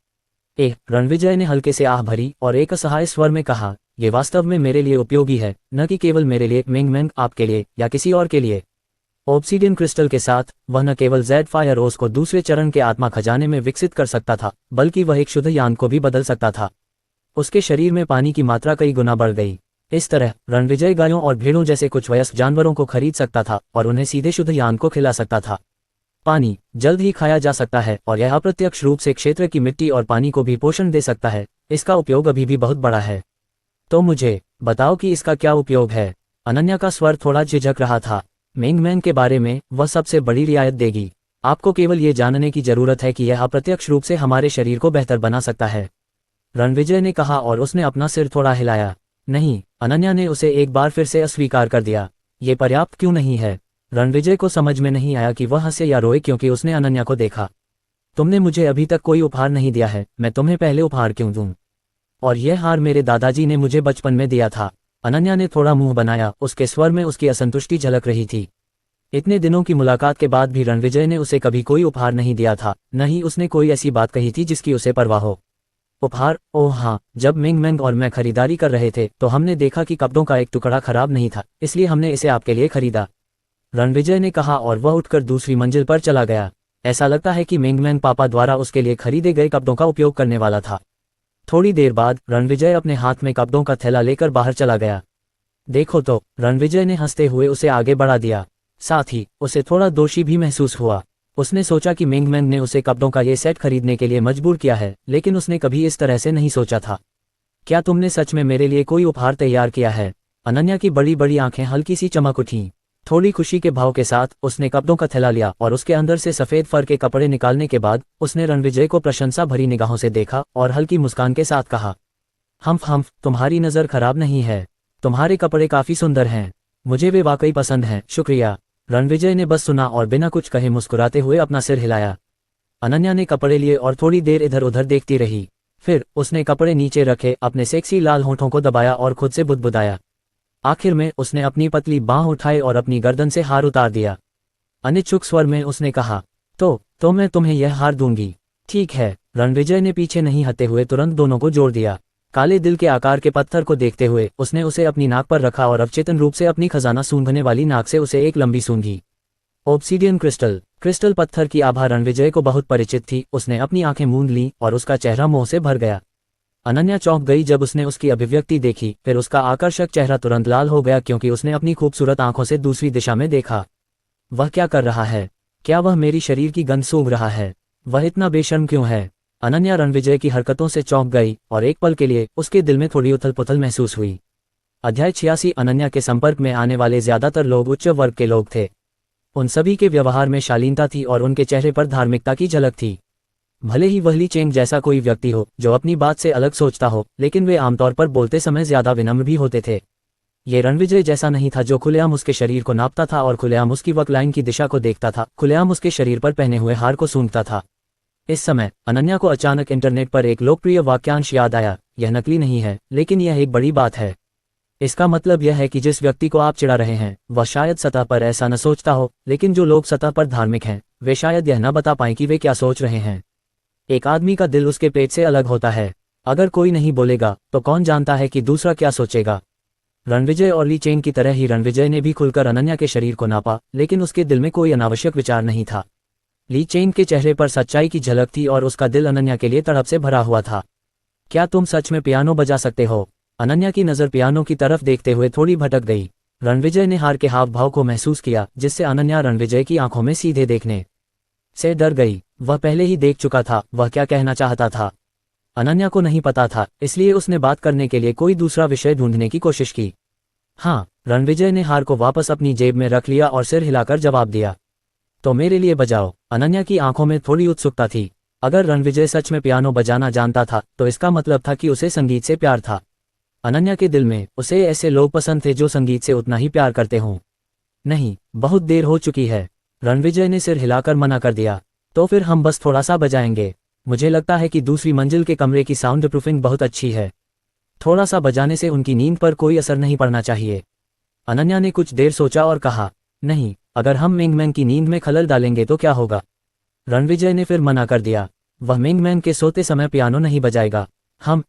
रणविजय ने हल्के से आह भरी और एक असहाय स्वर में कहा, यह वास्तव में मेरे लिए उपयोगी है, न कि केवल मेरे लिए, मिंग आपके लिए या किसी और के लिए। ऑब्सीडियन क्रिस्टल के साथ वह न केवल ज़ेड फायरोस को दूसरे चरण के आत्मा खजाने में विकसित कर सकता था, बल्कि वह एक शुद्ध यान को भी बदल सकता था। उसके शरीर में पानी की मात्रा कई गुना बढ़ गई। इस तरह रणविजय गायों और भेड़ों जैसे कुछ वयस्क जानवरों को खरीद सकता था और उन्हें सीधे शुद्ध यान को खिला सकता था। पानी जल्द ही खाया जा सकता है और यह अप्रत्यक्ष रूप से क्षेत्र की मिट्टी और पानी को भी पोषण दे सकता है। इसका उपयोग अभी भी बहुत बड़ा है। तो मुझे बताओ कि इसका क्या उपयोग है? अनन्या का स्वर थोड़ा झिझक रहा था। मिंग के बारे में वह सबसे बड़ी रियायत देगी। आपको केवल ये जानने की जरूरत है कि यह अप्रत्यक्ष रूप से हमारे शरीर को बेहतर बना सकता है, रणविजय ने कहा और उसने अपना सिर थोड़ा हिलाया। नहीं, अनन्या ने उसे एक बार फिर से अस्वीकार कर दिया। ये पर्याप्त क्यों नहीं है? रणविजय को समझ में नहीं आया कि वह हंसे या रोए, क्योंकि उसने अनन्या को देखा। तुमने मुझे अभी तक कोई उपहार नहीं दिया है, मैं तुम्हें पहले उपहार क्यों दूं? और यह हार मेरे दादाजी ने मुझे बचपन में दिया था। अनन्या ने थोड़ा मुंह बनाया, उसके स्वर में उसकी असंतुष्टि झलक रही थी। इतने दिनों की मुलाकात के बाद भी रणविजय ने उसे कभी कोई उपहार नहीं दिया था, न ही उसने कोई ऐसी बात कही थी जिसकी उसे परवाह हो। उपहार? ओह हाँ, जब मिंग और मैं खरीदारी कर रहे थे तो हमने देखा कि कपड़ों का एक टुकड़ा खराब नहीं था, इसलिए हमने इसे आपके लिए खरीदा, रणविजय ने कहा और वह उठकर दूसरी मंजिल पर चला गया। ऐसा लगता है कि मिंग पापा द्वारा उसके लिए खरीदे गए कपड़ों का उपयोग करने वाला था। थोड़ी देर बाद रणविजय अपने हाथ में कपड़ों का थैला लेकर बाहर चला गया। देखो तो, रणविजय ने हंसते हुए उसे आगे बढ़ा दिया। साथ ही उसे थोड़ा दोषी भी महसूस हुआ। उसने सोचा कि मिंग ने उसे कपड़ों का ये सेट खरीदने के लिए मजबूर किया है, लेकिन उसने कभी इस तरह से नहीं सोचा था। क्या तुमने सच में मेरे लिए कोई उपहार तैयार किया है? अनन्या की बड़ी बड़ी आंखें हल्की सी चमक उठीं। थोड़ी खुशी के भाव के साथ उसने कपड़ों का थैला लिया और उसके अंदर से सफेद फर के कपड़े निकालने के बाद उसने रणविजय को प्रशंसा भरी निगाहों से देखा और हल्की मुस्कान के साथ कहा, हम्फ, तुम्हारी नज़र खराब नहीं है, तुम्हारे कपड़े काफी सुंदर हैं, मुझे वे वाकई पसंद हैं, शुक्रिया। रणविजय ने बस सुना और बिना कुछ कहे मुस्कुराते हुए अपना सिर हिलाया। अनन्या ने कपड़े लिए और थोड़ी देर इधर उधर देखती रही। फिर उसने कपड़े नीचे रखे, अपने सेक्सी लाल होठों को दबाया और खुद से बुदबुदाया। आखिर में उसने अपनी पतली बांह उठाई और अपनी गर्दन से हार उतार दिया। अनिच्छुक स्वर में उसने कहा, तो मैं तुम्हें यह हार दूंगी। ठीक है। रणविजय ने पीछे नहीं हटते हुए तुरंत दोनों को जोड़ दिया। काले दिल के आकार के पत्थर को देखते हुए उसने उसे अपनी नाक पर रखा और अवचेतन रूप से अपनी खजाना सूंघने वाली नाक से उसे एक लंबी सूंघी। ऑब्सीडियन क्रिस्टल पत्थर की आभा रणविजय को बहुत परिचित थी। उसने अपनी आंखें मूंद लीं और उसका चेहरा मोह से भर गया। अनन्या चौंक गई जब उसने उसकी अभिव्यक्ति देखी, फिर उसका आकर्षक चेहरा तुरंत लाल हो गया क्योंकि उसने अपनी खूबसूरत आंखों से दूसरी दिशा में देखा। वह क्या कर रहा है? क्या वह मेरी शरीर की गंध सूंघ रहा है? वह इतना बेशर्म क्यों है? अनन्या रणविजय की हरकतों से चौंक गई और एक पल के लिए उसके दिल में थोड़ी उथल पुथल महसूस हुई। अध्याय 86। अनन्या के संपर्क में आने वाले ज्यादातर लोग उच्च वर्ग के लोग थे। उन सभी के व्यवहार में शालीनता थी और उनके चेहरे पर धार्मिकता की झलक थी। भले ही वह ली चेंग जैसा कोई व्यक्ति हो जो अपनी बात से अलग सोचता हो, लेकिन वे आमतौर पर बोलते समय ज्यादा विनम्र भी होते थे। ये रणविजय जैसा नहीं था जो खुलेआम उसके शरीर को नापता था और खुलेआम उसकी वकलाइन की दिशा को देखता था, खुलेआम उसके शरीर पर पहने हुए हार को सूंघता था। इस समय अनन्या को अचानक इंटरनेट पर एक लोकप्रिय वाक्यांश याद आया, यह नकली नहीं है, लेकिन यह एक बड़ी बात है। इसका मतलब यह है कि जिस व्यक्ति को आप चिढ़ा रहे हैं वह शायद सतह पर ऐसा न सोचता हो, लेकिन जो लोग सतह पर धार्मिक हैं वे शायद यह न बता पाएं कि वे क्या सोच रहे हैं। एक आदमी का दिल उसके पेट से अलग होता है। अगर कोई नहीं बोलेगा तो कौन जानता है कि दूसरा क्या सोचेगा। रणविजय और ली चेंग की तरह ही रणविजय ने भी खुलकर अनन्या के शरीर को नापा, लेकिन उसके दिल में कोई अनावश्यक विचार नहीं था। ली चेंग के चेहरे पर सच्चाई की झलक थी और उसका दिल अनन्या के लिए तड़प से भरा हुआ था। क्या तुम सच में पियानो बजा सकते हो? अनन्या की नज़र पियानो की तरफ देखते हुए थोड़ी भटक गई। रणविजय ने हार के हाव भाव को महसूस किया, जिससे अनन्या रणविजय की आंखों में सीधे देखने से डर गई। वह पहले ही देख चुका था वह क्या कहना चाहता था। अनन्या को नहीं पता था, इसलिए उसने बात करने के लिए कोई दूसरा विषय ढूंढने की कोशिश की। हाँ, रणविजय ने हार को वापस अपनी जेब में रख लिया और सिर हिलाकर जवाब दिया, तो मेरे लिए बजाओ। अनन्या की आंखों में थोड़ी उत्सुकता थी। अगर रणविजय सच में पियानो बजाना जानता था तो इसका मतलब था कि उसे संगीत से प्यार था। अनन्या के दिल में उसे ऐसे लोग पसंद थे जो संगीत से उतना ही प्यार करते हों। नहीं, बहुत देर हो चुकी है। रणविजय ने सिर हिलाकर मना कर दिया। तो फिर हम बस थोड़ा सा बजाएंगे। मुझे लगता है कि दूसरी मंजिल के कमरे की साउंड प्रूफिंग बहुत अच्छी है। थोड़ा सा बजाने से उनकी नींद पर कोई असर नहीं पड़ना चाहिए। अनन्या ने कुछ देर सोचा और कहा, नहीं, अगर हम मिंगमैन की नींद में खलल डालेंगे तो क्या होगा? रणविजय ने फिर मना कर दिया। वह मिंगमैन के सोते समय पियानो नहीं बजाएगा।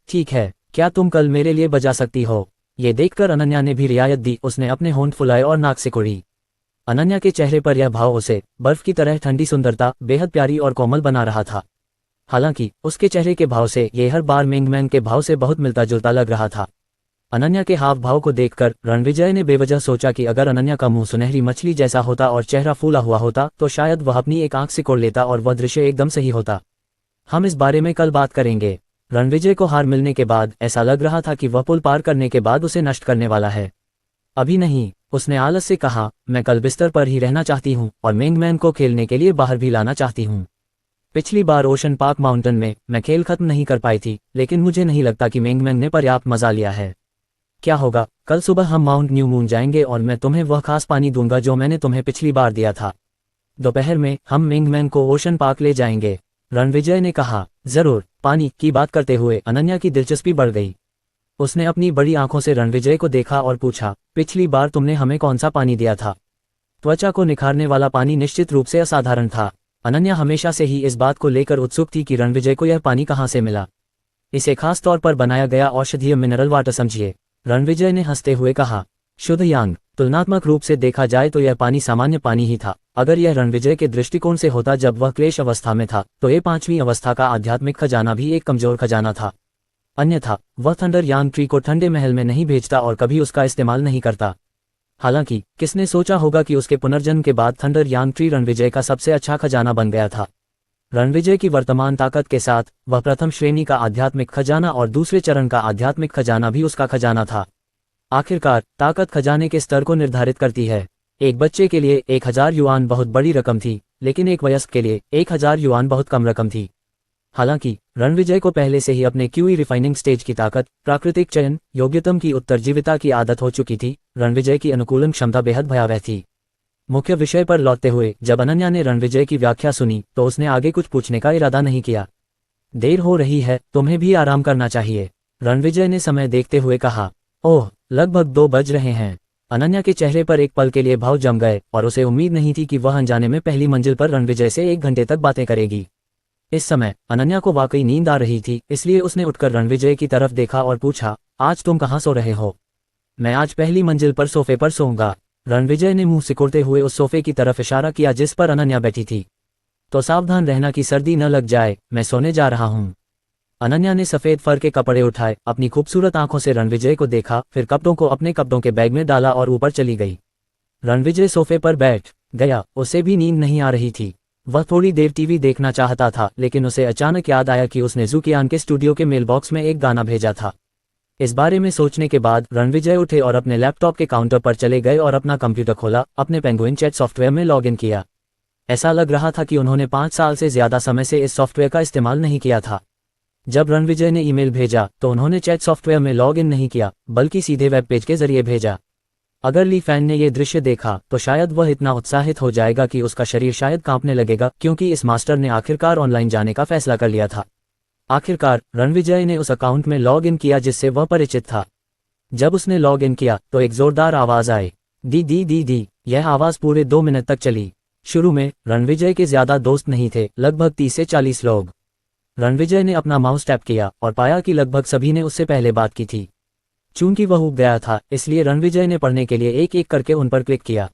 ठीक है, क्या तुम कल मेरे लिए बजा सकती हो? ये देखकर अनन्या ने भी रियायत दी। उसने अपने होंठ फुलाए और नाक से कुड़ी। अनन्या के चेहरे पर यह भाव उसे बर्फ की तरह ठंडी सुंदरता, बेहद प्यारी और कोमल बना रहा था। हालांकि उसके चेहरे के भाव से ये हर बार मिंगमैन के भाव से बहुत मिलता जुलता लग रहा था। अनन्या के हाव भाव को देखकर रणविजय ने बेवजह सोचा कि अगर अनन्या का मुंह सुनहरी मछली जैसा होता और चेहरा फूला हुआ होता तो शायद वह अपनी एक आंख सिकोड़ लेता और वह दृश्य एकदम सही होता। हम इस बारे में कल बात करेंगे। रणविजय को हार मिलने के बाद ऐसा लग रहा था कि वह पुल पार करने के बाद उसे नष्ट करने वाला है। अभी नहीं, उसने आलस से कहा, मैं कल बिस्तर पर ही रहना चाहती हूँ और मिंगमैन को खेलने के लिए बाहर भी लाना चाहती हूँ। पिछली बार ओशन पार्क माउंटेन में मैं खेल खत्म नहीं कर पाई थी, लेकिन मुझे नहीं लगता कि मिंगमैन ने पर्याप्त मजा लिया है। क्या होगा, कल सुबह हम माउंट न्यू मून जाएंगे और मैं तुम्हें वह खास पानी दूंगा जो मैंने तुम्हें पिछली बार दिया था। दोपहर में हम मिंगमैन को ओशन पार्क ले जाएंगे। रणविजय ने कहा, जरूर। पानी की बात करते हुए अनन्या की दिलचस्पी बढ़ गई। उसने अपनी बड़ी आंखों से रणविजय को देखा और पूछा, पिछली बार तुमने हमें कौन सा पानी दिया था? त्वचा को निखारने वाला पानी निश्चित रूप से असाधारण था। अनन्या हमेशा से ही इस बात को लेकर उत्सुक थी कि रणविजय को यह पानी कहाँ से मिला। इसे खास तौर पर बनाया गया औषधीय मिनरल वाटर समझिए। रणविजय ने हंसते हुए कहा, शुद्ध यांग। तुलनात्मक रूप से देखा जाए तो यह पानी सामान्य पानी ही था। अगर यह रणविजय के दृष्टिकोण से होता जब वह क्लेश अवस्था में था तो ये 5वीं अवस्था का आध्यात्मिक खजाना भी एक कमजोर खजाना था। अन्यथा वह थंडर यांग ट्री को ठंडे महल में नहीं भेजता और कभी उसका इस्तेमाल नहीं करता। हालांकि किसने सोचा होगा कि उसके पुनर्जन्म के बाद थंडर यांग ट्री रणविजय का सबसे अच्छा खजाना बन गया था। रणविजय की वर्तमान ताकत के साथ वह प्रथम श्रेणी का आध्यात्मिक खजाना और दूसरे चरण का आध्यात्मिक खजाना भी उसका खजाना था। आखिरकार ताकत खजाने के स्तर को निर्धारित करती है। एक बच्चे के लिए 1000 युआन बहुत बड़ी रकम थी, लेकिन एक वयस्क के लिए 1000 युआन बहुत कम रकम थी। हालांकि रणविजय को पहले से ही अपने क्यूई रिफाइनिंग स्टेज की ताकत, प्राकृतिक चयन, योग्यतम की उत्तरजीविता की आदत हो चुकी थी। रणविजय की अनुकूलन क्षमता बेहद भयावह थी। मुख्य विषय पर लौटते हुए जब अनन्या ने रणविजय की व्याख्या सुनी तो उसने आगे कुछ पूछने का इरादा नहीं किया। देर हो रही है, तुम्हें भी आराम करना चाहिए, रणविजय ने समय देखते हुए कहा। ओह, लगभग 2 बज रहे हैं। अनन्या के चेहरे पर एक पल के लिए भाव जम गए और उसे उम्मीद नहीं थी कि वह अनजाने में पहली मंजिल पर रणविजय से 1 घंटे तक बातें करेगी। इस समय अनन्या को वाकई नींद आ रही थी, इसलिए उसने उठकर रणविजय की तरफ देखा और पूछा, आज तुम कहाँ सो रहे हो? मैं आज पहली मंजिल पर सोफे पर सोऊंगा। रणविजय ने मुंह सिकुड़ते हुए उस सोफे की तरफ इशारा किया जिस पर अनन्या बैठी थी। तो सावधान रहना कि सर्दी न लग जाए, मैं सोने जा रहा हूँ। अनन्या ने सफेद फर के कपड़े उठाए, अपनी खूबसूरत आंखों से रणविजय को देखा, फिर कपड़ों को अपने कपड़ों के बैग में डाला और ऊपर चली गई। रणविजय सोफे पर बैठ गया, उसे भी नींद नहीं आ रही थी। वह थोड़ी देर टीवी देखना चाहता था, लेकिन उसे अचानक याद आया कि उसने ज़ूकियान के स्टूडियो के मेल बॉक्स में एक गाना भेजा था। इस बारे में सोचने के बाद रणविजय उठे और अपने लैपटॉप के काउंटर पर चले गए और अपना कंप्यूटर खोला, अपने पेंगुइन चैट सॉफ्टवेयर में लॉगिन किया। ऐसा लग रहा था कि उन्होंने 5 साल से ज्यादा समय से इस सॉफ्टवेयर का इस्तेमाल नहीं किया था। जब रणविजय ने ईमेल भेजा तो उन्होंने चैट सॉफ्टवेयर में लॉग इन नहीं किया, बल्कि सीधे वेब पेज के जरिए भेजा। अगर ली फैन ने यह दृश्य देखा तो शायद वह इतना उत्साहित हो जाएगा कि उसका शरीर शायद कांपने लगेगा, क्योंकि इस मास्टर ने आखिरकार ऑनलाइन जाने का फैसला कर लिया था। आखिरकार रणविजय ने उस अकाउंट में लॉग इन किया जिससे वह परिचित था। जब उसने लॉग इन किया तो एक जोरदार आवाज आई, दी दी दी दी। यह आवाज पूरे 2 मिनट तक चली। शुरू में रणविजय के ज्यादा दोस्त नहीं थे, लगभग 30 से 40 लोग। रणविजय ने अपना माउस टैप किया और पाया कि लगभग सभी ने उससे पहले बात की थी। चूंकि वह उब गया था, इसलिए रणविजय ने पढ़ने के लिए एक एक करके उन पर क्लिक किया।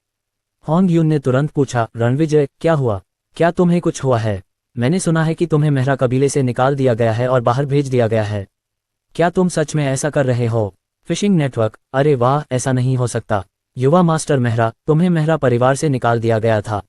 होंग यून ने तुरंत पूछा, रणविजय क्या हुआ? क्या तुम्हें कुछ हुआ है? मैंने सुना है कि तुम्हें मेहरा कबीले से निकाल दिया गया है और बाहर भेज दिया गया है। क्या तुम सच में ऐसा कर रहे हो? फिशिंग नेटवर्क, अरे वाह, ऐसा नहीं हो सकता। युवा मास्टर मेहरा, तुम्हें मेहरा परिवार से निकाल दिया गया था।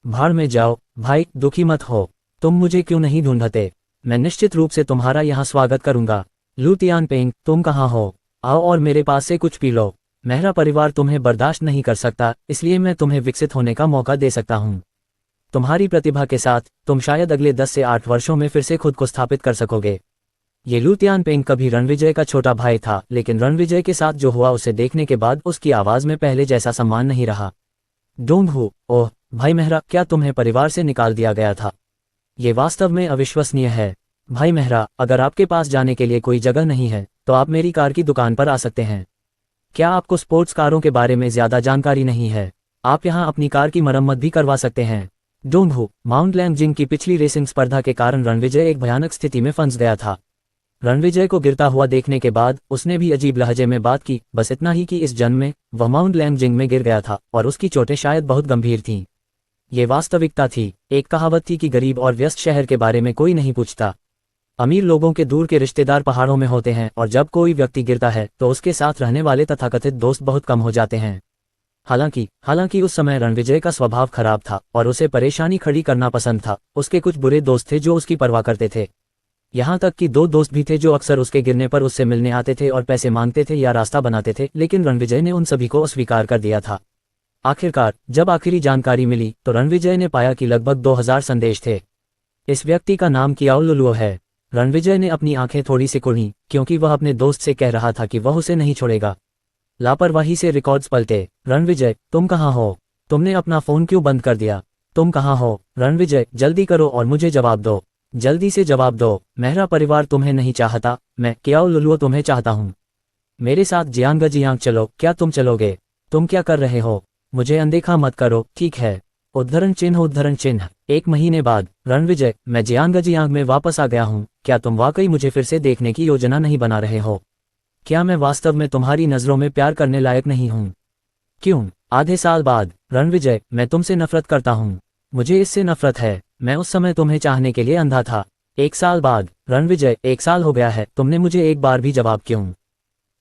भाड़ में जाओ भाई, दुखी मत हो। तुम मुझे क्यों नहीं ढूंढते? मैं निश्चित रूप से तुम्हारा यहाँ स्वागत करूंगा। लू तियानपेंग, तुम कहाँ हो? आओ और मेरे पास से कुछ पी लो। मेहरा परिवार तुम्हें बर्दाश्त नहीं कर सकता, इसलिए मैं तुम्हें विकसित होने का मौका दे सकता हूँ। तुम्हारी प्रतिभा के साथ तुम शायद अगले 10 से 8 वर्षों में फिर से खुद को स्थापित कर सकोगे। ये लू तियानपेंग कभी रणविजय का छोटा भाई था, लेकिन रणविजय के साथ जो हुआ उसे देखने के बाद उसकी आवाज में पहले जैसा सम्मान नहीं रहा। डोंग हु, ओह भाई मेहरा, क्या तुम्हें परिवार से निकाल दिया गया था? ये वास्तव में अविश्वसनीय है। भाई मेहरा, अगर आपके पास जाने के लिए कोई जगह नहीं है तो आप मेरी कार की दुकान पर आ सकते हैं। क्या आपको स्पोर्ट्स कारों के बारे में ज्यादा जानकारी नहीं है? आप यहाँ अपनी कार की मरम्मत भी करवा सकते हैं। डोंग हु, माउंट लैंगजिंग की पिछली रेसिंग स्पर्धा के कारण रणविजय एक भयानक स्थिति में फंस गया था। रणविजय को गिरता हुआ देखने के बाद उसने भी अजीब लहजे में बात की, बस इतना ही कि इस जन्म में वह माउंट लैंगजिंग में गिर गया था और उसकी चोटें शायद बहुत गंभीर थीं। ये वास्तविकता थी। एक कहावत थी कि गरीब और व्यस्त शहर के बारे में कोई नहीं पूछता। अमीर लोगों के दूर के रिश्तेदार पहाड़ों में होते हैं और जब कोई व्यक्ति गिरता है तो उसके साथ रहने वाले तथाकथित दोस्त बहुत कम हो जाते हैं। हालांकि उस समय रणविजय का स्वभाव खराब था और उसे परेशानी खड़ी करना पसंद था। उसके कुछ बुरे दोस्त थे जो उसकी परवाह करते थे। यहाँ तक कि 2 दोस्त भी थे जो अक्सर उसके गिरने पर उससे मिलने आते थे और पैसे मांगते थे या रास्ता बनाते थे, लेकिन रणविजय ने उन सभी को अस्वीकार कर दिया था। आखिरकार जब आखिरी जानकारी मिली तो रणविजय ने पाया कि लगभग 2000 संदेश थे। इस व्यक्ति का नाम कियाओ लुलुओ है। रणविजय ने अपनी आंखें थोड़ी सी खुली, क्योंकि वह अपने दोस्त से कह रहा था कि वह उसे नहीं छोड़ेगा। लापरवाही से रिकॉर्ड्स पलटे। रणविजय, तुम कहाँ हो? तुमने अपना फोन क्यों बंद कर दिया? तुम कहाँ हो? रणविजय, जल्दी करो और मुझे जवाब दो। जल्दी से जवाब दो। मेहरा परिवार तुम्हें नहीं चाहता, मैं कियाओ लुलुओ तुम्हें चाहता हूँ। मेरे साथ जियांग चलो। क्या तुम चलोगे? तुम क्या कर रहे हो? मुझे अनदेखा मत करो, ठीक है? उद्धरण चिन्ह। 1 महीने बाद। रणविजय, मैं जियांग में वापस आ गया हूँ। क्या तुम वाकई मुझे फिर से देखने की योजना नहीं बना रहे हो? क्या मैं वास्तव में तुम्हारी नजरों में प्यार करने लायक नहीं हूँ? क्यों? आधे साल बाद। रणविजय, मैं तुमसे नफरत करता हूँ। मुझे इससे नफरत है। मैं उस समय तुम्हें चाहने के लिए अंधा था। 1 साल बाद। रणविजय, 1 साल हो गया है, तुमने मुझे एक बार भी जवाब क्यों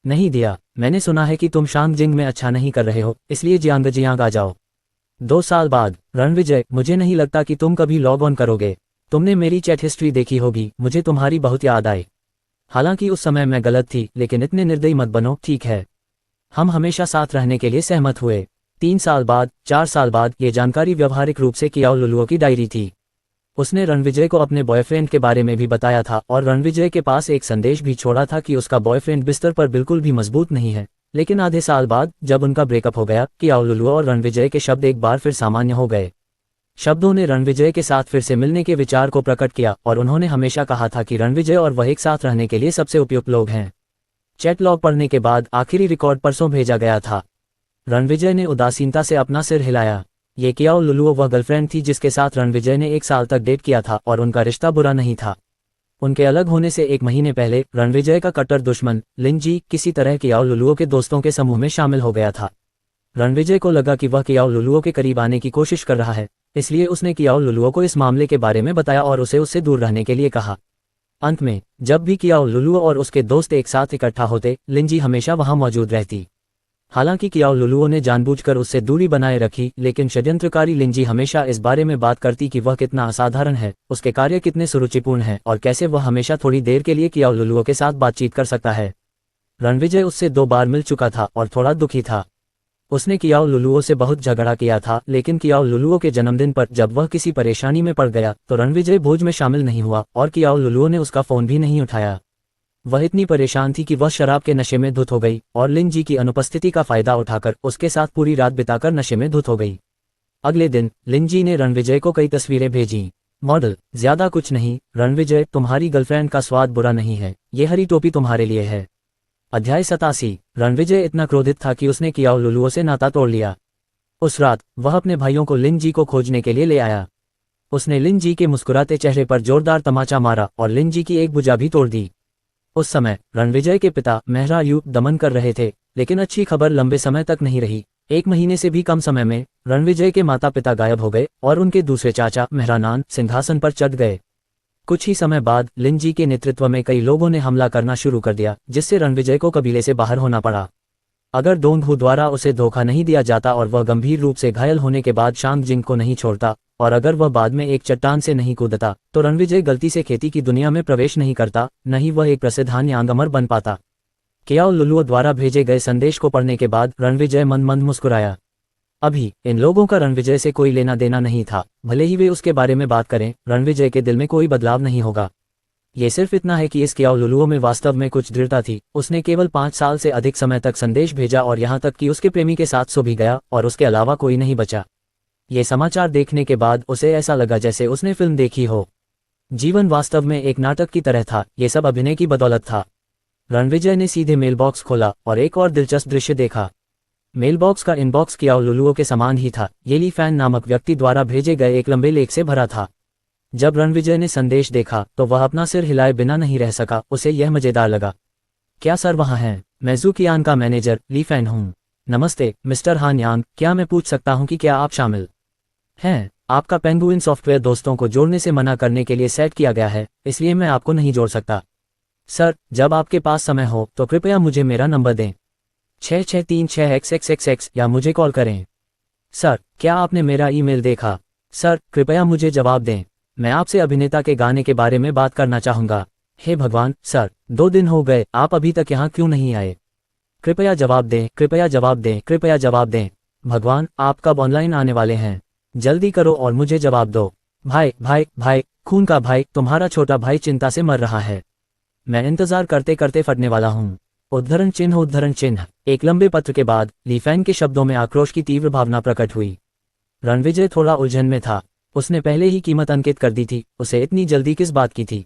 नहीं दिया? मैंने सुना है कि तुम शांगजिंग में अच्छा नहीं कर रहे हो, इसलिए जियांग आ जाओ। 2 साल बाद। रणविजय, मुझे नहीं लगता कि तुम कभी लॉग ऑन करोगे। तुमने मेरी चैट हिस्ट्री देखी होगी, मुझे तुम्हारी बहुत याद आई। हालांकि उस समय मैं गलत थी, लेकिन इतने निर्दयी मत बनो, ठीक है? हम हमेशा साथ रहने के लिए सहमत हुए। 3 साल बाद, 4 साल बाद। ये जानकारी व्यवहारिक रूप से कियाओ लुलुओ की डायरी थी। उसने रणविजय को अपने बॉयफ्रेंड के बारे में भी बताया था और रणविजय के पास एक संदेश भी छोड़ा था कि उसका बॉयफ्रेंड बिस्तर पर बिल्कुल भी मजबूत नहीं है। लेकिन आधे साल बाद जब उनका ब्रेकअप हो गया, कियाओ लुलुओ और रणविजय के शब्द एक बार फिर सामान्य हो गए। शब्दों ने रणविजय के साथ फिर से मिलने के विचार को प्रकट किया और उन्होंने हमेशा कहा था कि रणविजय और वह एक साथ रहने के लिए सबसे उपयुक्त लोग हैं। चैट लॉग पढ़ने के बाद आखिरी रिकॉर्ड परसों भेजा गया था। रणविजय ने उदासीनता से अपना सिर हिलाया। ये कियाओ लुलुओ वह गर्लफ्रेंड थी जिसके साथ रणविजय ने 1 साल तक डेट किया था और उनका रिश्ता बुरा नहीं था। उनके अलग होने से 1 महीने पहले रणविजय का कट्टर दुश्मन लिन जी किसी तरह कियाओ लुलुओ के दोस्तों के समूह में शामिल हो गया था। रणविजय को लगा कि वह कियाओ लुलुओ के करीब आने की कोशिश कर रहा है, इसलिए उसने कियाओ लुलुओ को इस मामले के बारे में बताया और उसे उससे दूर रहने के लिए कहा। अंत में जब भी कियाओ लुलुओ और उसके दोस्त एक साथ इकट्ठा होते, लिन जी हमेशा वहां मौजूद रहती। हालांकि कियाओ लुलुओ ने जानबूझकर उससे दूरी बनाए रखी, लेकिन षड्यंत्रकारी लिन जी हमेशा इस बारे में बात करती कि वह कितना असाधारण है, उसके कार्य कितने सुरुचिपूर्ण हैं और कैसे वह हमेशा थोड़ी देर के लिए कियाओ लुलुओ के साथ बातचीत कर सकता है। रणविजय उससे 2 बार मिल चुका था और थोड़ा दुखी था। उसने कियाओ लुलुओ से बहुत झगड़ा किया था, लेकिन कियाओ लुलुओ के जन्मदिन पर जब वह किसी परेशानी में पड़ गया तो रणविजय भोज में शामिल नहीं हुआ और कियाओ लुलुओ ने उसका फोन भी नहीं उठाया। वह इतनी परेशान थी कि वह शराब के नशे में धुत हो गई और लिन जी की अनुपस्थिति का फायदा उठाकर उसके साथ पूरी रात बिताकर नशे में धुत हो गई। अगले दिन लिन जी ने रणविजय को कई तस्वीरें भेजी। मॉडल: ज्यादा कुछ नहीं, रणविजय तुम्हारी गर्लफ्रेंड का स्वाद बुरा नहीं है, ये हरी टोपी तुम्हारे लिए है। अध्याय 87। रणविजय इतना क्रोधित था कि उसने कियाओ लुलुओ से नाता तोड़ लिया। उस रात वह अपने भाइयों को लिन जी को खोजने के लिए ले आया। उसने लिन जी के मुस्कुराते चेहरे पर जोरदार तमाचा मारा और लिन जी की एक भुजा भी तोड़ दी। उस समय रणविजय के पिता मेहरा यू दमन कर रहे थे, लेकिन अच्छी खबर लंबे समय तक नहीं रही। 1 महीने से भी कम समय में रणविजय के माता पिता गायब हो गए और उनके दूसरे चाचा मेहरानान सिंहासन पर चढ़ गए। कुछ ही समय बाद लिन जी के नेतृत्व में कई लोगों ने हमला करना शुरू कर दिया, जिससे रणविजय को कबीले से बाहर होना पड़ा। अगर डोंगहू द्वारा उसे धोखा नहीं दिया जाता और वह गंभीर रूप से घायल होने के बाद शांग जिंग को नहीं छोड़ता और अगर वह बाद में एक चट्टान से नहीं कूदता तो रणविजय गलती से खेती की दुनिया में प्रवेश नहीं करता, नहीं वह एक प्रसिद्ध हान्यांग अमर बन पाता। कियाओ लुलुओ द्वारा भेजे गए संदेश को पढ़ने के बाद रणविजय मंद मंद मुस्कुराया। अभी इन लोगों का रणविजय से कोई लेना देना नहीं था, भले ही वे उसके बारे में बात करें, रणविजय के दिल में कोई बदलाव नहीं होगा। ये सिर्फ इतना है कि इस कियाओ लुलुओ में वास्तव में कुछ दृढ़ता थी। उसने केवल 5 साल से अधिक समय तक संदेश भेजा और यहाँ तक कि उसके प्रेमी के साथ सो भी गया और उसके अलावा कोई नहीं बचा। ये समाचार देखने के बाद उसे ऐसा लगा जैसे उसने फिल्म देखी हो। जीवन वास्तव में एक नाटक की तरह था, ये सब अभिनय की बदौलत था। रणविजय ने सीधे मेलबॉक्स खोला और एक और दिलचस्प दृश्य देखा। मेलबॉक्स का इनबॉक्स कियाओ लुलुओ के समान ही था। ये ली फैन नामक व्यक्ति द्वारा भेजे गए एक लंबे लेख से भरा था। जब रणविजय ने संदेश देखा तो वह अपना सिर हिलाए बिना नहीं रह सका। उसे यह मजेदार लगा। क्या सर वहाँ हैं? मैं ज़ूकियान का मैनेजर ली फैन हूँ। नमस्ते मिस्टर हान यांग, क्या मैं पूछ सकता हूँ कि क्या आप शामिल हैं? आपका पेंगुइन सॉफ्टवेयर दोस्तों को जोड़ने से मना करने के लिए सेट किया गया है, इसलिए मैं आपको नहीं जोड़ सकता। सर, जब आपके पास समय हो तो कृपया मुझे मेरा नंबर दें 6636XXXX या मुझे कॉल करें। सर, क्या आपने मेरा ईमेल देखा? सर, कृपया मुझे जवाब दें। मैं आपसे अभिनेता के गाने के बारे में बात करना चाहूँगा। हे भगवान सर, 2 दिन हो गए, आप अभी तक यहाँ क्यों नहीं आए? कृपया जवाब दें, कृपया जवाब दें, कृपया जवाब दें। भगवान, आप कब ऑनलाइन आने वाले हैं? जल्दी करो और मुझे जवाब दो। भाई भाई भाई, खून का भाई, तुम्हारा छोटा भाई चिंता से मर रहा है। मैं इंतजार करते करते फटने वाला हूँ। उद्धरण चिन्ह उद्धरण चिन्ह। एक लंबे पत्र के बाद ली फैन के शब्दों में आक्रोश की तीव्र भावना प्रकट हुई। रणविजय थोड़ा उलझन में था। उसने पहले ही कीमत अंकित कर दी थी, उसे इतनी जल्दी किस बात की थी?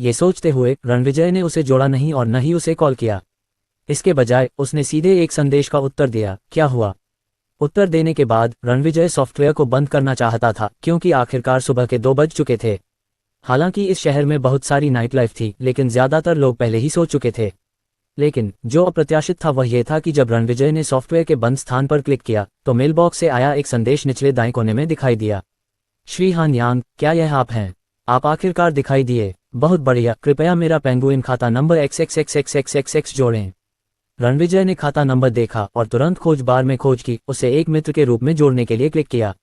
ये सोचते हुए रणविजय ने उसे जोड़ा नहीं और न ही उसे कॉल किया। इसके बजाय उसने सीधे एक संदेश का उत्तर दिया। क्या हुआ? उत्तर देने के बाद रणविजय सॉफ्टवेयर को बंद करना चाहता था, क्योंकि आखिरकार सुबह के 2 बज चुके थे। हालांकि इस शहर में बहुत सारी नाइट लाइफ थी, लेकिन ज्यादातर लोग पहले ही सो चुके थे। लेकिन जो अप्रत्याशित था वह यह था कि जब रणविजय ने सॉफ्टवेयर के बंद स्थान पर क्लिक किया तो मेलबॉक्स से आया एक संदेश निचले दाएं कोने में दिखाई दिया। श्री हान यांग, क्या यह आप हैं? आप आखिरकार दिखाई दिए, बहुत बढ़िया। कृपया मेरा पेंगुइन खाता नंबर XXXXXXX जोड़ें। रणविजय ने खाता नंबर देखा और तुरंत खोज बार में खोज की, उसे एक मित्र के रूप में जोड़ने के लिए क्लिक किया।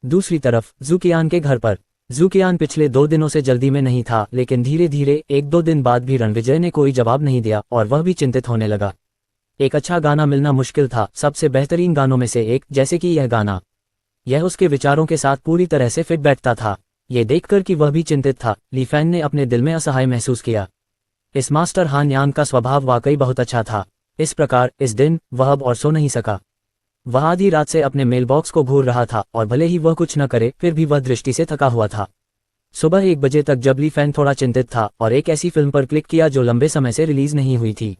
दूसरी तरफ ज़ूकियान के घर पर ज़ूकियान पिछले 2 दिनों से जल्दी में नहीं था, लेकिन धीरे धीरे 1-2 दिन बाद भी रणविजय ने कोई जवाब नहीं दिया और वह भी चिंतित होने लगा। एक अच्छा गाना मिलना मुश्किल था, सबसे बेहतरीन गानों में से एक, जैसे कि यह गाना। यह उसके विचारों के साथ पूरी तरह से फिट बैठता था। ये देखकर कि वह भी चिंतित था, ली फैन ने अपने दिल में असहाय महसूस किया। इस मास्टर हान यांग का स्वभाव वाकई बहुत अच्छा था। इस प्रकार इस दिन वह अब और सो नहीं सका। वह आधी रात से अपने मेलबॉक्स को घूर रहा था और भले ही वह कुछ न करे फिर भी वह दृष्टि से थका हुआ था। सुबह 1 बजे तक जब ली फैन थोड़ा चिंतित था और एक ऐसी फिल्म पर क्लिक किया जो लंबे समय से रिलीज नहीं हुई थी।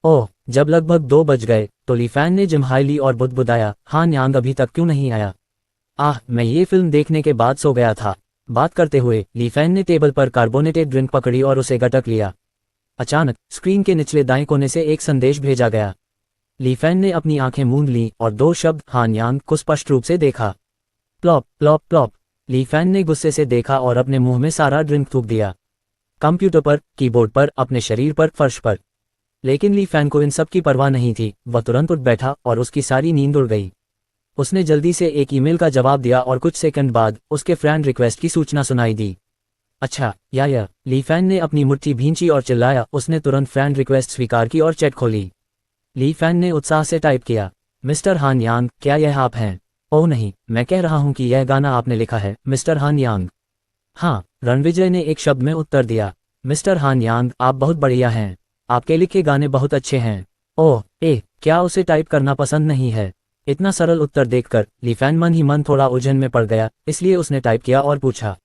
ओह, जब लगभग 2 बज गए तो ली फैन ने जिम्हाई ली और बुदबुदाया, हान यांग अभी तक क्यों नहीं आया? मैं ये फिल्म देखने के बाद सो गया था। बात करते हुए ली फैन ने टेबल पर कार्बोनेटेड ड्रिंक पकड़ी और उसे गटक लिया। अचानक स्क्रीन के निचले दाएं कोने से एक संदेश भेजा गया। ली फैन ने अपनी आंखें मूंद लीं और 2 शब्द हान यांग को स्पष्ट रूप से देखा। Plop plop plop. Li Fan ने गुस्से से देखा और अपने मुंह में सारा ड्रिंक थूक दिया। कंप्यूटर पर, कीबोर्ड पर, अपने शरीर पर, फर्श पर। लेकिन ली फैन को इन सब की परवाह नहीं थी। वह तुरंत उठ बैठा और उसकी सारी नींद उड़ गई। उसने जल्दी से एक ईमेल का जवाब दिया और कुछ सेकंड बाद उसके फ्रेंड रिक्वेस्ट की सूचना सुनाई दी। अच्छा, या ली फैन ने अपनी मुट्ठी भींची और चिल्लाया। उसने तुरंत फ्रेंड रिक्वेस्ट स्वीकार की और चैट खोली। ली फैन ने उत्साह से टाइप किया, मिस्टर हान यांग, क्या यह आप हैं? ओह नहीं, मैं कह रहा हूं कि यह गाना आपने लिखा है, मिस्टर हान यांग। हाँ, रणविजय ने एक शब्द में उत्तर दिया। मिस्टर हान यांग, आप बहुत बढ़िया हैं। आपके लिखे गाने बहुत अच्छे हैं। ओह, क्या उसे टाइप करना पसंद नहीं है? इतना सरल उत्तर देखकर ली फैन मन ही मन थोड़ा उलझन में पड़ गया, इसलिए उसने टाइप किया और पूछा,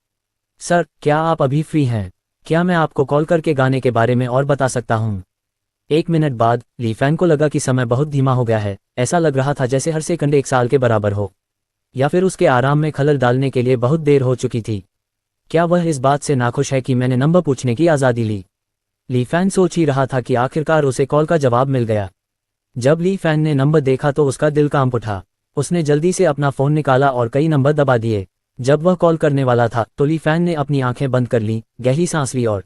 सर, क्या आप अभी फ्री हैं? क्या मैं आपको कॉल करके गाने के बारे में और बता सकता हूँ? 1 मिनट बाद ली फैन को लगा कि समय बहुत धीमा हो गया है। ऐसा लग रहा था जैसे हर सेकंड 1 साल के बराबर हो, या फिर उसके आराम में खलल डालने के लिए बहुत देर हो चुकी थी। क्या वह इस बात से नाखुश है कि मैंने नंबर पूछने की आज़ादी ली? ली फैन सोच ही रहा था कि आखिरकार उसे कॉल का जवाब मिल गया। जब ली फैन ने नंबर देखा तो उसका दिल कांप उठा। उसने जल्दी से अपना फ़ोन निकाला और कई नंबर दबा दिए। जब वह कॉल करने वाला था तो ली फैन ने अपनी आंखें बंद कर लीं, गहरी सांस ली और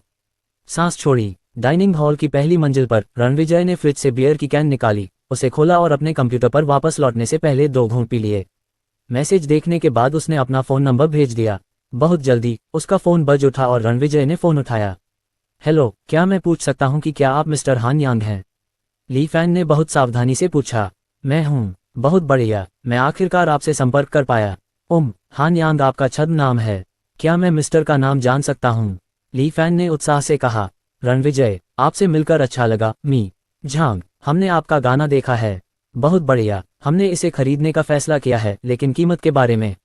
सांस छोड़ी। डाइनिंग हॉल की पहली मंजिल पर रणविजय ने फ्रिज से बियर की कैन निकाली, उसे खोला और अपने कंप्यूटर पर वापस लौटने से पहले 2 घूंट पी लिए। मैसेज देखने के बाद उसने अपना फ़ोन नंबर भेज दिया। बहुत जल्दी उसका फ़ोन बज उठा और रणविजय ने फ़ोन उठाया। हेलो, क्या मैं पूछ सकता हूँ कि क्या आप मिस्टर हान यांग हैं? ली फैन ने बहुत सावधानी से पूछा। मैं हूँ। बहुत बढ़िया, मैं आखिरकार आपसे संपर्क कर पाया। हान यांग आपका छद्म नाम है। क्या मैं मिस्टर का नाम जान सकता हूँ? ली फैन ने उत्साह से कहा। रणविजय, आपसे मिलकर अच्छा लगा। मी झांग, हमने आपका गाना देखा है। बहुत बढ़िया, हमने इसे खरीदने का फैसला किया है, लेकिन कीमत के बारे में?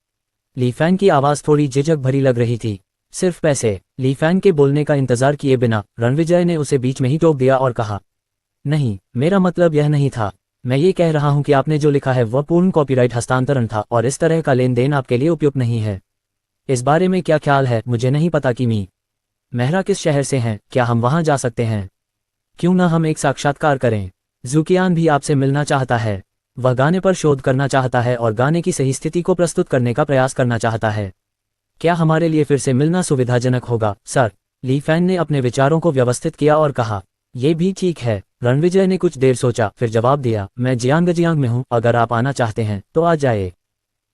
ली फैन की आवाज़ थोड़ी झिझक भरी लग रही थी। सिर्फ पैसे? ली फैन के बोलने का इंतजार किए बिना रणविजय ने उसे बीच में ही टोक दिया और कहा, नहीं, मेरा मतलब यह नहीं था। मैं ये कह रहा हूँ कि आपने जो लिखा है वह पूर्ण कॉपीराइट हस्तांतरण था और इस तरह का लेन देन आपके लिए उपयुक्त नहीं है। इस बारे में क्या ख्याल है? मुझे नहीं पता कि मी मेहरा किस शहर से हैं। क्या हम वहाँ जा सकते हैं? क्यों ना हम एक साक्षात्कार करें? ज़ुकियान भी आपसे मिलना चाहता है। वह गाने पर शोध करना चाहता है और गाने की सही स्थिति को प्रस्तुत करने का प्रयास करना चाहता है। क्या हमारे लिए फिर से मिलना सुविधाजनक होगा, सर? ली फैन ने अपने विचारों को व्यवस्थित किया और कहा, यह भी ठीक है। रणविजय ने कुछ देर सोचा, फिर जवाब दिया, मैं जियांग में हूँ। अगर आप आना चाहते हैं तो आ जाए।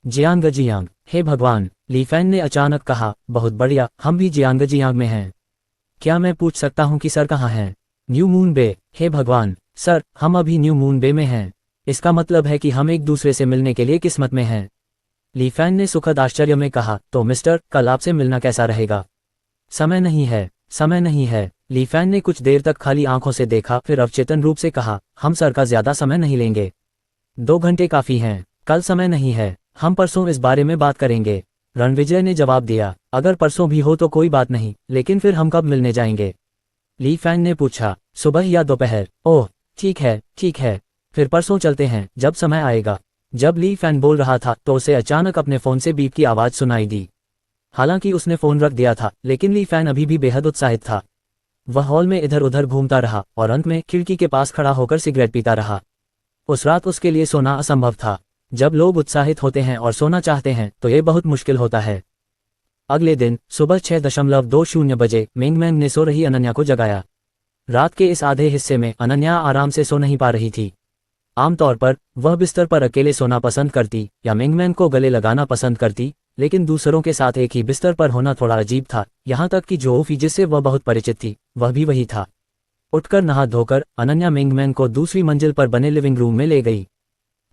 जियांग? हे भगवान, ली फैन ने अचानक कहा। बहुत बढ़िया, हम भी जियांग में हैं। क्या मैं पूछ सकता हूँ कि सर कहाँ हैं? न्यू मून बे। हे भगवान, सर, हम अभी न्यू मून बे में हैं। इसका मतलब है कि हम एक दूसरे से मिलने के लिए किस्मत में हैं। ली फैन ने सुखद आश्चर्य में कहा, तो मिस्टर, कल आपसे मिलना कैसा रहेगा? समय नहीं है। ली फैन ने कुछ देर तक खाली आंखों से देखा, फिर अवचेतन रूप से कहा, हम सर का ज्यादा समय नहीं लेंगे। 2 घंटे काफी हैं। कल समय नहीं है, हम परसों इस बारे में बात करेंगे। रणविजय ने जवाब दिया, अगर परसों भी हो तो कोई बात नहीं, लेकिन फिर हम कब मिलने जाएंगे? ली फैन ने पूछा, सुबह या दोपहर? ओह, ठीक है, फिर परसों चलते हैं, जब समय आएगा। जब ली फैन बोल रहा था तो उसे अचानक अपने फ़ोन से बीप की आवाज़ सुनाई दी। हालांकि उसने फ़ोन रख दिया था, लेकिन ली फैन अभी भी बेहद उत्साहित था। वह हॉल में इधर उधर घूमता रहा और अंत में खिड़की के पास खड़ा होकर सिगरेट पीता रहा। उस रात उसके लिए सोना असंभव था। जब लोग उत्साहित होते हैं और सोना चाहते हैं तो ये बहुत मुश्किल होता है। अगले दिन सुबह 6:20 बजे मेंगमैंग ने सो रही अनन्या को जगाया। रात के इस आधे हिस्से में अनन्या आराम से सो नहीं पा रही थी। आमतौर पर वह बिस्तर पर अकेले सोना पसंद करती या मेंगमैंग को गले लगाना पसंद करती, लेकिन दूसरों के साथ एक ही बिस्तर पर होना थोड़ा अजीब था। यहाँ तक कि जोफी, जिससे वह बहुत परिचित थी, वह भी वही था। उठकर नहा धोकर अनन्या मेंगमैंग को दूसरी मंजिल पर बने लिविंग रूम में ले गई।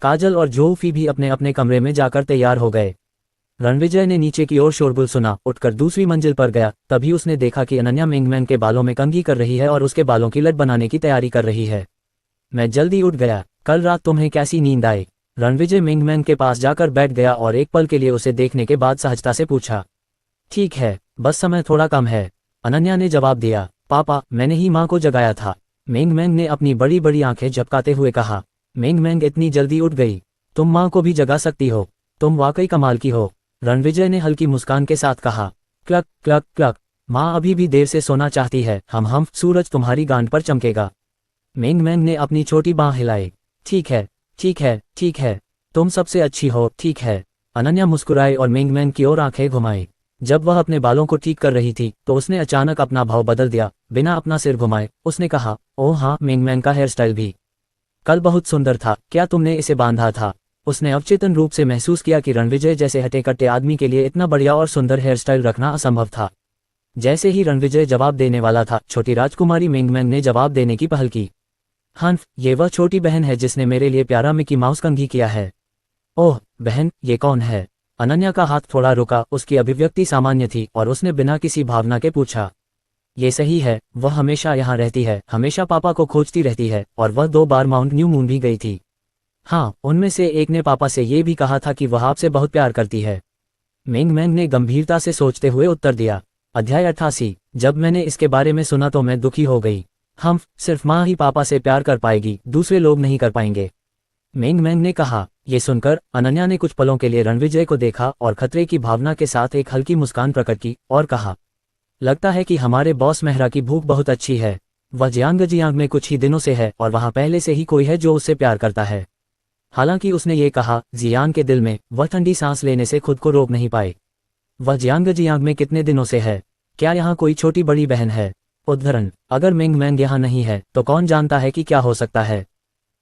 काजल और जोफी भी अपने अपने कमरे में जाकर तैयार हो गए। रणविजय ने नीचे की ओर शोरगुल सुना, उठकर दूसरी मंजिल पर गया। तभी उसने देखा कि अनन्या मेंगमैंग के बालों में कंघी कर रही है और उसके बालों की लट बनाने की तैयारी कर रही है। मैं जल्दी उठ गया। कल रात तुम्हें कैसी नींद आई? रणविजय मिंगमैन के पास जाकर बैठ गया और एक पल के लिए उसे देखने के बाद सहजता से पूछा, ठीक है, बस समय थोड़ा कम है। अनन्या ने जवाब दिया, पापा, मैंने ही माँ को जगाया था। मिंगमैन ने अपनी बड़ी बड़ी आंखें झपकाते हुए कहा। मिंगमैन इतनी जल्दी उठ गई? तुम माँ को भी जगा सकती हो, तुम वाकई कमाल की हो। रणविजय ने हल्की मुस्कान के साथ कहा। क्लक क्लक क्लक, माँ अभी भी देर से सोना चाहती है। हम सूरज तुम्हारी गांड पर चमकेगा। मिंगमैन ने अपनी छोटी बाँह हिलाई। ठीक है ठीक है ठीक है, तुम सबसे अच्छी हो, ठीक है। अनन्या मुस्कुराई और मिंगमैन की ओर आंखें घुमाई। जब वह अपने बालों को ठीक कर रही थी तो उसने अचानक अपना भाव बदल दिया। बिना अपना सिर घुमाए उसने कहा, ओह हाँ, मिंगमैन का हेयर स्टाइल भी कल बहुत सुंदर था। क्या तुमने इसे बांधा था? उसने अवचेतन रूप से महसूस किया कि रणविजय जैसे हटे कट्टे आदमी के लिए इतना बढ़िया और सुंदर हेयर स्टाइल रखना असंभव था। जैसे ही रणविजय जवाब देने वाला था, छोटी राजकुमारी मिंगमैन ने जवाब देने की पहल की। हंफ, ये वह छोटी बहन है जिसने मेरे लिए प्यारा मिकी माउस कंघी किया है। ओह बहन, ये कौन है? अनन्या का हाथ थोड़ा रुका, उसकी अभिव्यक्ति सामान्य थी और उसने बिना किसी भावना के पूछा, ये सही है, वह हमेशा यहाँ रहती है, हमेशा पापा को खोजती रहती है और वह 2 बार माउंट न्यू मून भी गई थी। हाँ, उनमें से एक ने पापा से ये भी कहा था कि वह आपसे बहुत प्यार करती है। मिंगमैन ने गंभीरता से सोचते हुए उत्तर दिया। अध्याय 88। जब मैंने इसके बारे में सुना तो मैं दुखी हो गई। हम सिर्फ माँ ही पापा से प्यार कर पाएगी, दूसरे लोग नहीं कर पाएंगे, मिंगमैन ने कहा। ये सुनकर अनन्या ने कुछ पलों के लिए रणविजय को देखा और खतरे की भावना के साथ एक हल्की मुस्कान प्रकट की और कहा, लगता है कि हमारे बॉस मेहरा की भूख बहुत अच्छी है। वह जियांग में कुछ ही दिनों से है और वहाँ पहले से ही कोई है जो उससे प्यार करता है। हालांकि उसने ये कहा, जियांग के दिल में वह ठंडी सांस लेने से खुद को रोक नहीं पाए। वह जियांग में कितने दिनों से है? क्या यहाँ कोई छोटी बड़ी बहन है? उद्धरण, अगर मिंगमैन यहाँ नहीं है तो कौन जानता है कि क्या हो सकता है।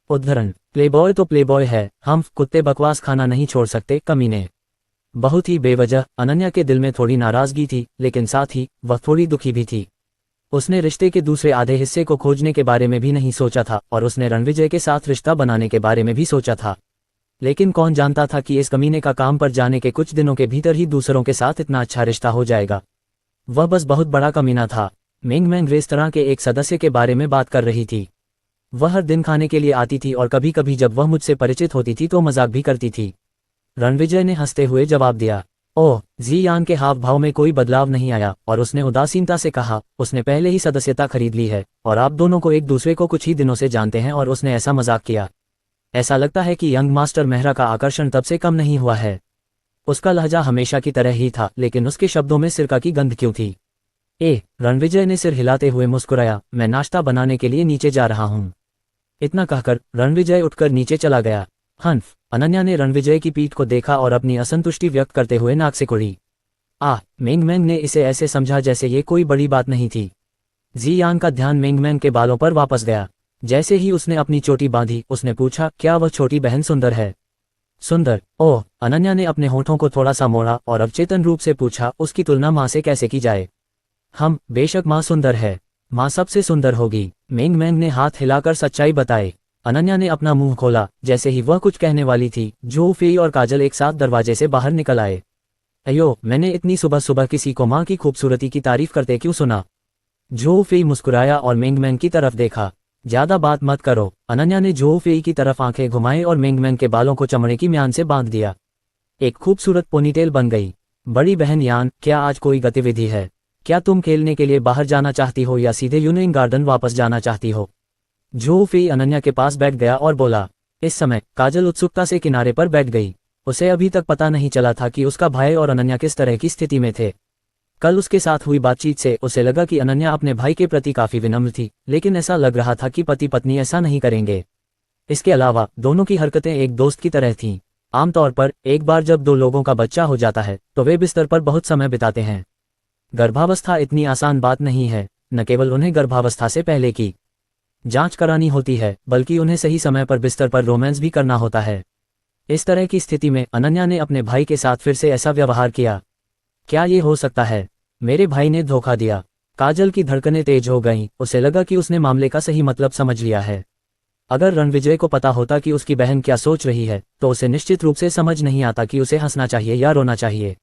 उद्धरण, प्लेबॉय तो प्लेबॉय है, हम कुत्ते बकवास खाना नहीं छोड़ सकते, कमीने। बहुत ही बेवजह अनन्या के दिल में थोड़ी नाराजगी थी, लेकिन साथ ही वह थोड़ी दुखी भी थी। उसने रिश्ते के दूसरे आधे हिस्से को खोजने के बारे में भी नहीं सोचा था और उसने रणविजय के साथ रिश्ता बनाने के बारे में भी सोचा था। लेकिन कौन जानता था कि इस कमीने का काम पर जाने के कुछ दिनों के भीतर ही दूसरों के साथ इतना अच्छा रिश्ता हो जाएगा। वह बस बहुत बड़ा कमीना था। मिंगमैन रेस्तरां के एक सदस्य के बारे में बात कर रही थी। वह हर दिन खाने के लिए आती थी और कभी कभी जब वह मुझसे परिचित होती थी तो मजाक भी करती थी। रणविजय ने हंसते हुए जवाब दिया। ओह, जियान के हाव भाव में कोई बदलाव नहीं आया और उसने उदासीनता से कहा, उसने पहले ही सदस्यता खरीद ली है और आप दोनों को एक दूसरे को कुछ ही दिनों से जानते हैं और उसने ऐसा मजाक किया। ऐसा लगता है कि यंग मास्टर मेहरा का आकर्षण तब से कम नहीं हुआ है। उसका लहजा हमेशा की तरह ही था, लेकिन उसके शब्दों में सिरका की गंध क्यों थी? रणविजय ने सिर हिलाते हुए मुस्कुराया, मैं नाश्ता बनाने के लिए नीचे जा रहा हूँ। इतना कहकर रणविजय उठकर नीचे चला गया। हंफ, अनन्या ने रणविजय की पीठ को देखा और अपनी असंतुष्टि व्यक्त करते हुए नाक से कुड़ी। मिंगमैन ने इसे ऐसे समझा जैसे ये कोई बड़ी बात नहीं थी। जियान का ध्यान मिंगमैन के बालों पर वापस गया। जैसे ही उसने अपनी चोटी बांधी, उसने पूछा, क्या वह छोटी बहन सुंदर है? सुंदर? ओह, अनन्या ने अपने होठों को थोड़ा सा मोड़ा और अवचेतन रूप से पूछा, उसकी तुलना माँ से कैसे की जाए? हम बेशक माँ सुंदर है, माँ सबसे सुंदर होगी। मिंगमैन ने हाथ हिलाकर सच्चाई बताई। अनन्या ने अपना मुंह खोला। जैसे ही वह कुछ कहने वाली थी, जो फेई और काजल एक साथ दरवाजे से बाहर निकल आए। अयो, मैंने इतनी सुबह सुबह किसी को माँ की खूबसूरती की तारीफ करते क्यों सुना? जो फेई मुस्कुराया और मिंगमैन की तरफ देखा। ज्यादा बात मत करो। अनन्या ने जो फेई की तरफ आंखें घुमाई और मिंगमैन के बालों को चमड़े की म्यान से बांध दिया। एक खूबसूरत पोनीटेल बन गई। बड़ी बहन यान, क्या आज कोई गतिविधि है? क्या तुम खेलने के लिए बाहर जाना चाहती हो या सीधे यूनियन गार्डन वापस जाना चाहती हो? जो फेई अनन्या के पास बैठ गया और बोला। इस समय काजल उत्सुकता से किनारे पर बैठ गई। उसे अभी तक पता नहीं चला था कि उसका भाई और अनन्या किस तरह की स्थिति में थे। कल उसके साथ हुई बातचीत से उसे लगा कि अनन्या अपने भाई के प्रति काफी विनम्र थी, लेकिन ऐसा लग रहा था कि पति पत्नी ऐसा नहीं करेंगे। इसके अलावा दोनों की हरकतें एक दोस्त की तरह थीं। आमतौर पर एक बार जब 2 लोगों का बच्चा हो जाता है तो वे बिस्तर पर बहुत समय बिताते हैं। गर्भावस्था इतनी आसान बात नहीं है। न केवल उन्हें गर्भावस्था से पहले की जांच करानी होती है, बल्कि उन्हें सही समय पर बिस्तर पर रोमांस भी करना होता है। इस तरह की स्थिति में अनन्या ने अपने भाई के साथ फिर से ऐसा व्यवहार किया। क्या ये हो सकता है? मेरे भाई ने धोखा दिया। काजल की धड़कनें तेज हो गईं। उसे लगा कि उसने मामले का सही मतलब समझ लिया है। अगर रणविजय को पता होता कि उसकी बहन क्या सोच रही है तो उसे निश्चित रूप से समझ नहीं आता कि उसे हंसना चाहिए या रोना चाहिए।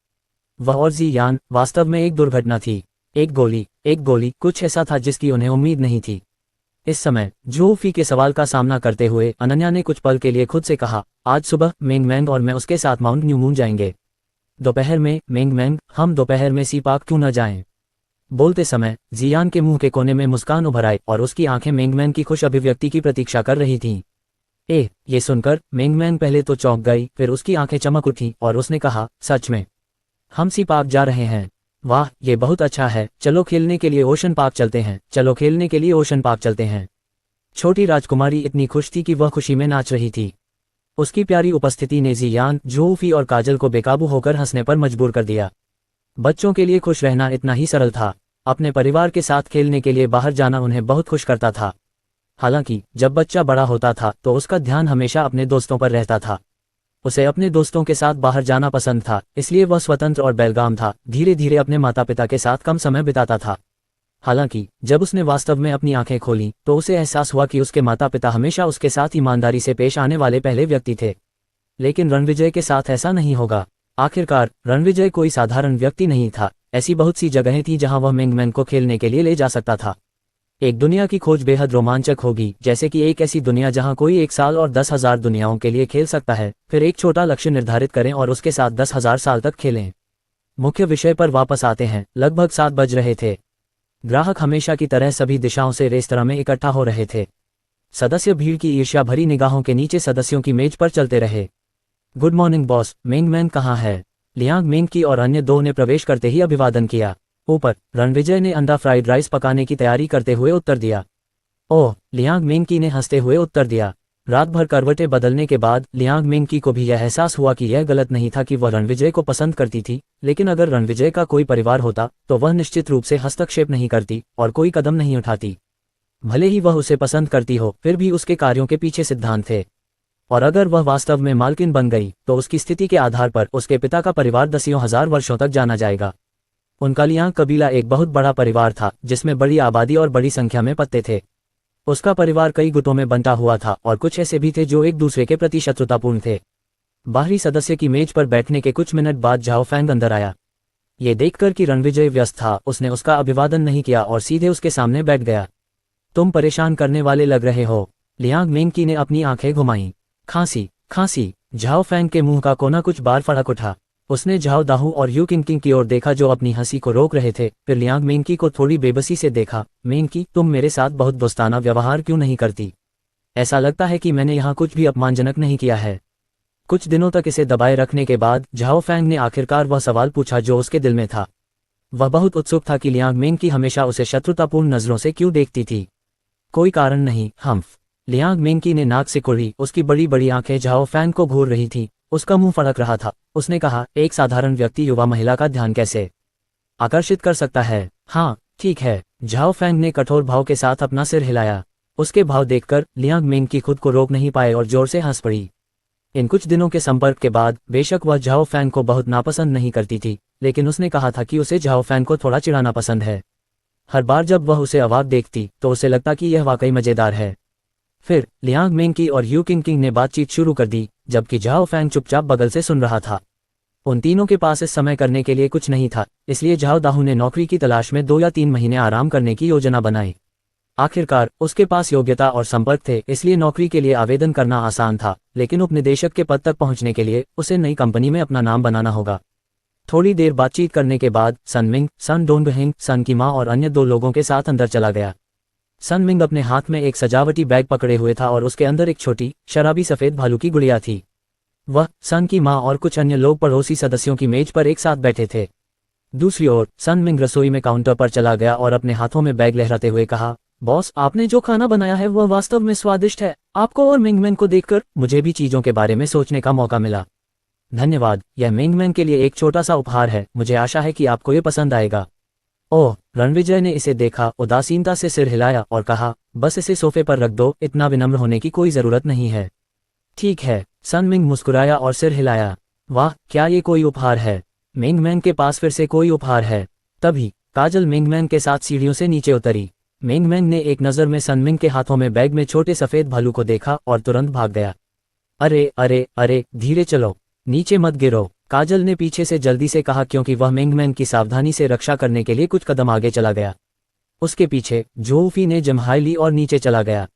वह और जियान वास्तव में एक दुर्घटना थी। एक गोली, कुछ ऐसा था जिसकी उन्हें उम्मीद नहीं थी। इस समय जूफी के सवाल का सामना करते हुए अनन्या ने कुछ पल के लिए खुद से कहा, आज सुबह मेंग मैंग और मैं उसके साथ माउंट न्यू मून जाएंगे। दोपहर में मेंग मैंग, हम दोपहर में सी पार्क क्यों न जाएं? बोलते समय जियान के मुंह के कोने में मुस्कान उभर आई और उसकी आंखें मेंग मैंग की खुश अभिव्यक्ति की प्रतीक्षा कर रही थीं। ये सुनकर मेंग मैंग पहले तो चौंक गई, फिर उसकी आंखें चमक उठी और उसने कहा, सच में? हम सी पार्क जा रहे हैं? वाह, ये बहुत अच्छा है। चलो खेलने के लिए ओशन पार्क चलते हैं, चलो खेलने के लिए ओशन पार्क चलते हैं। छोटी राजकुमारी इतनी खुश थी कि वह खुशी में नाच रही थी। उसकी प्यारी उपस्थिति ने जियान, जूफी और काजल को बेकाबू होकर हंसने पर मजबूर कर दिया। बच्चों के लिए खुश रहना इतना ही सरल था। अपने परिवार के साथ खेलने के लिए बाहर जाना उन्हें बहुत खुश करता था। हालांकि जब बच्चा बड़ा होता था तो उसका ध्यान हमेशा अपने दोस्तों पर रहता था। उसे अपने दोस्तों के साथ बाहर जाना पसंद था, इसलिए वह स्वतंत्र और बेलगाम था। धीरे धीरे अपने माता पिता के साथ कम समय बिताता था। हालांकि जब उसने वास्तव में अपनी आंखें खोलीं तो उसे एहसास हुआ कि उसके माता पिता हमेशा उसके साथ ईमानदारी से पेश आने वाले पहले व्यक्ति थे। लेकिन रणविजय के साथ ऐसा नहीं होगा। आखिरकार रणविजय कोई साधारण व्यक्ति नहीं था। ऐसी बहुत सी जगहें थीं जहां वह मेंग मैंग को खेलने के लिए ले जा सकता था। एक दुनिया की खोज बेहद रोमांचक होगी, जैसे कि एक ऐसी दुनिया जहां कोई 1 साल और 10,000 दुनियाओं के लिए खेल सकता है। फिर एक छोटा लक्ष्य निर्धारित करें और उसके साथ 10,000 साल तक खेलें। मुख्य विषय पर वापस आते हैं। लगभग 7 बज रहे थे। ग्राहक हमेशा की तरह सभी दिशाओं से रेस्तरां में इकट्ठा हो रहे थे। सदस्य भीड़ की ईर्ष्या भरी निगाहों के नीचे सदस्यों की मेज पर चलते रहे। गुड मॉर्निंग बॉस, मेंग मैंग कहाँ है? लियांग मेंग और अन्य दो ने प्रवेश करते ही अभिवादन किया। ऊपर रणविजय ने अंडा फ्राइड राइस पकाने की तैयारी करते हुए उत्तर दिया। ओह, लियांग मेंग ने हंसते हुए उत्तर दिया। रात भर करवटें बदलने के बाद लियांग मेंग को भी यह एहसास हुआ कि यह गलत नहीं था कि वह रणविजय को पसंद करती थी, लेकिन अगर रणविजय का कोई परिवार होता तो वह निश्चित रूप से हस्तक्षेप नहीं करती और कोई कदम नहीं उठाती। भले ही वह उसे पसंद करती हो, फिर भी उसके कार्यों के पीछे सिद्धांत थे। और अगर वह वास्तव में मालकिन बन गई तो उसकी स्थिति के आधार पर उसके पिता का परिवार दसियों हजार वर्षों तक जाना जाएगा। उनका लियांग कबीला एक बहुत बड़ा परिवार था, जिसमें बड़ी आबादी और बड़ी संख्या में पत्ते थे। उसका परिवार कई गुटों में बंटा हुआ था और कुछ ऐसे भी थे जो एक दूसरे के प्रति शत्रुतापूर्ण थे। बाहरी सदस्य की मेज पर बैठने के कुछ मिनट बाद झाओ फैंग अंदर आया। ये देखकर कि रणविजय व्यस्त था, उसने उसका अभिवादन नहीं किया और सीधे उसके सामने बैठ गया। तुम परेशान करने वाले लग रहे हो। लियांग मेंग ने अपनी आंखें घुमाईं। खांसी खांसी। झाओ फैंग के मुंह का कोना कुछ बार फड़क उठा। उसने झाओ दाहू और यू किंग की ओर देखा जो अपनी हंसी को रोक रहे थे। फिर लियांग मेंग को थोड़ी बेबसी से देखा। मेंग, तुम मेरे साथ बहुत दोस्ताना व्यवहार क्यों नहीं करती? ऐसा लगता है कि मैंने यहाँ कुछ भी अपमानजनक नहीं किया है। कुछ दिनों तक इसे दबाए रखने के बाद झाओ फैंग ने आखिरकार वह सवाल पूछा जो उसके दिल में था। वह बहुत उत्सुक था कि लियांग मेंग हमेशा उसे शत्रुतापूर्ण नजरों से क्यों देखती थी। कोई कारण नहीं, हम्फ। लियांग मेंग ने नाक से कुड़ी। उसकी बड़ी बड़ी आंखें झाओ फैंग को घूर रही थी। उसका मुंह फड़क रहा था। उसने कहा, एक साधारण व्यक्ति युवा महिला का ध्यान कैसे आकर्षित कर सकता है? हाँ ठीक है। झाओ फैंग ने कठोर भाव के साथ अपना सिर हिलाया। उसके भाव देखकर लियांग मेंग खुद को रोक नहीं पाए और जोर से हंस पड़ी। इन कुछ दिनों के संपर्क के बाद बेशक वह झाओ फैंग को बहुत नापसंद नहीं करती थी, लेकिन उसने कहा था कि उसे झाओ फैंग को थोड़ा चिढ़ाना पसंद है। हर बार जब वह उसे अवाक देखती तो उसे लगता कि यह वाकई मजेदार है। फिर लियांग मेंग और यू किंग ने बातचीत शुरू कर दी, जबकि झाओ फैंग चुपचाप बगल से सुन रहा था। उन तीनों के पास इस समय करने के लिए कुछ नहीं था, इसलिए झाओ दाहू ने नौकरी की तलाश में 2 या 3 महीने आराम करने की योजना बनाई। आखिरकार उसके पास योग्यता और संपर्क थे, इसलिए नौकरी के लिए आवेदन करना आसान था, लेकिन उपनिदेशक के पद तक पहुंचने के लिए उसे नई कंपनी में अपना नाम बनाना होगा। थोड़ी देर बातचीत करने के बाद सन मिंग, सन डोंगहिंग, सन की माँ और अन्य 2 लोगों के साथ अंदर चला गया। सन मिंग अपने हाथ में एक सजावटी बैग पकड़े हुए था और उसके अंदर एक छोटी शराबी सफेद भालू की गुड़िया थी। वह, सन की माँ और कुछ अन्य लोग पड़ोसी सदस्यों की मेज पर एक साथ बैठे थे। दूसरी ओर सन मिंग रसोई में काउंटर पर चला गया और अपने हाथों में बैग लहराते हुए कहा, बॉस, आपने जो खाना बनाया है वह वास्तव में स्वादिष्ट है। आपको और मिंगमैन को देखकर मुझे भी चीजों के बारे में सोचने का मौका मिला। धन्यवाद, यह मिंगमैन के लिए एक छोटा सा उपहार है। मुझे आशा है कि आपको ये पसंद आएगा। ओह, रणविजय ने इसे देखा, उदासीनता से सिर हिलाया और कहा, बस इसे सोफे पर रख दो, इतना विनम्र होने की कोई जरूरत नहीं है। ठीक है। सन मिंग मुस्कुराया और सिर हिलाया। वाह, क्या ये कोई उपहार है? मिंगमैन के पास फिर से कोई उपहार है। तभी काजल मिंगमैन के साथ सीढ़ियों से नीचे उतरी। मिंगमैन ने एक नज़र में सन मिंग के हाथों में बैग में छोटे सफेद भालू को देखा और तुरंत भाग गया। अरे अरे अरे, धीरे चलो, नीचे मत गिरो, काजल ने पीछे से जल्दी से कहा, क्योंकि वह मिंगमैन की सावधानी से रक्षा करने के लिए कुछ कदम आगे चला गया। उसके पीछे जोऊफी ने जम्हाई ली और नीचे चला गया।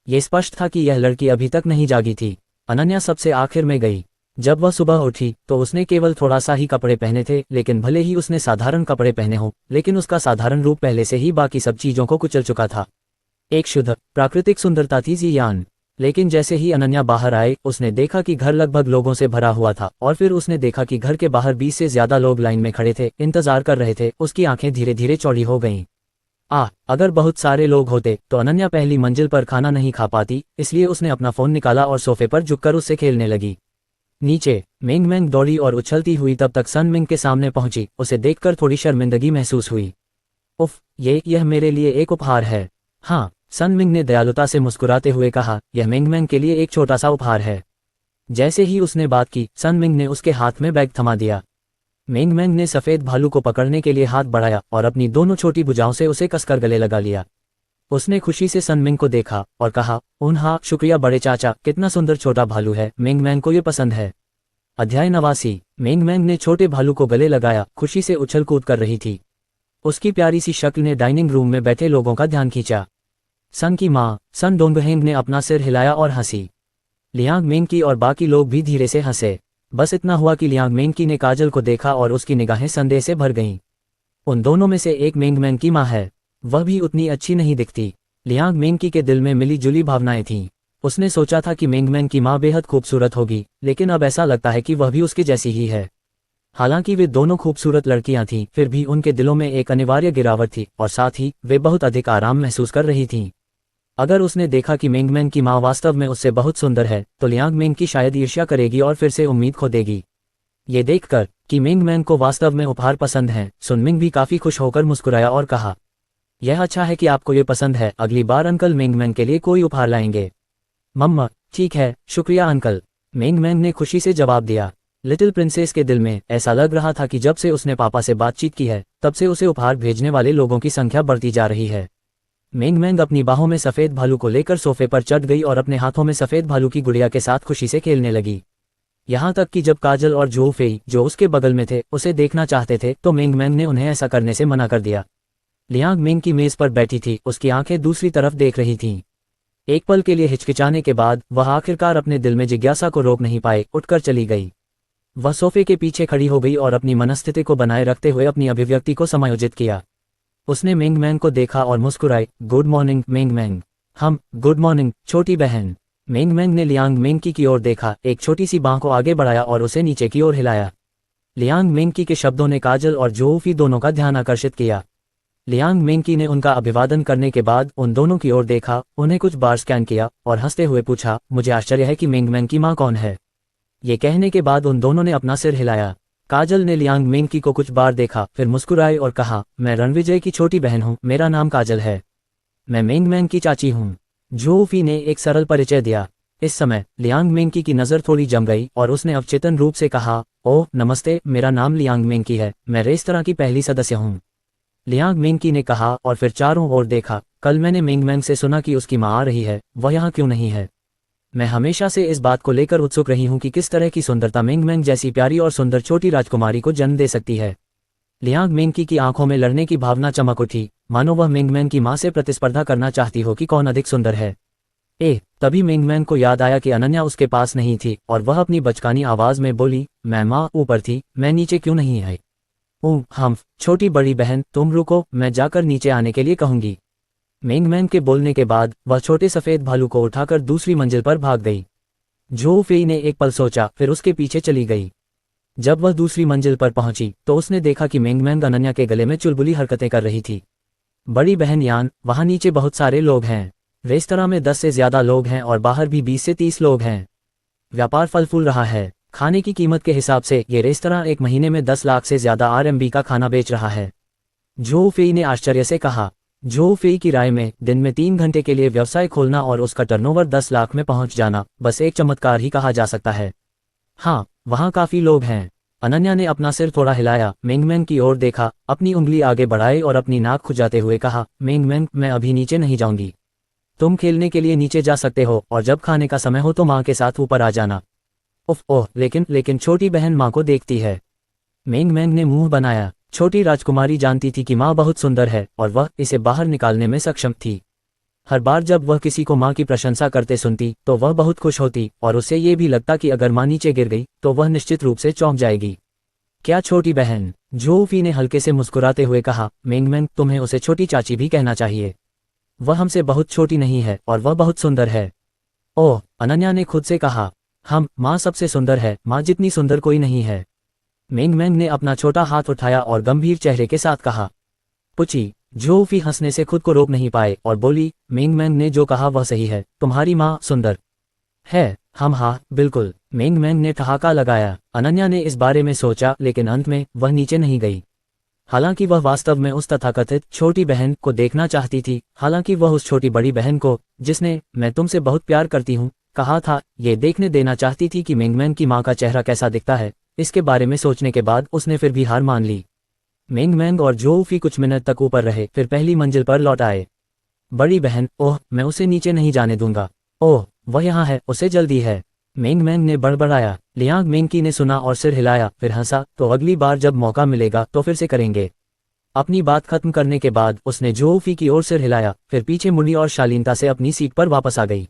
ये स्पष्ट था कि यह लड़की अभी तक नहीं जागी थी। अनन्या सबसे आखिर में गई। जब वह सुबह उठी तो उसने केवल थोड़ा सा ही कपड़े पहने थे, लेकिन भले ही उसने साधारण कपड़े पहने हों, लेकिन उसका साधारण रूप पहले से ही बाकी सब चीज़ों को कुचल चुका था। एक शुद्ध प्राकृतिक सुंदरता थी जियान। लेकिन जैसे ही अनन्या बाहर आए, उसने देखा कि घर लगभग लोगों से भरा हुआ था, और फिर उसने देखा कि घर के बाहर 20 से ज्यादा लोग लाइन में खड़े थे, इंतजार कर रहे थे। उसकी आंखें धीरे धीरे चौड़ी हो गईं। अगर बहुत सारे लोग होते तो अनन्या पहली मंजिल पर खाना नहीं खा पाती, इसलिए उसने अपना फोन निकाला और सोफे पर झुककर उससे खेलने लगी। नीचे मेंग मेंग दौड़ी और उछलती हुई तब तक सन मिंग के सामने पहुंची। उसे देखकर थोड़ी शर्मिंदगी महसूस हुई। उफ, यह मेरे लिए एक उपहार है। हाँ, सन मिंग ने दयालुता से मुस्कुराते हुए कहा, यह मेंग मेंग के लिए एक छोटा सा उपहार है। जैसे ही उसने बात की, सन मिंग ने उसके हाथ में बैग थमा दिया। मेंग मेंग ने सफेद भालू को पकड़ने के लिए हाथ बढ़ाया और अपनी दोनों छोटी भुजाओं से उसे कसकर गले लगा लिया। उसने खुशी से सन मिंग को देखा और कहा, हाँ, शुक्रिया बड़े चाचा, कितना सुंदर छोटा भालू है, मेंग मेंग को ये पसंद है। अध्याय 89। मेंग मेंग ने छोटे भालू को गले लगाया, खुशी से उछल कूद कर रही थी। उसकी प्यारी सी शक्ल ने डाइनिंग रूम में बैठे लोगों का ध्यान खींचा। सन की माँ सन डोंगहेंग ने अपना सिर हिलाया और हंसी। लियांग मेंगकी और बाकी लोग भी धीरे से हंसे। बस इतना हुआ कि लियांग मेंगकी ने काजल को देखा और उसकी निगाहें संदेह से भर गईं। उन दोनों में से एक मेंग मेंग की माँ है, वह भी उतनी अच्छी नहीं दिखती। लियांग मेंगकी के दिल में मिली जुली भावनाएं थीं। उसने सोचा था कि मेंग मेंग की माँ बेहद खूबसूरत होगी, लेकिन अब ऐसा लगता है कि वह भी उसके जैसी ही है। हालांकि वे दोनों खूबसूरत लड़कियां थीं, फिर भी उनके दिलों में एक अनिवार्य गिरावट थी, और साथ ही वे बहुत अधिक आराम महसूस कर रही थीं। अगर उसने देखा कि मेंग मेंग की माँ वास्तव में उससे बहुत सुंदर है, तो लियांग मेंगकी शायद ईर्ष्या करेगी और फिर से उम्मीद खो देगी। ये देखकर कि मेंग मेंग को वास्तव में उपहार पसंद हैं, सुनमिंग भी काफी खुश होकर मुस्कुराया और कहा, यह अच्छा है कि आपको ये पसंद है, अगली बार अंकल मेंग मेंग के लिए कोई उपहार लाएंगे। मम्मा, ठीक है, शुक्रिया अंकल, मेंग मेंग ने खुशी से जवाब दिया। लिटिल प्रिंसेस के दिल में ऐसा लग रहा था कि जब से उसने पापा से बातचीत की है, तब से उसे उपहार भेजने वाले लोगों की संख्या बढ़ती जा रही है। मेंग मेंग अपनी बाहों में सफेद भालू को लेकर सोफे पर चढ़ गई और अपने हाथों में सफेद भालू की गुड़िया के साथ खुशी से खेलने लगी। यहाँ तक कि जब काजल और जो फेई, जो उसके बगल में थे, उसे देखना चाहते थे, तो मेंग मेंग ने उन्हें ऐसा करने से मना कर दिया। लियांग मेंग की मेज पर बैठी थी, उसकी आंखें दूसरी तरफ देख रही थीं। एक पल के लिए हिचकिचाने के बाद वह आखिरकार अपने दिल में जिज्ञासा को रोक नहीं पाए, उठकर चली गई। वह सोफे के पीछे खड़ी हो गई और अपनी मनस्थिति को बनाए रखते हुए अपनी अभिव्यक्ति को समायोजित किया। उसने मेंग मेंग को देखा और मुस्कुराई, गुड मॉर्निंग मेंग मेंग। गुड मॉर्निंग छोटी बहन। मेंग मेंग ने लियांग मेंगकी की ओर देखा, एक छोटी सी बांह को आगे बढ़ाया और उसे नीचे की ओर हिलाया। लियांग मेंगकी के शब्दों ने काजल और जोऊफी दोनों का ध्यान आकर्षित किया। लियांग मेंगकी ने उनका अभिवादन करने के बाद उन दोनों की ओर देखा, उन्हें कुछ बार स्कैन किया और हंसते हुए पूछा, मुझे आश्चर्य है कि मेंग मेंग की माँ कौन है। ये कहने के बाद उन दोनों ने अपना सिर हिलाया। काजल ने लियांग मेंगकी को कुछ बार देखा, फिर मुस्कुराई और कहा, मैं रणविजय की छोटी बहन हूँ, मेरा नाम काजल है। मैं मेंग मेंग की चाची हूँ। जोऊफी ने एक सरल परिचय दिया। इस समय लियांग मेंगकी की नज़र थोड़ी जम गई और उसने अवचेतन रूप से कहा, ओह नमस्ते, मेरा नाम लियांग मेंगकी है, मैं रेस्तरां की पहली सदस्य हूँ। लियांग मेंगकी ने कहा और फिर चारों ओर देखा, कल मैंने मेंग मेंग से सुना कि उसकी माँ आ रही है, वह यहाँ क्यों नहीं है। मैं हमेशा से इस बात को लेकर उत्सुक रही हूँ कि किस तरह की सुंदरता मेंग मेंग जैसी प्यारी और सुंदर छोटी राजकुमारी को जन्म दे सकती है। लियांग मेंगकी की आंखों में लड़ने की भावना चमक उठी, मानो वह मेंग मेंग की माँ से प्रतिस्पर्धा करना चाहती हो कि कौन अधिक सुंदर है। तभी मेंग मेंग को याद आया कि अनन्या उसके पास नहीं थी और वह अपनी बचकानी आवाज में बोली, मैं माँ ऊपर थी, मैं नीचे क्यों नहीं आई। छोटी बड़ी बहन तुम रुको, मैं जाकर नीचे आने के लिए कहूंगी। मेंग मेंग के बोलने के बाद वह छोटे सफेद भालू को उठाकर दूसरी मंजिल पर भाग गई। जो फेई ने एक पल सोचा, फिर उसके पीछे चली गई। जब वह दूसरी मंजिल पर पहुंची तो उसने देखा कि मेंग मेंग अनन्या के गले में चुलबुली हरकतें कर रही थी। बड़ी बहन यान, वहां नीचे बहुत सारे लोग हैं। रेस्तरां में 10 से ज्यादा लोग हैं और बाहर भी 20 से 30 लोग हैं। व्यापार फल फूल रहा है। खाने की कीमत के हिसाब से ये रेस्तरां एक महीने में 10 लाख से ज्यादा RMB का खाना बेच रहा है। जो फेई ने आश्चर्य से कहा। जो फेई की राय में दिन में 3 घंटे के लिए व्यवसाय खोलना और उसका टर्नओवर 10 लाख में पहुंच जाना बस एक चमत्कार ही कहा जा सकता है। हाँ, वहाँ काफी लोग हैं। अनन्या ने अपना सिर थोड़ा हिलाया, मेंग मेंग की ओर देखा, अपनी उंगली आगे बढ़ाई और अपनी नाक खुजाते हुए कहा, मेंग मेंग, मैं अभी नीचे नहीं जाऊंगी। तुम खेलने के लिए नीचे जा सकते हो और जब खाने का समय हो तो माँ के साथ ऊपर आ जाना। ओह, लेकिन छोटी बहन माँ को देखती है। मेंग मेंग ने मुंह बनाया। छोटी राजकुमारी जानती थी कि माँ बहुत सुंदर है और वह इसे बाहर निकालने में सक्षम थी। हर बार जब वह किसी को माँ की प्रशंसा करते सुनती तो वह बहुत खुश होती और उसे ये भी लगता कि अगर माँ नीचे गिर गई तो वह निश्चित रूप से चौंक जाएगी। क्या छोटी बहन? जोऊफी ने हल्के से मुस्कुराते हुए कहा, मेंगमेंग, तुम्हें उसे छोटी चाची भी कहना चाहिए। वह हमसे बहुत छोटी नहीं है और वह बहुत सुंदर है। ओह, अनन्या ने खुद से कहा, माँ सबसे सुंदर है, माँ जितनी सुंदर कोई नहीं है। मेंगमेंग ने अपना छोटा हाथ उठाया और गंभीर चेहरे के साथ कहा, पुची। जोऊफी हंसने से खुद को रोक नहीं पाए और बोली, मेंगमेंग ने जो कहा वह सही है, तुम्हारी माँ सुंदर है। हाँ, बिल्कुल, मेंगमेंग ने ठहाका लगाया। अनन्या ने इस बारे में सोचा लेकिन अंत में वह नीचे नहीं गई। हालांकि वह वास्तव में उस तथाकथित छोटी बहन को देखना चाहती थी, हालांकि वह उस छोटी बड़ी बहन को, जिसने मैं तुमसे बहुत प्यार करती हूँ कहा था, ये देखने देना चाहती थी कि मेंगमेंग की माँ का चेहरा कैसा दिखता है। इसके बारे में सोचने के बाद उसने फिर भी हार मान ली। मेंगमेंग और जोऊफी कुछ मिनट तक ऊपर रहे, फिर पहली मंजिल पर लौट आए। बड़ी बहन, ओह, मैं उसे नीचे नहीं जाने दूंगा। ओह, वह यहाँ है, उसे जल्दी है, मेंगमेंग ने बड़बड़ाया। लियांग मेंगकी ने सुना और सिर हिलाया, फिर हंसा, तो अगली बार जब मौका मिलेगा तो फिर से करेंगे। अपनी बात खत्म करने के बाद उसने जोऊफी की ओर सिर हिलाया, फिर पीछे मुड़ी और शालीनता से अपनी सीट पर वापस आ गई।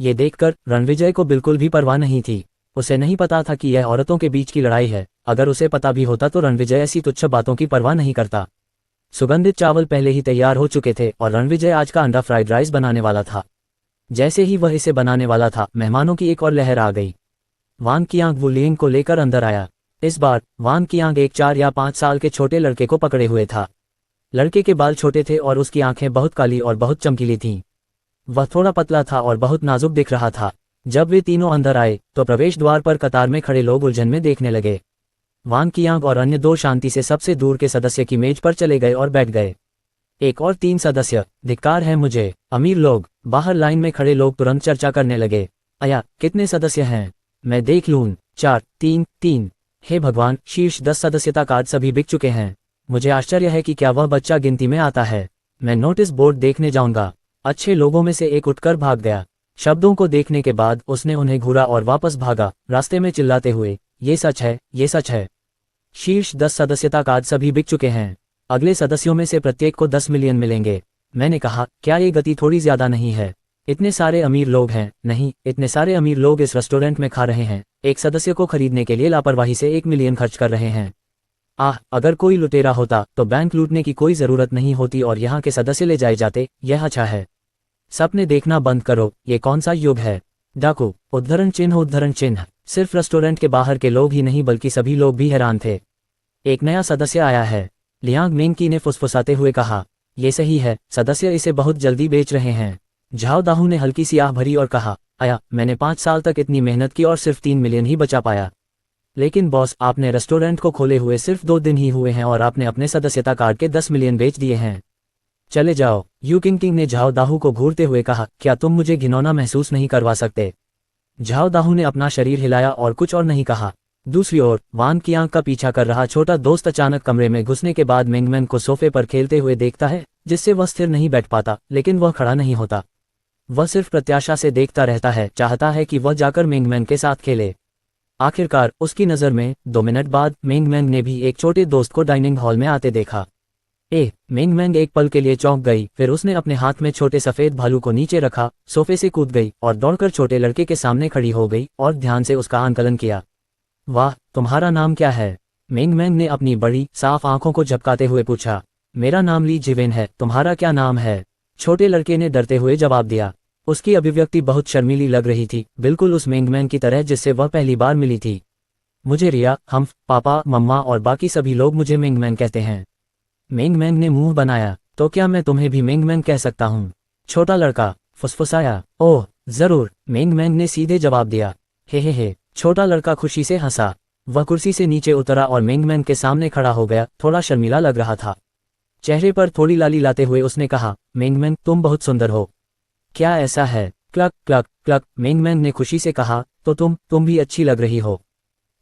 ये देखकर रणविजय को बिल्कुल भी परवाह नहीं थी। उसे नहीं पता था कि यह औरतों के बीच की लड़ाई है। अगर उसे पता भी होता तो रणविजय ऐसी तुच्छ बातों की परवाह नहीं करता। सुगंधित चावल पहले ही तैयार हो चुके थे और रणविजय आज का अंडा फ्राइड राइस बनाने वाला था। जैसे ही वह इसे बनाने वाला था, मेहमानों की एक और लहर आ गई। वान कियांग वू लिंग को लेकर अंदर आया। इस बार वान कियांग एक 4 या 5 साल के छोटे लड़के को पकड़े हुए था। लड़के के बाल छोटे थे और उसकी आंखें बहुत काली और बहुत चमकीली थीं। वह थोड़ा पतला था और बहुत नाजुक दिख रहा था। जब वे तीनों अंदर आए तो प्रवेश द्वार पर कतार में खड़े लोग उलझन में देखने लगे। वान कियांग और अन्य 2 शांति से सबसे दूर के सदस्य की मेज पर चले गए और बैठ गए। एक और 3 सदस्य, धिक्कार है मुझे। अमीर लोग, बाहर लाइन में खड़े लोग तुरंत चर्चा करने लगे। अया, कितने सदस्य हैं? मैं देख लूं। 4, 3, 3। हे भगवान, शीर्ष 10 सदस्यता कार्ड सभी बिक चुके हैं। मुझे आश्चर्य है कि क्या वह बच्चा गिनती में आता है। मैं नोटिस बोर्ड देखने जाऊंगा। अच्छे लोगों में से एक उठकर भाग गया। शब्दों को देखने के बाद उसने उन्हें घूरा और वापस भागा, रास्ते में चिल्लाते हुए, ये सच है, ये सच है। शीर्ष 10 सदस्यता कार्ड सभी बिक चुके हैं। अगले सदस्यों में से प्रत्येक को 10 मिलियन मिलेंगे। मैंने कहा, क्या ये गति थोड़ी ज्यादा नहीं है? इतने सारे अमीर लोग हैं। नहीं, इतने सारे अमीर लोग इस रेस्टोरेंट में खा रहे हैं, एक सदस्य को खरीदने के लिए लापरवाही से 1 मिलियन खर्च कर रहे हैं। अगर कोई लुटेरा होता तो बैंक लूटने की कोई जरूरत नहीं होती और यहाँ के सदस्य ले जाए जाते। यह अच्छा है। सपने देखना बंद करो। ये कौन सा युग है? डाकू, उद्धरण चिन्ह, उद्धरण चिन्ह। सिर्फ रेस्टोरेंट के बाहर के लोग ही नहीं बल्कि सभी लोग भी हैरान थे। एक नया सदस्य आया है, लियांग मेंगकी ने फुसफुसाते हुए कहा। ये सही है, सदस्य इसे बहुत जल्दी बेच रहे हैं। झाओ दाहू ने हल्की सी आह भरी और कहा, आया, मैंने 5 साल तक इतनी मेहनत की और सिर्फ 3 मिलियन ही बचा पाया। लेकिन बॉस, आपने रेस्टोरेंट को खोले हुए सिर्फ 2 दिन ही हुए हैं और आपने अपने सदस्यता कार्ड के 10 मिलियन बेच दिए हैं। चले जाओ। यू किंग ने झाओ दाहू को घूरते हुए कहा, क्या तुम मुझे घिनौना महसूस नहीं करवा सकते? झाओ दाहू ने अपना शरीर हिलाया और कुछ और नहीं कहा। दूसरी ओर वान कियांग का पीछा कर रहा छोटा दोस्त अचानक कमरे में घुसने के बाद मेंगमेंग को सोफे पर खेलते हुए देखता है, जिससे वह स्थिर नहीं बैठ पाता, लेकिन वह खड़ा नहीं होता। वह सिर्फ प्रत्याशा से देखता रहता है, चाहता है कि वह जाकर मेंगमेंग के साथ खेले। आखिरकार उसकी नज़र में 2 मिनट बाद मेंगमेंग ने भी एक छोटे दोस्त को डाइनिंग हॉल में आते देखा। मेंगमेंग एक पल के लिए चौंक गई, फिर उसने अपने हाथ में छोटे सफेद भालू को नीचे रखा, सोफे से कूद गई और दौड़कर छोटे लड़के के सामने खड़ी हो गई और ध्यान से उसका आंकलन किया। वाह, तुम्हारा नाम क्या है? मेंगमेंग ने अपनी बड़ी साफ आंखों को झपकाते हुए पूछा। मेरा नाम ली जिवेन है, तुम्हारा क्या नाम है? छोटे लड़के ने डरते हुए जवाब दिया। उसकी अभिव्यक्ति बहुत शर्मीली लग रही थी, बिल्कुल उस मेंगमेंग की तरह जिससे वह पहली बार मिली थी। मुझे रिया, हम, पापा, मम्मा और बाकी सभी लोग मुझे मेंगमेंग कहते हैं। मेंगमेंग ने मुंह बनाया। तो क्या मैं तुम्हें भी मेंगमेंग कह सकता हूँ? छोटा लड़का फुसफुसाया। ओह जरूर, मेंगमेंग ने सीधे जवाब दिया। हे। छोटा लड़का खुशी से हंसा। वह कुर्सी से नीचे उतरा और मेंगमेंग के सामने खड़ा हो गया, थोड़ा शर्मिला लग रहा था। चेहरे पर थोड़ी लाली लाते हुए उसने कहा, मेंगमेंग, तुम बहुत सुंदर हो। क्या ऐसा है? क्लक क्लक क्लक, मेंगमेंग ने खुशी से कहा, तो तुम भी अच्छी लग रही हो।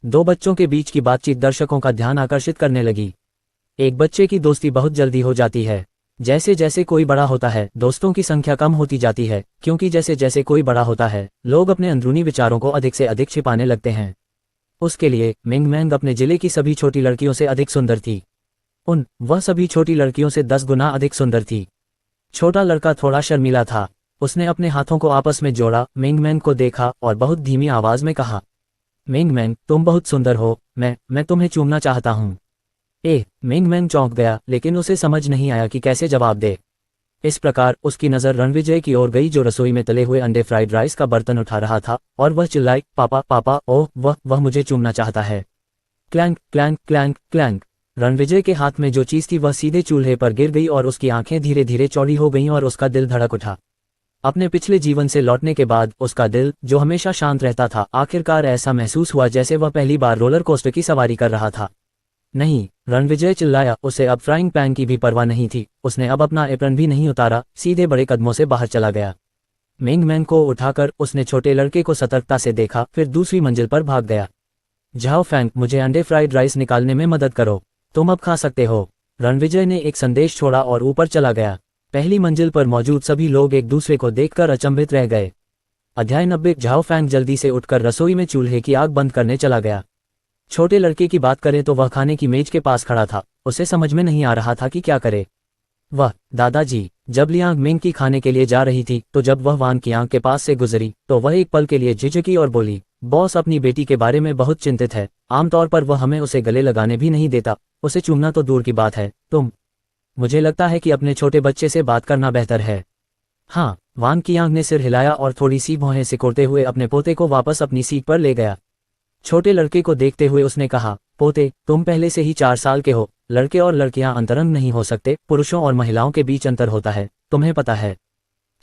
2 बच्चों के बीच की बातचीत दर्शकों का ध्यान आकर्षित करने लगी। एक बच्चे की दोस्ती बहुत जल्दी हो जाती है। जैसे जैसे कोई बड़ा होता है, दोस्तों की संख्या कम होती जाती है, क्योंकि जैसे जैसे कोई बड़ा होता है, लोग अपने अंदरूनी विचारों को अधिक से अधिक छिपाने लगते हैं। उसके लिए मेंगमेंग अपने जिले की सभी छोटी लड़कियों से अधिक सुंदर थी। वह सभी छोटी लड़कियों से 10 गुना अधिक सुंदर थी। छोटा लड़का थोड़ा शर्मीला था। उसने अपने हाथों को आपस में जोड़ा, मिंगमैन को देखा और बहुत धीमी आवाज में कहा, मिंगमैन तुम बहुत सुंदर हो, मैं तुम्हें चूमना चाहता हूँ। मिंगमैन चौंक गया, लेकिन उसे समझ नहीं आया कि कैसे जवाब दे। इस प्रकार उसकी नज़र रणविजय की ओर गई, जो रसोई में तले हुए अंडे फ्राइड राइस का बर्तन उठा रहा था, और वह चिल्लाई, पापा पापा, ओह वह मुझे चूमना चाहता है। Clank clank clank clank. Ranvijay के हाथ में जो चीज थी वह सीधे चूल्हे पर गिर गई और उसकी आंखें धीरे धीरे चौड़ी हो गईं और उसका दिल धड़क उठा। अपने पिछले जीवन से लौटने के बाद उसका दिल, जो हमेशा शांत रहता था, आखिरकार ऐसा महसूस हुआ जैसे वह पहली बार रोलर कोस्टर की सवारी कर रहा था। नहीं, रणविजय चिल्लाया। उसे अब फ्राइंग पैन की भी परवाह नहीं थी। उसने अब अपना एप्रन भी नहीं उतारा, सीधे बड़े कदमों से बाहर चला गया। मिंगमैन को उठाकर उसने छोटे लड़के को सतर्कता से देखा, फिर दूसरी मंजिल पर भाग गया। जाओ फैंक, मुझे अंडे फ्राइड राइस निकालने में मदद करो, तुम अब खा सकते हो। रणविजय ने एक संदेश छोड़ा और ऊपर चला गया। पहली मंजिल पर मौजूद सभी लोग एक दूसरे को देखकर अचंभित रह गए। अध्याय 90। झाओ फैंग जल्दी से उठकर रसोई में चूल्हे की आग बंद करने चला गया। छोटे लड़के की बात करें तो वह खाने की मेज के पास खड़ा था। उसे समझ में नहीं आ रहा था कि क्या करे। वह, दादाजी, जब लियांग मिंग की खाने के लिए जा रही थी तो जब वह वान कियांग के पास से गुजरी तो वह एक पल के लिए झिझकी और बोली, बॉस अपनी बेटी के बारे में बहुत चिंतित है। आमतौर पर वह हमें उसे गले लगाने भी नहीं देता, उसे चूमना तो दूर की बात है। मुझे लगता है कि अपने छोटे बच्चे से बात करना बेहतर है। हाँ, वान कियांग ने सिर हिलाया और थोड़ी सी भौहें सिकोड़ते हुए अपने पोते को वापस अपनी सीट पर ले गया। छोटे लड़के को देखते हुए उसने कहा, पोते, तुम पहले से ही 4 साल के हो। लड़के और लड़कियां अंतरंग नहीं हो सकते, पुरुषों और महिलाओं के बीच अंतर होता है, तुम्हें पता है।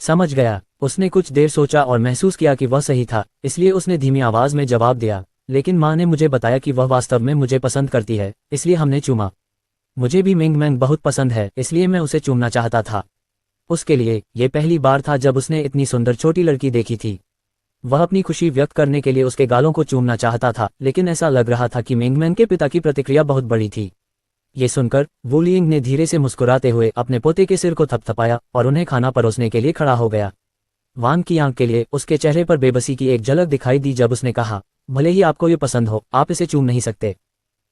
समझ गया। उसने कुछ देर सोचा और महसूस किया कि वह सही था, इसलिए उसने धीमी आवाज में जवाब दिया, लेकिन माँ ने मुझे बताया कि वह वास्तव में मुझे पसंद करती है, इसलिए हमने चूमा। मुझे भी मिंगमैन बहुत पसंद है, इसलिए मैं उसे चूमना चाहता था। उसके लिए ये पहली बार था जब उसने इतनी सुंदर छोटी लड़की देखी थी। वह अपनी खुशी व्यक्त करने के लिए उसके गालों को चूमना चाहता था, लेकिन ऐसा लग रहा था कि मिंगमैन के पिता की प्रतिक्रिया बहुत बड़ी थी। ये सुनकर वू लियिंग ने धीरे से मुस्कुराते हुए अपने पोते के सिर को थपथपाया और उन्हें खाना परोसने के लिए खड़ा हो गया। वान कियांग के लिए उसके चेहरे पर बेबसी की एक झलक दिखाई दी जब उसने कहा, भले ही आपको ये पसंद हो, आप इसे चूम नहीं सकते।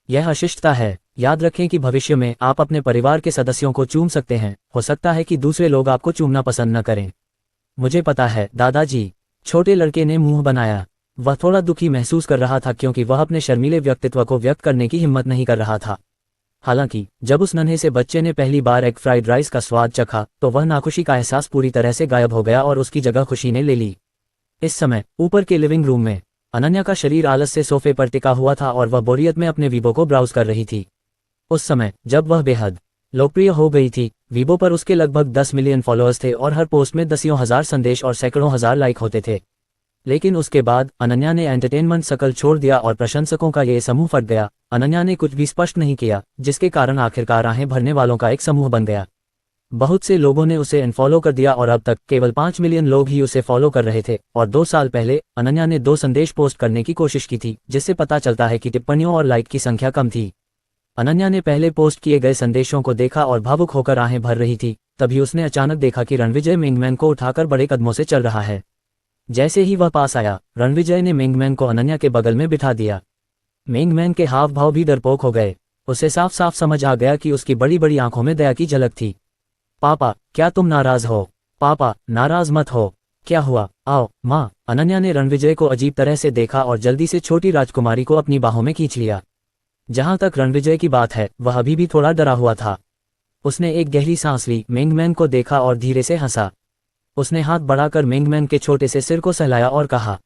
यह अशिष्टता है। याद रखें कि भविष्य में आप अपने परिवार के सदस्यों को चूम सकते हैं, हो सकता है कि दूसरे लोग आपको चूमना पसंद न करें। मुझे पता है, दादाजी। छोटे लड़के ने मुंह बनाया। वह थोड़ा दुखी महसूस कर रहा था क्योंकि वह अपने शर्मीले व्यक्तित्व को व्यक्त करने की हिम्मत नहीं कर रहा था। हालांकि जब उस नन्हे से बच्चे ने पहली बार एग फ्राइड राइस का स्वाद चखा तो वह नाखुशी का एहसास पूरी तरह से गायब हो गया और उसकी जगह खुशी ने ले ली। इस समय ऊपर के लिविंग रूम में अनन्या का शरीर आलस से सोफे पर टिका हुआ था और वह बोरियत में अपने वीबो को ब्राउज कर रही थी। उस समय जब वह बेहद लोकप्रिय हो गई थी, वीबो पर उसके लगभग 10 मिलियन फॉलोअर्स थे और हर पोस्ट में दसियों हजार संदेश और सैकड़ों हजार लाइक होते थे। लेकिन उसके बाद अनन्या ने एंटरटेनमेंट सर्कल छोड़ दिया और प्रशंसकों का ये समूह फट गया। अनन्या ने कुछ भी स्पष्ट नहीं किया, जिसके कारण आखिरकार आहें भरने वालों का एक समूह बन गया। बहुत से लोगों ने उसे अनफॉलो कर दिया और अब तक केवल 5 मिलियन लोग ही उसे फॉलो कर रहे थे। और 2 साल पहले अनन्या ने 2 संदेश पोस्ट करने की कोशिश की थी, जिससे पता चलता है कि टिप्पणियों और लाइक की संख्या कम थी। अनन्या ने पहले पोस्ट किए गए संदेशों को देखा और भावुक होकर आहें भर रही थी। तभी उसने अचानक देखा कि रणविजय मिंगमैन को उठाकर बड़े कदमों से चल रहा है। जैसे ही वह पास आया, रणविजय ने मिंगमैन को अनन्या के बगल में बिठा दिया। मिंगमैन के हाव भाव भी डरपोक हो गए। उसे साफ साफ समझ आ गया कि उसकी बड़ी बड़ी आंखों में दया की झलक थी। पापा, क्या तुम नाराज हो? पापा, नाराज मत हो। क्या हुआ? आओ माँ। अनन्या ने रणविजय को अजीब तरह से देखा और जल्दी से छोटी राजकुमारी को अपनी बाहों में खींच लिया। जहां तक रणविजय की बात है, वह अभी भी थोड़ा डरा हुआ था। उसने एक गहरी सांस ली, मिंगमैन को देखा और धीरे से हंसा। उसने हाथ बढ़ाकर मिंगमैन के छोटे से सिर को सहलाया और कहा,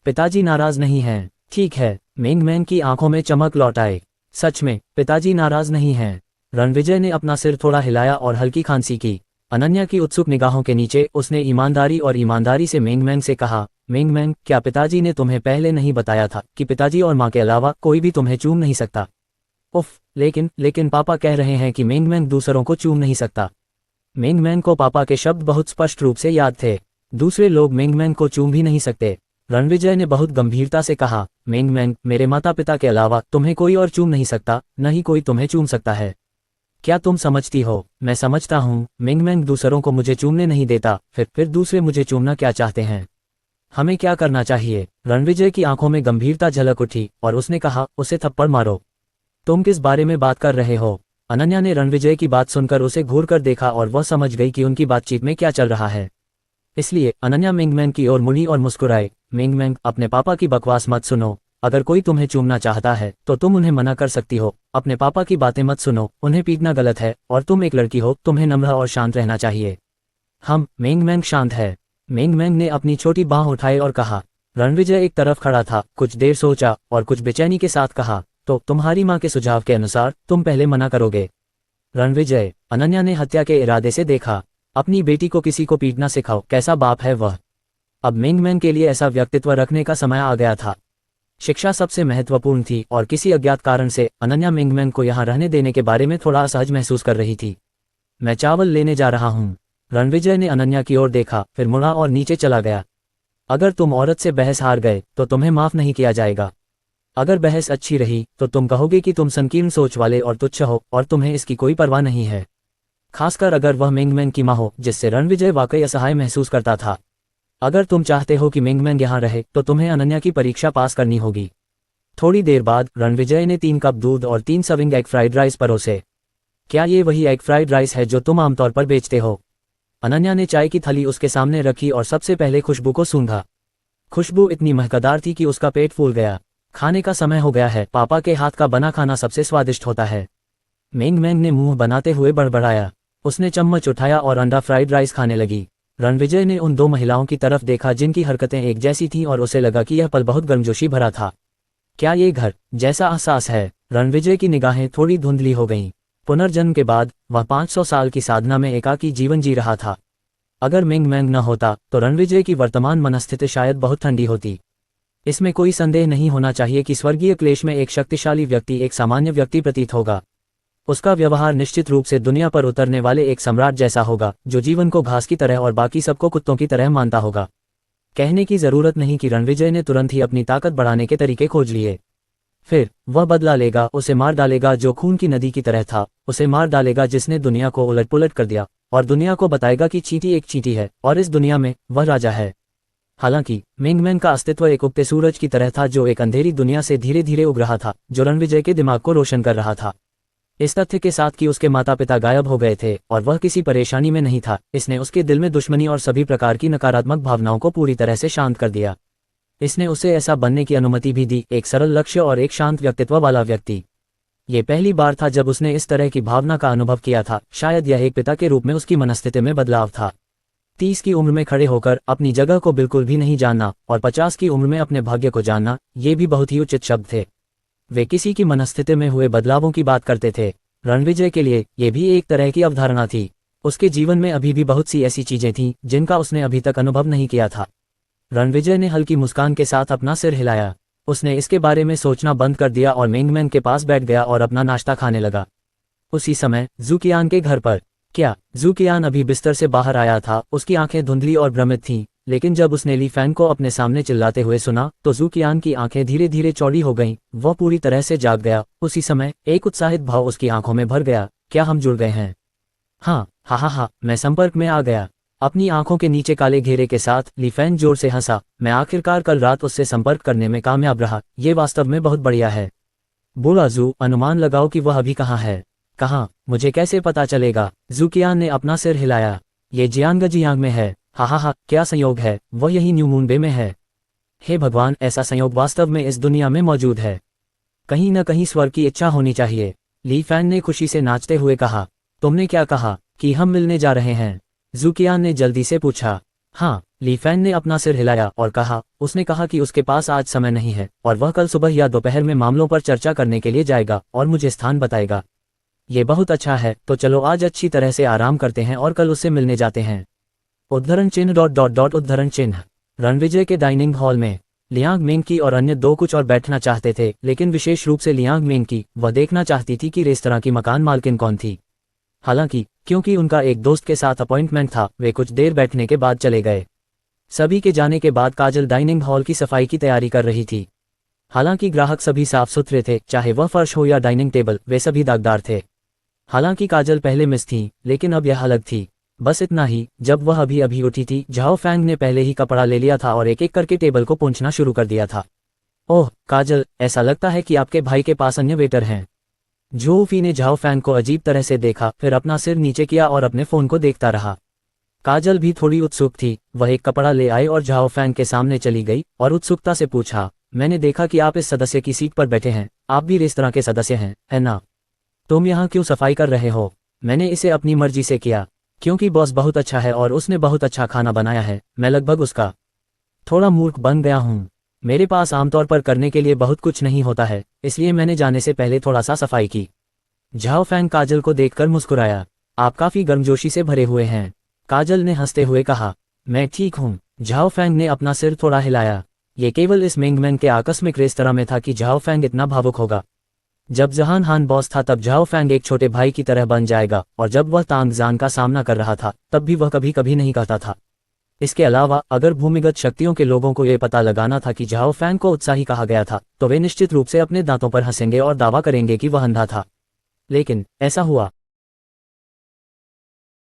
पिताजी नाराज नहीं हैं। ठीक है। मिंगमैन की आंखों में चमक लौट आई। सच में, पिताजी नाराज नहीं हैं। रणविजय ने अपना सिर थोड़ा हिलाया और हल्की खांसी की। अनन्या की उत्सुक निगाहों के नीचे उसने ईमानदारी से मिंगमैन से कहा, मिंगमैन, क्या पिताजी ने तुम्हें पहले नहीं बताया था कि पिताजी और माँ के अलावा कोई भी तुम्हें चूम नहीं सकता? उफ, लेकिन पापा कह रहे हैं कि मिंगमैन दूसरों को चूम नहीं सकता। मिंगमैन को पापा के शब्द बहुत स्पष्ट रूप से याद थे। दूसरे लोग मिंगमैन को चूम भी नहीं सकते। रणविजय ने बहुत गंभीरता से कहा, मिंगमैन, मेरे माता पिता के अलावा तुम्हें कोई और चूम नहीं सकता, न ही कोई तुम्हें चूम सकता है। क्या तुम समझती हो? मैं समझता हूँ। मिंगमैन दूसरों को मुझे चूमने नहीं देता, फिर दूसरे मुझे चूमना क्या चाहते हैं? हमें क्या करना चाहिए? रणविजय की आंखों में गंभीरता झलक उठी और उसने कहा, उसे थप्पड़ मारो। तुम किस बारे में बात कर रहे हो? अनन्या ने रणविजय की बात सुनकर उसे घूर कर देखा और वह समझ गई कि उनकी बातचीत में क्या चल रहा है। इसलिए अनन्या मिंगमैन की ओर मुड़ी और मुस्कुराए। मिंगमैन, अपने पापा की बकवास मत सुनो। अगर कोई तुम्हें चूमना चाहता है तो तुम उन्हें मना कर सकती हो। अपने पापा की बातें मत सुनो, उन्हें पीटना गलत है और तुम एक लड़की हो, तुम्हें नम्र और शांत रहना चाहिए। मिंगमैन शांत है। मिंगमैन ने अपनी छोटी बांह उठाई और कहा। रणविजय एक तरफ खड़ा था, कुछ देर सोचा और कुछ बेचैनी के साथ कहा, तो तुम्हारी माँ के सुझाव के अनुसार तुम पहले मना करोगे? रणविजय, अनन्या ने हत्या के इरादे से देखा। अपनी बेटी को किसी को पीटना सिखाओ, कैसा बाप है वह। अब मिंगमैन के लिए ऐसा व्यक्तित्व रखने का समय आ गया था। शिक्षा सबसे महत्वपूर्ण थी और किसी अज्ञात कारण से अनन्या मिंगमैन को यहाँ रहने देने के बारे में थोड़ा असहज महसूस कर रही थी। मैं चावल लेने जा रहा हूँ। रणविजय ने अनन्या की ओर देखा, फिर मुड़ा और नीचे चला गया। अगर तुम औरत से बहस हार गए तो तुम्हें माफ नहीं किया जाएगा। अगर बहस अच्छी रही तो तुम कहोगे कि तुम संकीर्ण सोच वाले और तुच्छ हो और तुम्हें इसकी कोई परवाह नहीं है। खासकर अगर वह मिंगमैन की माँ हो, जिससे रणविजय वाकई असहाय महसूस करता था। अगर तुम चाहते हो कि मिंगमैन यहाँ रहे तो तुम्हें अनन्या की परीक्षा पास करनी होगी। थोड़ी देर बाद रणविजय ने 3 कप दूध और 3 सर्विंग एग फ्राइड राइस परोसे। क्या ये वही एग फ्राइड राइस है जो तुम आमतौर पर बेचते हो? अनन्या ने चाय की थैली उसके सामने रखी और सबसे पहले खुशबू को सूंघा। खुशबू इतनी महकदार थी कि उसका पेट फूल गया। खाने का समय हो गया है, पापा के हाथ का बना खाना सबसे स्वादिष्ट होता है। मिंगमैन ने मुंह बनाते हुए बड़बड़ाया। उसने चम्मच उठाया और अंडा फ्राइड राइस खाने लगी। रणविजय ने उन 2 महिलाओं की तरफ देखा जिनकी हरकतें एक जैसी थीं और उसे लगा कि यह पल बहुत गर्मजोशी भरा था। क्या ये घर जैसा एहसास है? रणविजय की निगाहें थोड़ी धुंधली हो गईं। पुनर्जन्म के बाद वह 500 साल की साधना में एकाकी जीवन जी रहा था। अगर मिंगमैन न होता तो रणविजय की वर्तमान मनस्थिति शायद बहुत ठंडी होती। इसमें कोई संदेह नहीं होना चाहिए कि स्वर्गीय क्लेश में एक शक्तिशाली व्यक्ति एक सामान्य व्यक्ति प्रतीत होगा। उसका व्यवहार निश्चित रूप से दुनिया पर उतरने वाले एक सम्राट जैसा होगा, जो जीवन को घास की तरह और बाकी सबको कुत्तों की तरह मानता होगा। कहने की जरूरत नहीं कि रणविजय ने तुरंत ही अपनी ताकत बढ़ाने के तरीके खोज लिए। फिर वह बदला लेगा, उसे मार डालेगा जो खून की नदी की तरह था, उसे मार डालेगा जिसने दुनिया को उलट पुलट कर दिया, और दुनिया को बताएगा कि चींटी एक चींटी है और इस दुनिया में वह राजा है। हालांकि मिंगमैन का अस्तित्व एक उगते सूरज की तरह था जो एक अंधेरी दुनिया से धीरे धीरे उग रहा था, जो रणविजय के दिमाग को रोशन कर रहा था। इस तथ्य के साथ कि उसके माता पिता गायब हो गए थे और वह किसी परेशानी में नहीं था, इसने उसके दिल में दुश्मनी और सभी प्रकार की नकारात्मक भावनाओं को पूरी तरह से शांत कर दिया। इसने उसे ऐसा बनने की अनुमति भी दी, एक सरल लक्ष्य और एक शांत व्यक्तित्व वाला व्यक्ति। ये पहली बार था जब उसने इस तरह की भावना का अनुभव किया था। शायद यह एक पिता के रूप में उसकी मनस्थिति में बदलाव था। 30 की उम्र में खड़े होकर अपनी जगह को बिल्कुल भी नहीं जानना और 50 की उम्र में अपने भाग्य को जानना, ये भी बहुत ही उचित शब्द थे। वे किसी की मनस्थिति में हुए बदलावों की बात करते थे। रणविजय के लिए ये भी एक तरह की अवधारणा थी। उसके जीवन में अभी भी बहुत सी ऐसी चीजें थीं जिनका उसने अभी तक अनुभव नहीं किया था। रणविजय ने हल्की मुस्कान के साथ अपना सिर हिलाया। उसने इसके बारे में सोचना बंद कर दिया और मिंगमैन के पास बैठ गया और अपना नाश्ता खाने लगा। उसी समय ज़ुकियान के घर पर क्या ज़ुकियान अभी बिस्तर से बाहर आया था। उसकी आंखें धुंधली और भ्रमित थीं, लेकिन जब उसने ली फैन को अपने सामने चिल्लाते हुए सुना तो ज़ुकियान की आंखें धीरे धीरे चौड़ी हो गईं। वह पूरी तरह से जाग गया। उसी समय एक उत्साहित भाव उसकी आंखों में भर गया। क्या हम जुड़ गए हैं? हाँ, हा, मैं संपर्क में आ गया। अपनी आंखों के नीचे काले घेरे के साथ ली फैन जोर से हंसा। मैं आखिरकार कल रात उससे संपर्क करने में कामयाब रहा। ये वास्तव में बहुत बढ़िया है। बोला ज़ू, अनुमान लगाओ कि वह अभी कहाँ है। कहाँ? मुझे कैसे पता चलेगा? ज़ुकियान ने अपना सिर हिलाया। ये जियांग में है। हा, क्या संयोग है, वह यही न्यू मून बे में है। हे भगवान, ऐसा संयोग वास्तव में इस दुनिया में मौजूद है। कहीं न कहीं स्वर्ग की इच्छा होनी चाहिए। ली फैन ने खुशी से नाचते हुए कहा। तुमने क्या कहा? कि हम मिलने जा रहे हैं? ज़ुकियान ने जल्दी से पूछा। हाँ, ली फैन ने अपना सिर हिलाया और कहा। उसने कहा कि उसके पास आज समय नहीं है और वह कल सुबह या दोपहर में मामलों पर चर्चा करने के लिए जाएगा और मुझे स्थान बताएगा। ये बहुत अच्छा है, तो चलो आज अच्छी तरह से आराम करते हैं और कल उससे मिलने जाते हैं। उद्धरण चिन्ह ... उद्धरण चिन्ह। रणविजय के डाइनिंग हॉल में लियांग मेंकी और अन्य 2 कुछ और बैठना चाहते थे, लेकिन विशेष रूप से लियांग मेंकी। वह देखना चाहती थी कि रेस्तरां की मकान मालकिन कौन थी। हालांकि क्योंकि उनका एक दोस्त के साथ अपॉइंटमेंट था, वे कुछ देर बैठने के बाद चले गए। सभी के जाने के बाद काजल डाइनिंग हॉल की सफाई की तैयारी कर रही थी। हालांकि ग्राहक सभी साफ सुथरे थे, चाहे वह फर्श हो या डाइनिंग टेबल, वे सभी दागदार थे। हालांकि काजल पहले मिस थी, लेकिन अब यह अलग थी। बस इतना ही, जब वह अभी अभी उठी थी, झाओ फैंग ने पहले ही कपड़ा ले लिया था और एक एक करके टेबल को पोंछना शुरू कर दिया था। ओह काजल, ऐसा लगता है कि आपके भाई के पास अन्य वेटर हैं। झू फी ने झाओ फैंग को अजीब तरह से देखा, फिर अपना सिर नीचे किया और अपने फोन को देखता रहा। काजल भी थोड़ी उत्सुक थी, वह एक कपड़ा ले आई और झाओ फैंग के सामने चली गई और उत्सुकता से पूछा, मैंने देखा कि आप इस सदस्य की सीट पर बैठे हैं, आप भी रेस्तरां के सदस्य हैं, है ना? तुम यहाँ क्यों सफाई कर रहे हो? मैंने इसे अपनी मर्जी से किया, क्योंकि बॉस बहुत अच्छा है और उसने बहुत अच्छा खाना बनाया है, मैं लगभग उसका थोड़ा मूर्ख बन गया हूँ। मेरे पास आमतौर पर करने के लिए बहुत कुछ नहीं होता है, इसलिए मैंने जाने से पहले थोड़ा सा सफाई की। झाओ फैंग काजल को देखकर मुस्कुराया, आप काफी गर्मजोशी से भरे हुए हैं। काजल ने हंसते हुए कहा, मैं ठीक हूँ। झाओ फैंग ने अपना सिर थोड़ा हिलाया। ये केवल इस मिंगमैन के आकस्मिक रेस्तरां में था कि झाओ फैंग इतना भावुक होगा। जब जहान हान बॉस था तब झाओ फैंग एक छोटे भाई की तरह बन जाएगा, और जब वह तांग जान का सामना कर रहा था तब भी वह कभी कभी नहीं कहता था। इसके अलावा अगर भूमिगत शक्तियों के लोगों को यह पता लगाना था कि झाओ फैंग को उत्साही कहा गया था, तो वे निश्चित रूप से अपने दांतों पर हंसेंगे और दावा करेंगे कि वह अंधा था। लेकिन ऐसा हुआ।